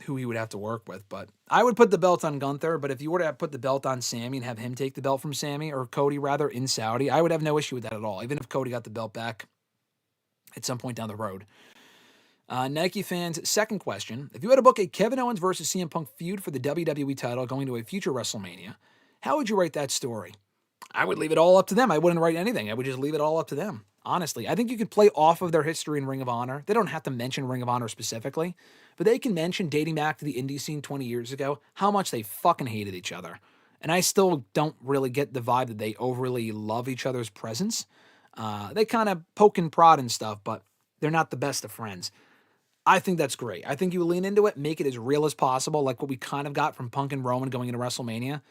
who he would have to work with. But I would put the belt on Gunther, but if you were to put the belt on Sammy and have him take the belt from Sammy, or Cody, rather, in Saudi, I would have no issue with that at all, even if Cody got the belt back at some point down the road. Nike fans, second question. If you had to book a Kevin Owens versus CM Punk feud for the WWE title going to a future WrestleMania, how would you write that story? I would leave it all up to them. I wouldn't write anything. I would just leave it all up to them. Honestly, I think you could play off of their history in Ring of Honor. They don't have to mention Ring of Honor specifically, but they can mention, dating back to the indie scene 20 years ago, how much they fucking hated each other. And I still don't really get the vibe that they overly love each other's presence. They kind of poke and prod and stuff, but they're not the best of friends. I think that's great. I think you lean into it, make it as real as possible, like what we kind of got from Punk and Roman going into WrestleMania.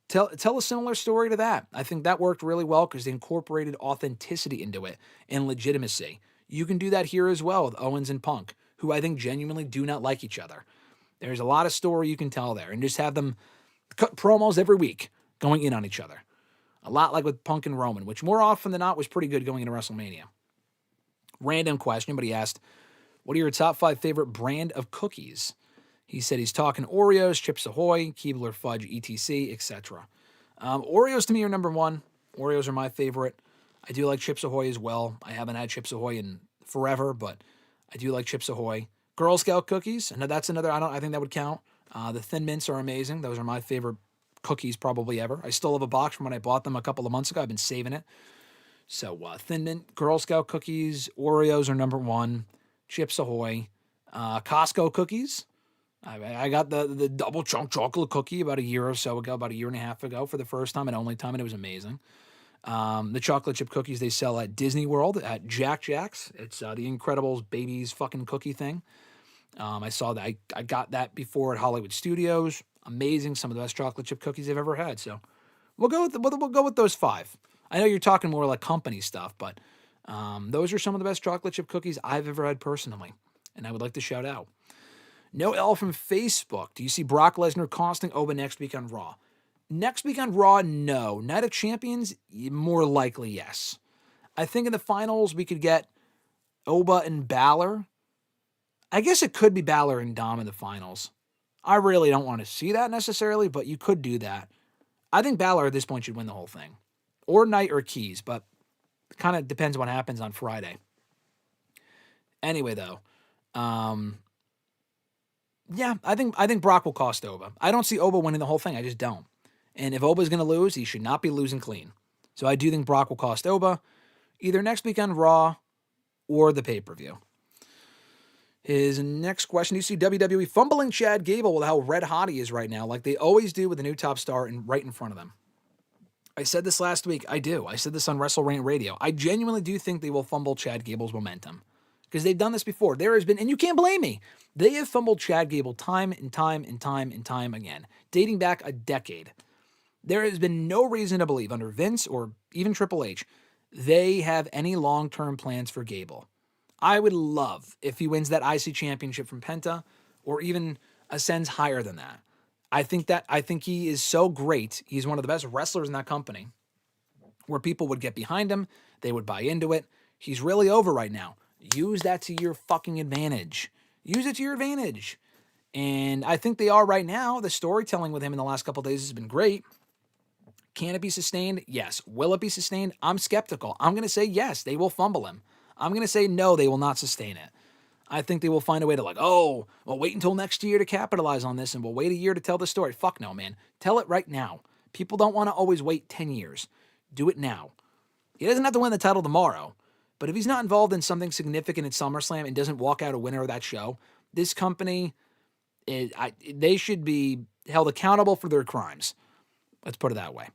Tell a similar story to that. I think that worked really well because they incorporated authenticity into it and legitimacy. You can do that here as well with Owens and Punk, who I think genuinely do not like each other. There's a lot of story you can tell there, and just have them cut promos every week going in on each other. A lot like with Punk and Roman, which more often than not was pretty good going into WrestleMania. Random question, but he asked, what are your top 5 favorite brand of cookies? He said he's talking Oreos, Chips Ahoy, Keebler Fudge, etc., etc. Oreos to me are number 1. Oreos are my favorite. I do like Chips Ahoy as well. I haven't had Chips Ahoy in forever, but I do like Chips Ahoy. Girl Scout cookies, and that's another, I think that would count. The Thin Mints are amazing. Those are my favorite cookies probably ever. I still have a box from when I bought them a couple of months ago. I've been saving it. So Thin Mint, Girl Scout cookies, Oreos are number 1. Chips Ahoy, Costco cookies. I got the double chunk chocolate cookie about a year or so ago, about a year and a half ago for the first time and only time, and it was amazing. The chocolate chip cookies they sell at Disney World at Jack Jack's. It's the Incredibles babies fucking cookie thing. I saw that. I got that before at Hollywood Studios. Amazing. Some of the best chocolate chip cookies I've ever had. So we'll go with those 5. I know you're talking more like company stuff, but those are some of the best chocolate chip cookies I've ever had personally, and I would like to shout out. No L from Facebook. Do you see Brock Lesnar costing Oba next week on Raw? Next week on Raw, no. Night of Champions, more likely, yes. I think in the finals we could get Oba and Balor. I guess it could be Balor and Dom in the finals. I really don't want to see that necessarily, but you could do that. I think Balor at this point should win the whole thing. Or Knight or Keys, but it kind of depends what happens on Friday. Anyway, though, yeah, I think Brock will cost Oba. I don't see Oba winning the whole thing. I just don't. And if Oba's going to lose, he should not be losing clean. So I do think Brock will cost Oba either next week on Raw or the pay-per-view. His next question, do you see WWE fumbling Chad Gable with how red hot he is right now, like they always do with the new top star right in front of them? I said this last week. I do. I said this on WrestleRant Radio. I genuinely do think they will fumble Chad Gable's momentum because they've done this before. There has been, and you can't blame me, they have fumbled Chad Gable time and time and time and time again, dating back a decade. There has been no reason to believe under Vince or even Triple H they have any long-term plans for Gable. I would love if he wins that IC championship from Penta or even ascends higher than that. I think he is so great. He's one of the best wrestlers in that company where people would get behind him. They would buy into it. He's really over right now. Use that to your fucking advantage. Use it to your advantage. And I think they are right now. The storytelling with him in the last couple of days has been great. Can it be sustained? Yes. Will it be sustained? I'm skeptical. I'm going to say yes, they will fumble him. I'm going to say no, they will not sustain it. I think they will find a way to wait until next year to capitalize on this and we'll wait a year to tell the story. Fuck no, man. Tell it right now. People don't want to always wait 10 years. Do it now. He doesn't have to win the title tomorrow, But if he's not involved in something significant at SummerSlam and doesn't walk out a winner of that show, this company, they should be held accountable for their crimes. Let's put it that way.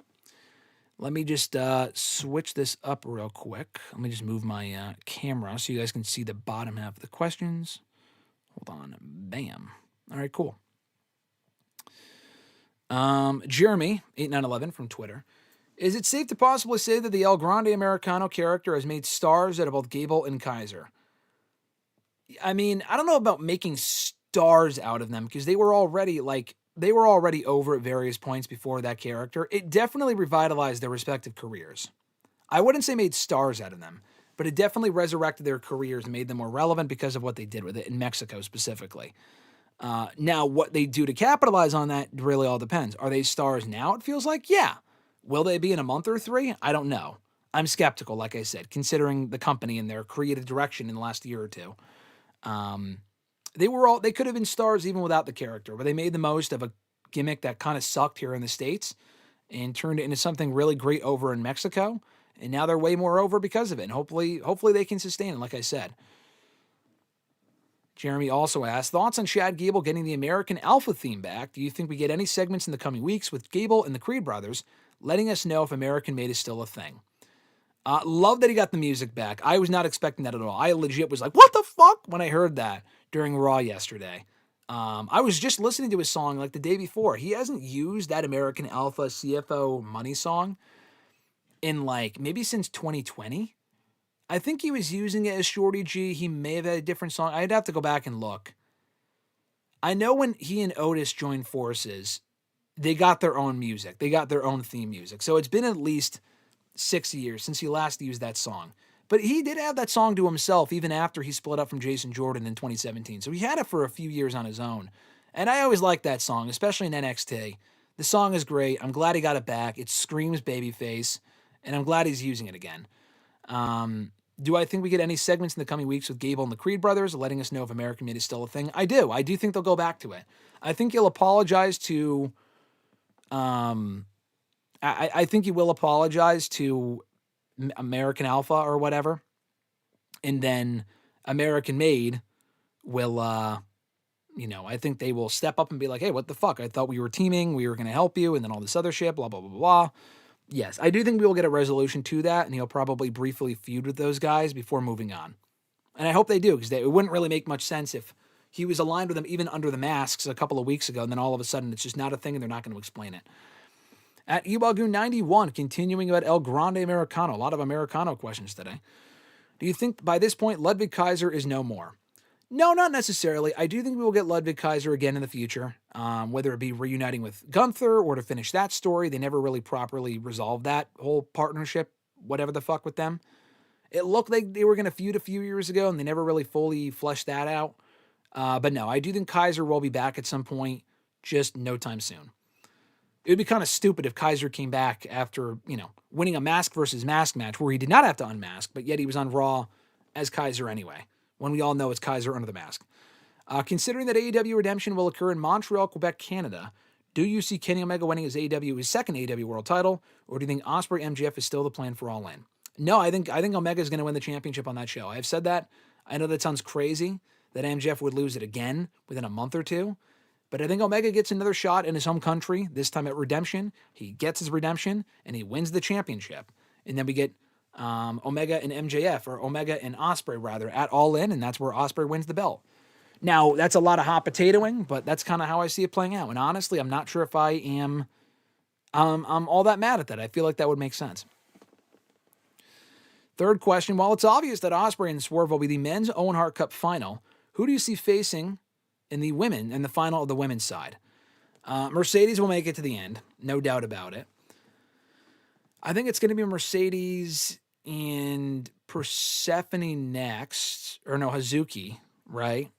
Let me just switch this up real quick. Let me just move my camera so you guys can see the bottom half of the questions. Hold on. Bam. All right, cool. Jeremy, 8911 from Twitter. Is it safe to possibly say that the El Grande Americano character has made stars out of both Gable and Kaiser? I mean, I don't know about making stars out of them because they were already over at various points before that character. It definitely revitalized their respective careers. I wouldn't say made stars out of them, but it definitely resurrected their careers and made them more relevant because of what they did with it in Mexico specifically. Now, what they do to capitalize on that really all depends. Are they stars now, it feels like? Yeah. Will they be in a month or 3? I don't know. I'm skeptical, like I said, considering the company and their creative direction in the last year or two. They could have been stars even without the character, but they made the most of a gimmick that kind of sucked here in the States and turned it into something really great over in Mexico. And now they're way more over because of it. And hopefully they can sustain it, like I said. Jeremy also asked, thoughts on Chad Gable getting the American Alpha theme back? Do you think we get any segments in the coming weeks with Gable and the Creed brothers letting us know if American Made is still a thing? Love that he got the music back. I was not expecting that at all. I legit was like, what the fuck? When I heard that during Raw yesterday. I was just listening to his song like the day before. He hasn't used that American Alpha CFO Money song in like maybe since 2020. I think he was using it as Shorty G. He may have had a different song. I'd have to go back and look. I know when he and Otis joined forces, they got their own music. They got their own theme music. So it's been at least 6 years since he last used that song. But he did have that song to himself even after he split up from Jason Jordan in 2017. So he had it for a few years on his own. And I always liked that song, especially in NXT. The song is great. I'm glad he got it back. It screams babyface. And I'm glad he's using it again. Do I think we get any segments in the coming weeks with Gable and the Creed brothers letting us know if American Made is still a thing? I do. I do think they'll go back to it. I think he'll apologize to... I think he will apologize to American Alpha or whatever. And then American Made will, I think they will step up and be like, hey, what the fuck? I thought we were teaming. We were going to help you. And then all this other shit, blah, blah, blah, blah. Yes, I do think we will get a resolution to that. And he'll probably briefly feud with those guys before moving on. And I hope they do because it wouldn't really make much sense if he was aligned with them even under the masks a couple of weeks ago. And then all of a sudden it's just not a thing and they're not going to explain it. At Ewagoon91, continuing about El Grande Americano. A lot of Americano questions today. Do you think by this point Ludwig Kaiser is no more? No, not necessarily. I do think we will get Ludwig Kaiser again in the future, whether it be reuniting with Gunther or to finish that story. They never really properly resolved that whole partnership, whatever the fuck with them. It looked like they were going to feud a few years ago, and they never really fully fleshed that out. But no, I do think Kaiser will be back at some point, just no time soon. It would be kind of stupid if Kaiser came back after, winning a mask versus mask match where he did not have to unmask, but yet he was on Raw as Kaiser anyway, when we all know it's Kaiser under the mask. Considering that AEW Redemption will occur in Montreal, Quebec, Canada, do you see Kenny Omega winning his second AEW World title, or do you think Ospreay MJF is still the plan for All In? No, I think Omega is going to win the championship on that show. I've said that. I know that sounds crazy that MJF would lose it again within a month or two, but I think Omega gets another shot in his home country, this time at Redemption. He gets his redemption, and he wins the championship. And then we get Omega and MJF, or Omega and Ospreay, rather, at All In, and that's where Ospreay wins the belt. Now, that's a lot of hot potatoing, but that's kind of how I see it playing out. And honestly, I'm not sure if I am I'm all that mad at that. I feel like that would make sense. Third question, while it's obvious that Ospreay and Swerve will be the men's Owen Hart Cup final, who do you see facing in the final of the women's side? Mercedes will make it to the end, no doubt about it. I think it's going to be Mercedes and Persephone next, or no, Hazuki, right?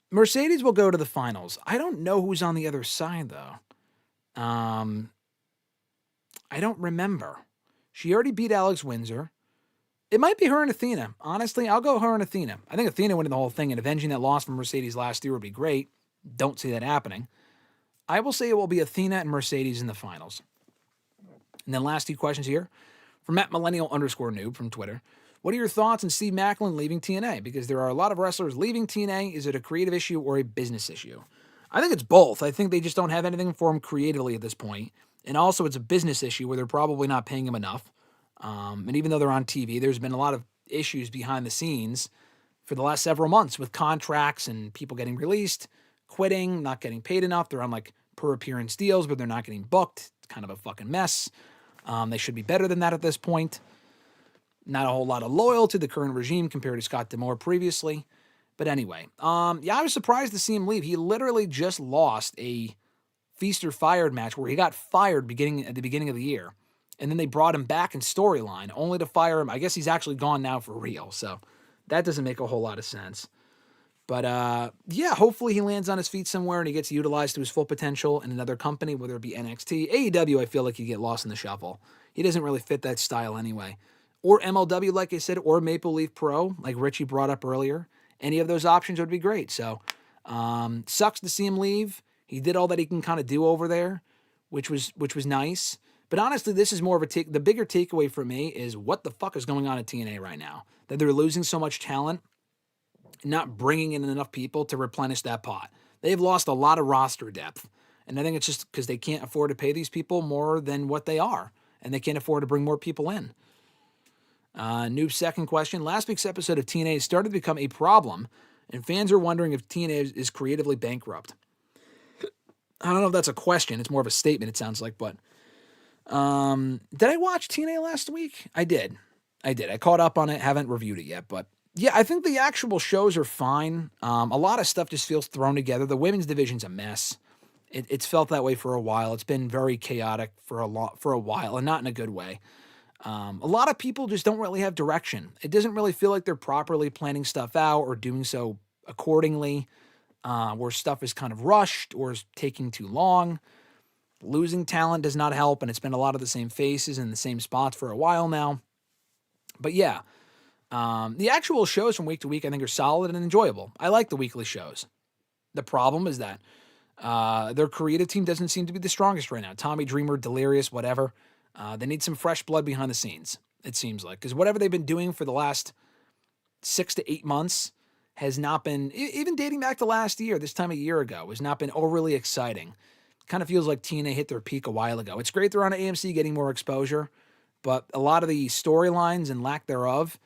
Mercedes will go to the finals. I don't know who's on the other side, though. I don't remember. She already beat Alex Windsor. It might be her and Athena. Honestly, I'll go her and Athena. I think Athena winning the whole thing and avenging that loss from Mercedes last year would be great. Don't see that happening. I will say it will be Athena and Mercedes in the finals. And then last two questions here. From @millennial_noob from Twitter. What are your thoughts on Steve Macklin leaving TNA? Because there are a lot of wrestlers leaving TNA. Is it a creative issue or a business issue? I think it's both. I think they just don't have anything for him creatively at this point. And also it's a business issue where they're probably not paying him enough. And even though they're on TV, there's been a lot of issues behind the scenes for the last several months with contracts and people getting released, quitting, not getting paid enough. They're on like per appearance deals, but they're not getting booked. It's kind of a fucking mess. They should be better than that at this point. Not a whole lot of loyalty to the current regime compared to Scott D'Amore previously. But anyway, I was surprised to see him leave. He literally just lost a Feast or Fired match where he got fired at the beginning of the year. And then they brought him back in storyline only to fire him. I guess he's actually gone now for real. So that doesn't make a whole lot of sense. But yeah, hopefully he lands on his feet somewhere and he gets utilized to his full potential in another company, whether it be NXT. AEW, I feel like he'd get lost in the shuffle. He doesn't really fit that style anyway. Or MLW, like I said, or Maple Leaf Pro, like Richie brought up earlier. Any of those options would be great. So sucks to see him leave. He did all that he can kind of do over there, which was nice. But honestly, this is more of the bigger takeaway for me is what the fuck is going on at TNA right now? That they're losing so much talent, not bringing in enough people to replenish that pot. They've lost a lot of roster depth. And I think it's just because they can't afford to pay these people more than what they are. And they can't afford to bring more people in. Noob's second question. Last week's episode of TNA started to become a problem, and fans are wondering if TNA is creatively bankrupt. I don't know if that's a question. It's more of a statement, it sounds like. But did I watch TNA last week? I did. I caught up on it. Haven't reviewed it yet. But yeah, I think the actual shows are fine. A lot of stuff just feels thrown together. The women's division's a mess. It's felt that way for a while. It's been very chaotic for a while, and not in a good way. A lot of people just don't really have direction. It doesn't really feel like they're properly planning stuff out or doing so accordingly, where stuff is kind of rushed or is taking too long. Losing talent does not help, and it's been a lot of the same faces in the same spots for a while now. But yeah, the actual shows from week to week I think are solid and enjoyable. I like the weekly shows. The problem is that their creative team doesn't seem to be the strongest right now. Tommy Dreamer, Delirious, whatever. They need some fresh blood behind the scenes, it seems like. Because whatever they've been doing for the last 6 to 8 months has not been, even dating back to last year, this time a year ago, has not been overly exciting. Kind of feels like TNA hit their peak a while ago. It's great they're on AMC getting more exposure, but a lot of the storylines and lack thereof,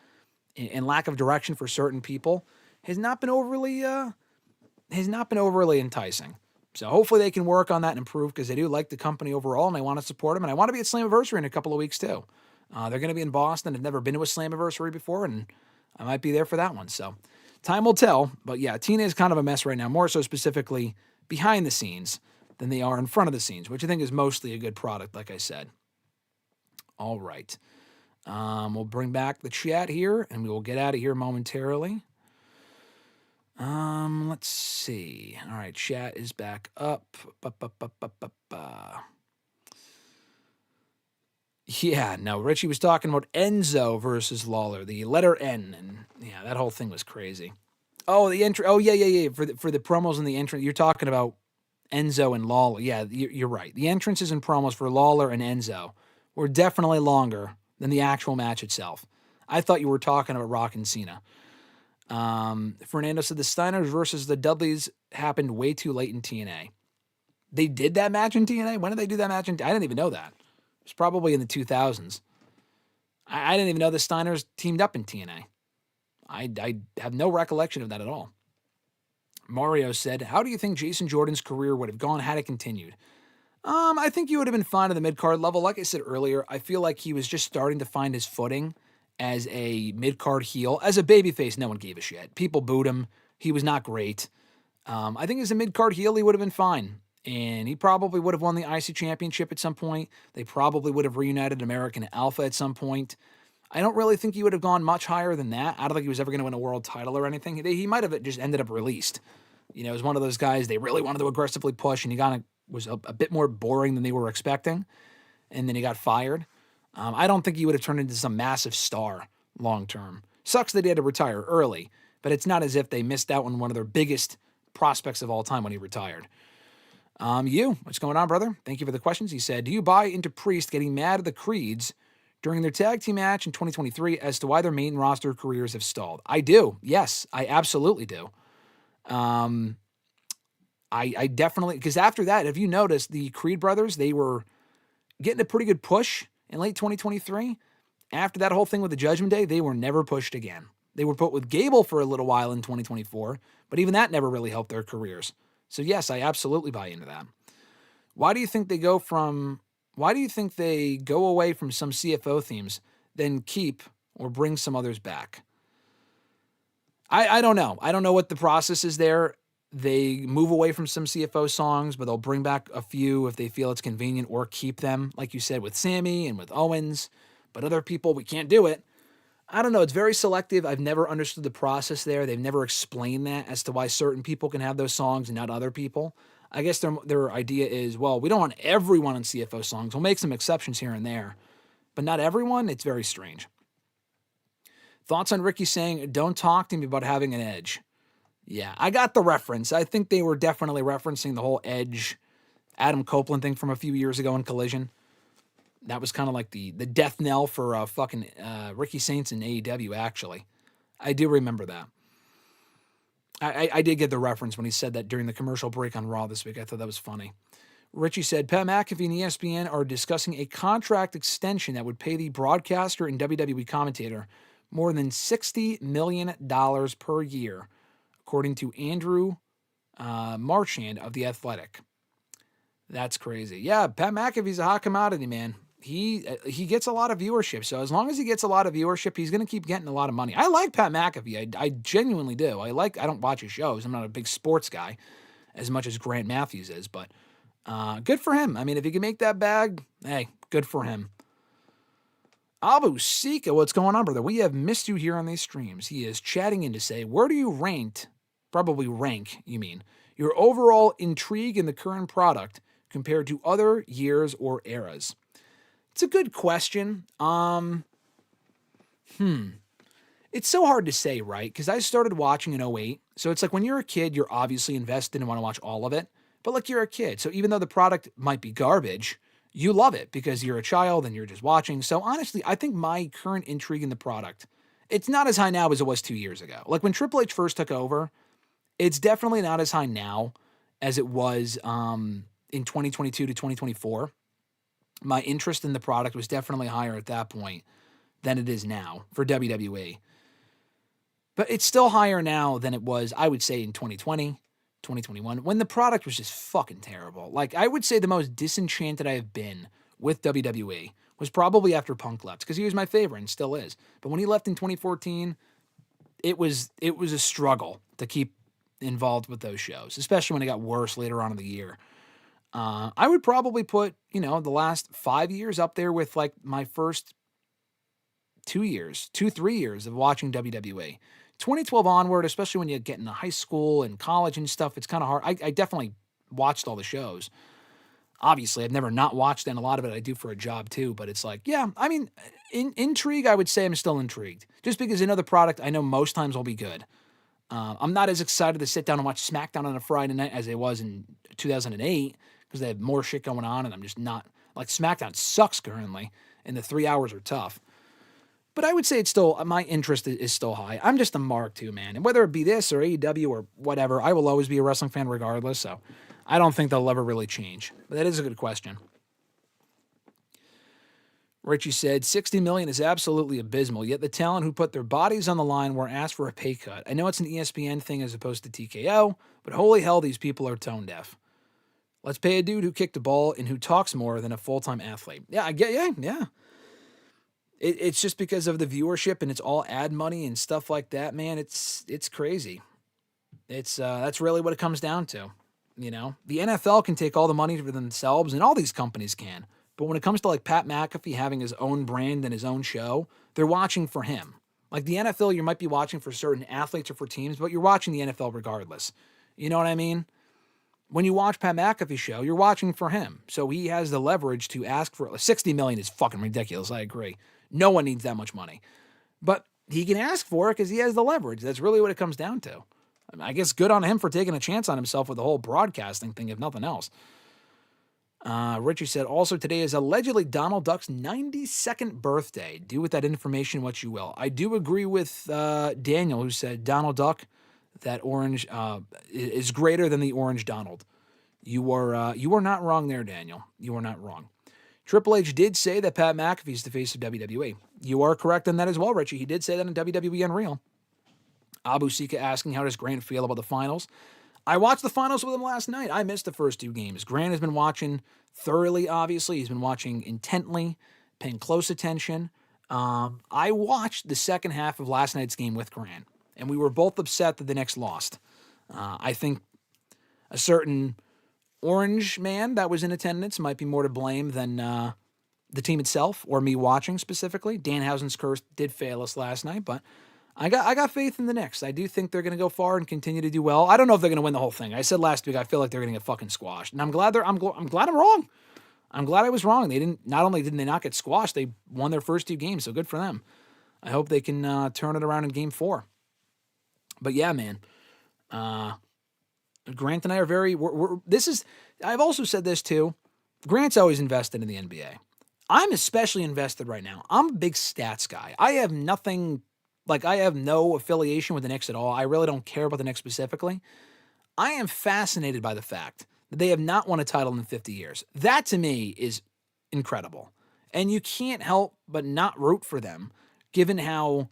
and lack of direction for certain people, has not been overly enticing. So hopefully they can work on that and improve, because they do like the company overall and I want to support them. And I want to be at Slammiversary in a couple of weeks too. They're going to be in Boston. I've never been to a Slammiversary before, and I might be there for that one. So time will tell. But yeah, TNA is kind of a mess right now, more so specifically behind the scenes than they are in front of the scenes, which I think is mostly a good product, like I said. All right. We'll bring back the chat here, and we will get out of here momentarily. Let's see. All right, chat is back up. Yeah, no, Richie was talking about Enzo versus Lawler, the letter N, and yeah, that whole thing was crazy. Oh, the entry. Oh, yeah. For the promos and the entrance, you're talking about Enzo and Lawler. Yeah, you're right. The entrances and promos for Lawler and Enzo were definitely longer than the actual match itself. I thought you were talking about Rock and Cena. Fernando said the Steiners versus the Dudleys happened way too late in TNA. They did that match in TNA? When did they do that match? I didn't even know that. It was probably in the 2000s. I didn't even know the Steiners teamed up in TNA. I have no recollection of that at all. Mario said, how do you think Jason Jordan's career would have gone had it continued? I think he would have been fine at the mid-card level. Like I said earlier, I feel like he was just starting to find his footing as a mid-card heel. As a babyface, no one gave a shit. People booed him. He was not great. I think as a mid-card heel, he would have been fine. And he probably would have won the IC Championship at some point. They probably would have reunited American Alpha at some point. I don't really think he would have gone much higher than that. I don't think he was ever going to win a world title or anything. He might have just ended up released. You know, he was one of those guys they really wanted to aggressively push, and he was a bit more boring than they were expecting. And then he got fired. I don't think he would have turned into some massive star long-term. Sucks that he had to retire early, but it's not as if they missed out on one of their biggest prospects of all time when he retired. What's going on, brother? Thank you for the questions. He said, do you buy into Priest getting mad at the Creeds during their tag team match in 2023 as to why their main roster careers have stalled? I do. Yes, I absolutely do. I definitely, because after that, if you noticed, the Creed brothers, they were getting a pretty good push in late 2023. After that whole thing with the Judgment Day, they were never pushed again. They were put with Gable for a little while in 2024, but even that never really helped their careers. So yes, I absolutely buy into that. Why do you think they go away from some CFO themes, then keep or bring some others back? I don't know. I don't know what the process is there. They move away from some CFO songs, but they'll bring back a few if they feel it's convenient, or keep them, like you said, with Sammy and with Owens. But other people, we can't do it. I don't know. It's very selective. I've never understood the process there. They've never explained that as to why certain people can have those songs and not other people. I guess their idea is, well, we don't want everyone on CFO songs. We'll make some exceptions here and there, but not everyone. It's very strange. Thoughts on Ricky saying, don't talk to me about having an edge? Yeah, I got the reference. I think they were definitely referencing the whole Edge, Adam Copeland thing from a few years ago in Collision. That was kind of like the death knell for Ricky Saints in AEW, actually. I do remember that. I did get the reference when he said that during the commercial break on Raw this week. I thought that was funny. Richie said, Pat McAfee and ESPN are discussing a contract extension that would pay the broadcaster and WWE commentator more than $60 million per year, according to Andrew Marchand of The Athletic. That's crazy. Yeah, Pat McAfee's a hot commodity, man. He gets a lot of viewership, so as long as he gets a lot of viewership, he's going to keep getting a lot of money. I like Pat McAfee. I genuinely do. I don't watch his shows. I'm not a big sports guy as much as Grant Matthews is, but good for him. I mean, if he can make that bag, hey, good for him. Abu Sika, what's going on, brother? We have missed you here on these streams. He is chatting in to say, where do you rank, you mean, your overall intrigue in the current product compared to other years or eras? It's a good question. It's so hard to say, right? Because I started watching in 2008. So it's like when you're a kid, you're obviously invested and want to watch all of it. But like you're a kid. So even though the product might be garbage, you love it because you're a child and you're just watching. So honestly, I think my current intrigue in the product, it's not as high now as it was 2 years ago. Like when Triple H first took over, it's definitely not as high now as it was in 2022 to 2024. My interest in the product was definitely higher at that point than it is now for WWE. But it's still higher now than it was, I would say, in 2020, 2021, when the product was just fucking terrible. Like, I would say the most disenchanted I have been with WWE was probably after Punk left, because he was my favorite and still is. But when he left in 2014, it was a struggle to keep involved with those shows, especially when it got worse later on in the year. I would probably put, the last 5 years up there with like my first 3 years of watching WWE. 2012 onward, especially when you get into high school and college and stuff, it's kind of hard. I definitely watched all the shows. Obviously, I've never not watched, and a lot of it I do for a job too, but it's like, yeah, I mean, intrigue, I would say I'm still intrigued. Just because the product I know most times will be good. I'm not as excited to sit down and watch SmackDown on a Friday night as I was in 2008, because they have more shit going on, and I'm just not, like, SmackDown sucks currently, and the 3 hours are tough. But I would say it's still, my interest is still high. I'm just a mark too, man. And whether it be this or AEW or whatever, I will always be a wrestling fan regardless, so I don't think they'll ever really change. But that is a good question. Richie said, 60 million is absolutely abysmal, yet the talent who put their bodies on the line were asked for a pay cut. I know it's an ESPN thing as opposed to TKO, but holy hell, these people are tone deaf. Let's pay a dude who kicked a ball and who talks more than a full-time athlete. Yeah, I get, yeah. It's just because of the viewership and it's all ad money and stuff like that, man. It's crazy. That's really what it comes down to. The NFL can take all the money for themselves, and all these companies can. But when it comes to like Pat McAfee having his own brand and his own show, they're watching for him. Like the NFL, you might be watching for certain athletes or for teams, but you're watching the NFL regardless. You know what I mean? When you watch Pat McAfee's show, you're watching for him. So he has the leverage to ask for 60 million is fucking ridiculous. I agree. No one needs that much money. But he can ask for it because he has the leverage. That's really what it comes down to. I guess good on him for taking a chance on himself with the whole broadcasting thing, if nothing else. Richie said, also today is allegedly Donald Duck's 92nd birthday. Do with that information what you will. I do agree with Daniel, who said Donald Duck, that orange is greater than the orange Donald. You are not wrong there, Daniel. You are not wrong. Triple H did say that Pat McAfee is the face of WWE. You are correct on that as well, Richie. He did say that in WWE Unreal. Abu Sika asking, how does Grant feel about the finals? I watched the finals with him last night. I missed the first 2 games. Grant has been watching thoroughly, obviously. He's been watching intently, paying close attention. I watched the second half of last night's game with Grant, and we were both upset that the Knicks lost. I think a certain orange man that was in attendance might be more to blame than the team itself or me watching specifically. Danhausen's curse did fail us last night, but I got faith in the Knicks. I do think they're going to go far and continue to do well. I don't know if they're going to win the whole thing. I said last week I feel like they're going to get fucking squashed, and I'm glad I'm wrong. I'm glad I was wrong. They didn't. Not only didn't they not get squashed, they won their first 2 games. So good for them. I hope they can turn it around in Game 4. But yeah, man. Grant and I are very. This is. I've also said this too. Grant's always invested in the NBA. I'm especially invested right now. I'm a big stats guy. I have nothing. Like, I have no affiliation with the Knicks at all. I really don't care about the Knicks specifically. I am fascinated by the fact that they have not won a title in 50 years. That, to me, is incredible. And you can't help but not root for them, given how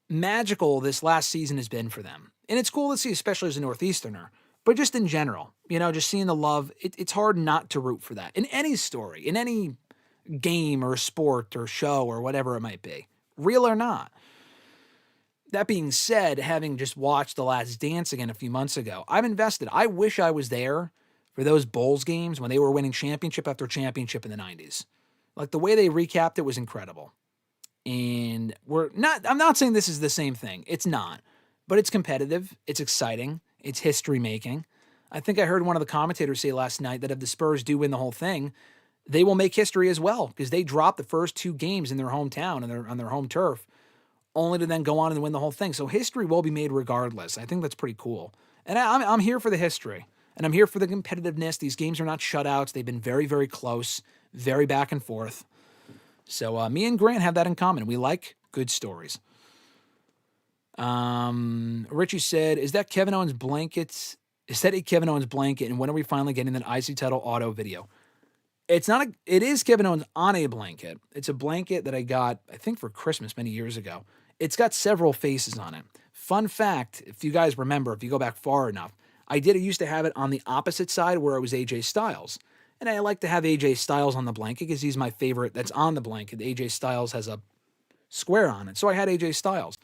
magical this last season has been for them. And it's cool to see, especially as a Northeasterner, but just in general, just seeing the love, it's hard not to root for that. In any story, in any game or sport or show or whatever it might be, real or not. That being said, having just watched The Last Dance again a few months ago, I'm invested. I wish I was there for those Bulls games when they were winning championship after championship in the 90s. Like, the way they recapped it was incredible. And I'm not saying this is the same thing. It's not. But it's competitive. It's exciting. It's history-making. I think I heard one of the commentators say last night that if the Spurs do win the whole thing, they will make history as well, because they dropped the first 2 games in their hometown and on their home turf, only to then go on and win the whole thing. So history will be made regardless. I think that's pretty cool. And I'm here for the history. And I'm here for the competitiveness. These games are not shutouts. They've been very, very close, very back and forth. So me and Grant have that in common. We like good stories. Richie said, is that Kevin Owens blanket? Is that a Kevin Owens blanket? And when are we finally getting that IC title auto video? It is Kevin Owens on a blanket. It's a blanket that I got, I think, for Christmas many years ago. It's got several faces on it. Fun fact, if you guys remember, if you go back far enough, I used to have it on the opposite side where it was AJ Styles. And I like to have AJ Styles on the blanket because he's my favorite that's on the blanket. AJ Styles has a square on it. So I had AJ Styles.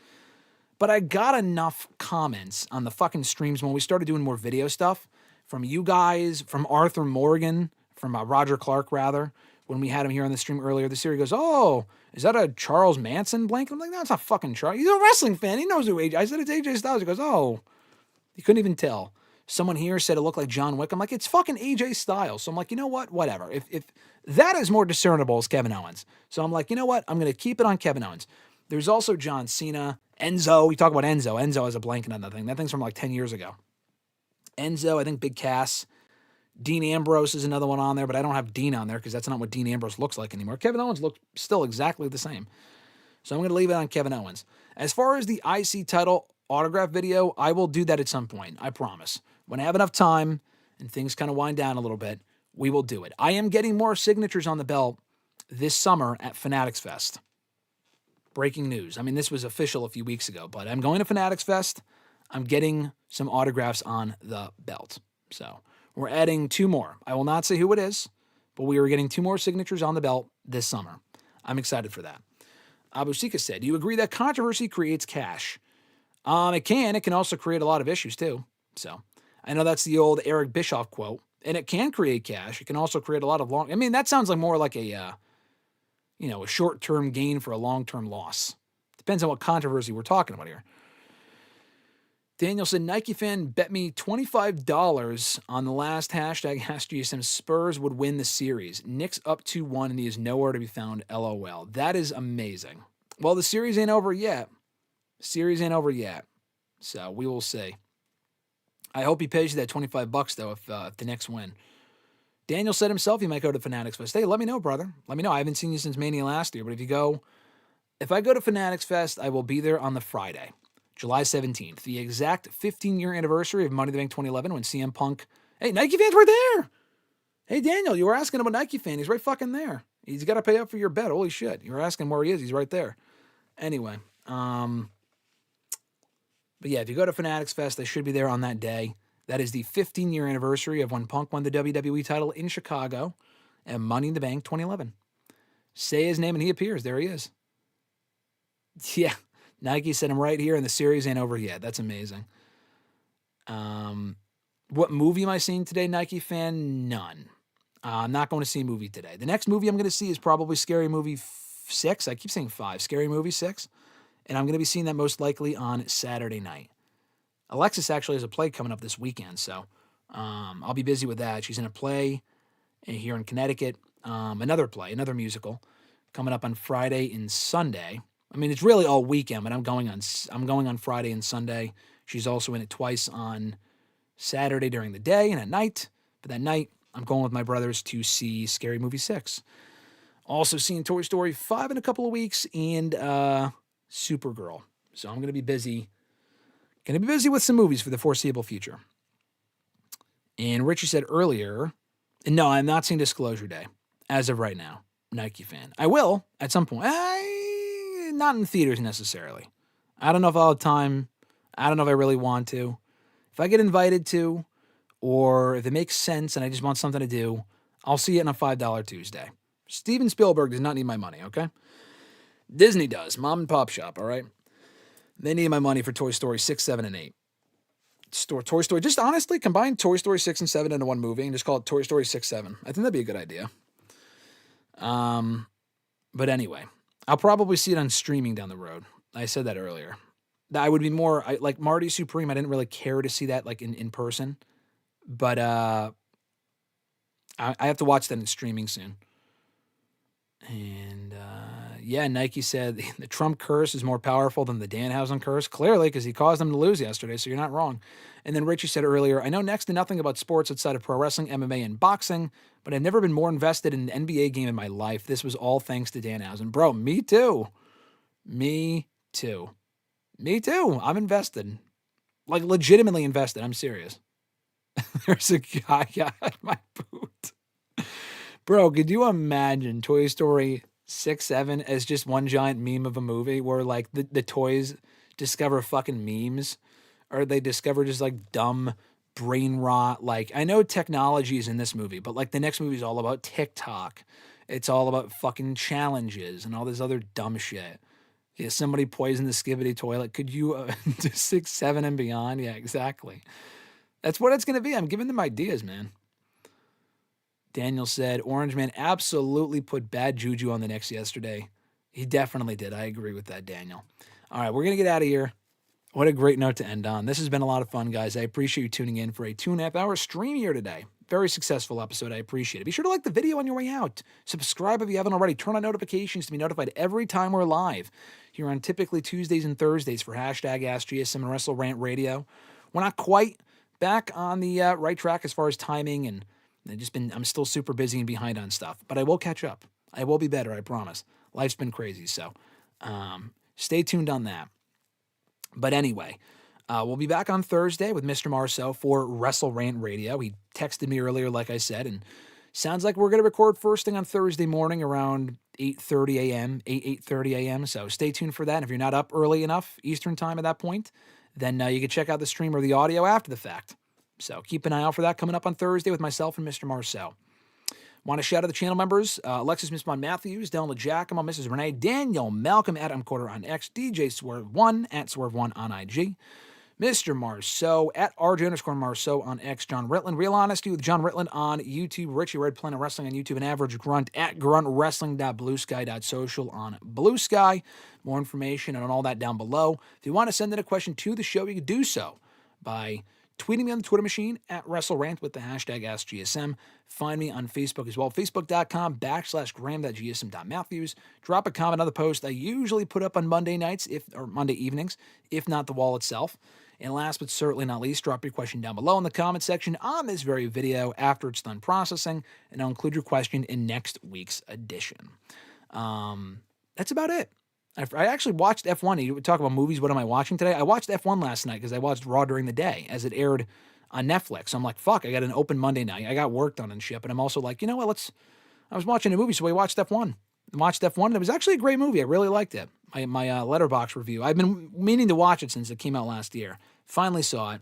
But I got enough comments on the fucking streams when we started doing more video stuff from you guys, from Arthur Morgan, from Roger Clark, rather, when we had him here on the stream earlier this year. He goes, oh, is that a Charles Manson blanket? I'm like, no, it's not fucking Charles. He's a wrestling fan. He knows who AJ. I said it's AJ Styles. He goes, oh. He couldn't even tell. Someone here said it looked like John Wick. I'm like, it's fucking AJ Styles. So I'm like, you know what? Whatever. If that is more discernible as Kevin Owens. So I'm like, you know what? I'm going to keep it on Kevin Owens. There's also John Cena, Enzo. We talk about Enzo. Enzo has a blanket on that thing. That thing's from like 10 years ago. Enzo, I think Big Cass. Dean Ambrose is another one on there, but I don't have Dean on there because that's not what Dean Ambrose looks like anymore. Kevin Owens looks still exactly the same. So I'm going to leave it on Kevin Owens. As far as the IC title autograph video, I will do that at some point. I promise. When I have enough time and things kind of wind down a little bit, we will do it. I am getting more signatures on the belt this summer at Fanatics Fest. Breaking news. I mean, this was official a few weeks ago, but I'm going to Fanatics Fest. I'm getting some autographs on the belt. So we're adding 2 more. I will not say who it is, but we are getting 2 more signatures on the belt this summer. I'm excited for that. Abu Sika said, do you agree that controversy creates cash? It can. It can also create a lot of issues too. So I know that's the old Eric Bischoff quote, and it can create cash. It can also create a lot of long. I mean, that sounds like more like a short-term gain for a long-term loss. Depends on what controversy we're talking about here. Daniel said, Nike fan bet me $25 on the last hashtag AskGSM Spurs would win the series. Knicks up 2-1 and he is nowhere to be found, LOL. That is amazing. Well, the series ain't over yet. So we will see. I hope he pays you that $25 though if the Knicks win. Daniel said himself he might go to Fanatics Fest. Hey, let me know, brother. Let me know. I haven't seen you since Mania last year, but if I go to Fanatics Fest, I will be there on the Friday, July 17th, the exact 15-year anniversary of Money in the Bank 2011 when CM Punk... Hey, Nike fan's right there! Hey, Daniel, you were asking about Nike fan. He's right fucking there. He's got to pay up for your bet. Holy shit. You were asking where he is. He's right there. Anyway, but yeah, if you go to Fanatics Fest, I should be there on that day. That is the 15-year anniversary of when Punk won the WWE title in Chicago and Money in the Bank 2011. Say his name and he appears. There he is. Yeah, Nike said I'm right here and the series ain't over yet. That's amazing. What movie am I seeing today, Nike fan? None. I'm not going to see a movie today. The next movie I'm going to see is probably Scary Movie 6. I keep saying 5. Scary Movie 6. And I'm going to be seeing that most likely on Saturday night. Alexis actually has a play coming up this weekend, so I'll be busy with that. She's in a play here in Connecticut, another musical, coming up on Friday and Sunday. I mean, it's really all weekend, but I'm going on Friday and Sunday. She's also in it twice on Saturday during the day and at night. But that night, I'm going with my brothers to see Scary Movie 6. Also seeing Toy Story 5 in a couple of weeks and Supergirl. So I'm going to be busy. Going to be busy with some movies for the foreseeable future. And Richie said earlier, and no, I'm not seeing Disclosure Day as of right now. Nike fan. I will at some point. Not in theaters necessarily. I don't know if I'll have time. I don't know if I really want to. If I get invited to, or if it makes sense and I just want something to do, I'll see it on a $5 Tuesday. Steven Spielberg does not need my money, okay? Disney does. Mom and pop shop, all right? They need my money for Toy Story 6, 7, and 8. Toy Story, just honestly, combine Toy Story 6 and 7 into one movie and just call it Toy Story 6, 7. I think that'd be a good idea. But anyway, I'll probably see it on streaming down the road. I said that earlier. I would be more, like Marty Supreme, I didn't really care to see that like in person. But I have to watch that in streaming soon. And yeah, Nike said the Trump curse is more powerful than the Danhausen curse. Clearly, because he caused them to lose yesterday, so you're not wrong. And then Richie said earlier, I know next to nothing about sports outside of pro wrestling, MMA, and boxing, but I've never been more invested in an NBA game in my life. This was all thanks to Danhausen. Bro, me too. Me too. Me too. I'm invested. Like, legitimately invested. I'm serious. There's a guy got my boot. Bro, could you imagine Toy Story 6, 7 as just one giant meme of a movie where, like, the toys discover fucking memes? Or they discover just, like, dumb brain rot. Like, I know technology is in this movie, but, like, the next movie is all about TikTok. It's all about fucking challenges and all this other dumb shit. Yeah, somebody poisoned the Skibidi toilet. Could you do 6, 7, and beyond? Yeah, exactly. That's what it's going to be. I'm giving them ideas, man. Daniel said, Orange Man absolutely put bad juju on the Knicks yesterday. He definitely did. I agree with that, Daniel. All right, we're going to get out of here. What a great note to end on. This has been a lot of fun, guys. I appreciate you tuning in for a 2.5-hour stream here today. Very successful episode. I appreciate it. Be sure to like the video on your way out. Subscribe if you haven't already. Turn on notifications to be notified every time we're live here on typically Tuesdays and Thursdays for hashtag AskGSM and WrestleRant Radio. We're not quite back on the right track as far as timing, and I'm still super busy and behind on stuff, but I will catch up. I will be better, I promise. Life's been crazy, so stay tuned on that. But anyway, we'll be back on Thursday with Mr. Marceau for WrestleRant Radio. He texted me earlier, like I said, and sounds like we're going to record first thing on Thursday morning around 8:30 a.m., 8:30 a.m., so stay tuned for that. And if you're not up early enough Eastern time at that point, then you can check out the stream or the audio after the fact. So keep an eye out for that coming up on Thursday with myself and Mr. Marceau. Want to shout out the channel members, Alexis, Miss Mon Matthews, Dillon, DiGiacomo, Mrs. Renee, Daniel, Malcolm, Adam Quarter on X, DJ Swerve1, at Swerve1 on IG, Mr. Marceau, at RJ_Marceau on X, John Ritland, Real Honesty with John Ritland on YouTube, Richie Red Planet Wrestling on YouTube, and Average Grunt at gruntwrestling.bluesky.social on Blue Sky. More information on all that down below. If you want to send in a question to the show, you can do so by tweeting me on the Twitter machine at WrestleRant with the hashtag AskGSM. Find me on Facebook as well, facebook.com/gram.gsm.matthews. Drop a comment on the post I usually put up on Monday nights, or Monday evenings, if not the wall itself. And last but certainly not least, drop your question down below in the comment section on this very video after it's done processing, and I'll include your question in next week's edition. That's about it. I actually watched F1. You talk about movies. What am I watching today? I watched F1 last night because I watched Raw during the day as it aired on Netflix. I'm like, fuck, I got an open Monday night. I got work done and shit. But I'm also like, you know what? I was watching a movie, so we watched F1. And it was actually a great movie. I really liked it. My Letterboxd review. I've been meaning to watch it since it came out last year. Finally saw it.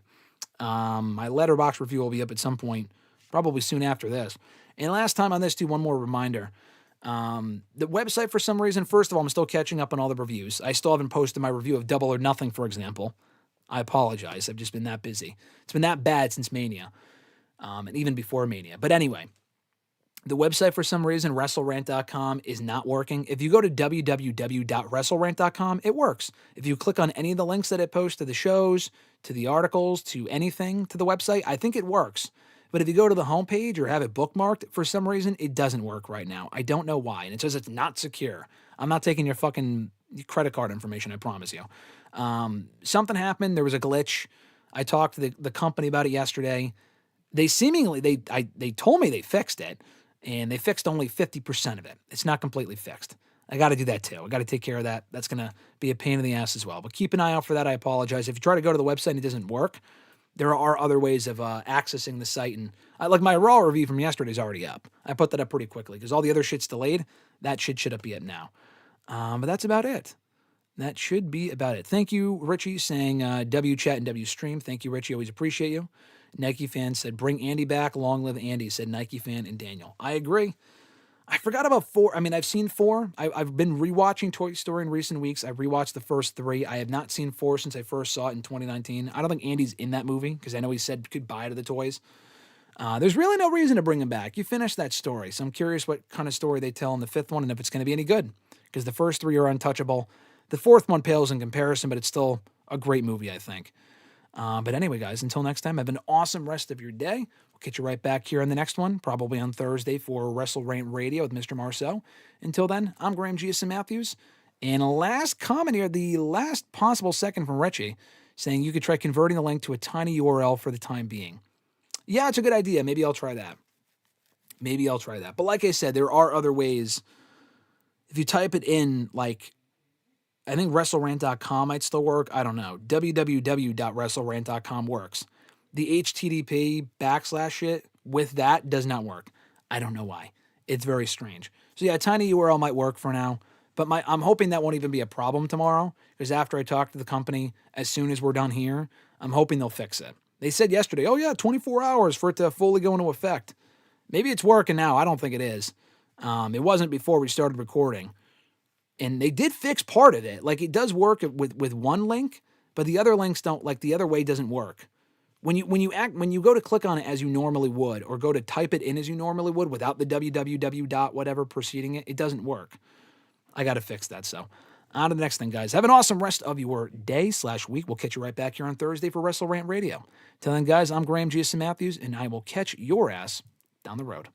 My Letterboxd review will be up at some point, probably soon after this. And last time on this, too, one more reminder. The website, for some reason, first of all, I'm still catching up on all the reviews. I still haven't posted my review of Double or Nothing, for example. I apologize. I've just been that busy. It's been that bad since Mania, and even before Mania. But anyway, the website, for some reason, WrestleRant.com, is not working. If you go to www.WrestleRant.com, it works. If you click on any of the links that it posts to the shows, to the articles, to anything, to the website, I think it works. But if you go to the homepage or have it bookmarked, for some reason, it doesn't work right now. I don't know why. And it says it's not secure. I'm not taking your fucking credit card information, I promise you. Something happened. There was a glitch. I talked to the company about it yesterday. They told me they fixed it, and they fixed only 50% of it. It's not completely fixed. I got to do that too. I got to take care of that. That's going to be a pain in the ass as well. But keep an eye out for that. I apologize. If you try to go to the website and it doesn't work, there are other ways of accessing the site. And like my Raw review from yesterday is already up. I put that up pretty quickly because all the other shit's delayed. That shit should be up now. But that's about it. That should be about it. Thank you, Richie, saying W chat and W stream. Thank you, Richie. Always appreciate you. Nike fan said, bring Andy back. Long live Andy, said Nike fan and Daniel. I agree. I forgot about 4. I mean, I've seen 4. I've been rewatching Toy Story in recent weeks. I've rewatched the first 3. I have not seen 4 since I first saw it in 2019. I don't think Andy's in that movie because I know he said goodbye to the toys. There's really no reason to bring him back. You finished that story, so I'm curious what kind of story they tell in the 5th one and if it's going to be any good because the first 3 are untouchable. The 4th one pales in comparison, but it's still a great movie, I think. But anyway, guys, until next time, have an awesome rest of your day. We'll get you right back here on the next one, probably on Thursday for WrestleRant Radio with Mr. Marceau. Until then, I'm GSM Matthews. And last comment here, the last possible second from Richie, saying you could try converting the link to a tiny URL for the time being. Yeah, it's a good idea. Maybe I'll try that. But like I said, there are other ways. If you type it in, like, I think WrestleRant.com might still work. I don't know. www.WrestleRant.com works. The HTTP / shit with that does not work. I don't know why. It's very strange. So yeah, a tiny URL might work for now, but I'm hoping that won't even be a problem tomorrow because after I talk to the company, as soon as we're done here, I'm hoping they'll fix it. They said yesterday, 24 hours for it to fully go into effect. Maybe it's working now. I don't think it is. It wasn't before we started recording. And they did fix part of it. Like, it does work with one link, but the other links don't, like, the other way doesn't work. When you go to click on it as you normally would, or go to type it in as you normally would without the www. Whatever preceding it, it doesn't work. I got to fix that. So, on to the next thing, guys. Have an awesome rest of your day / week. We'll catch you right back here on Thursday for WrestleRant Radio. Till then, guys, I'm GSM Matthews, and I will catch your ass down the road.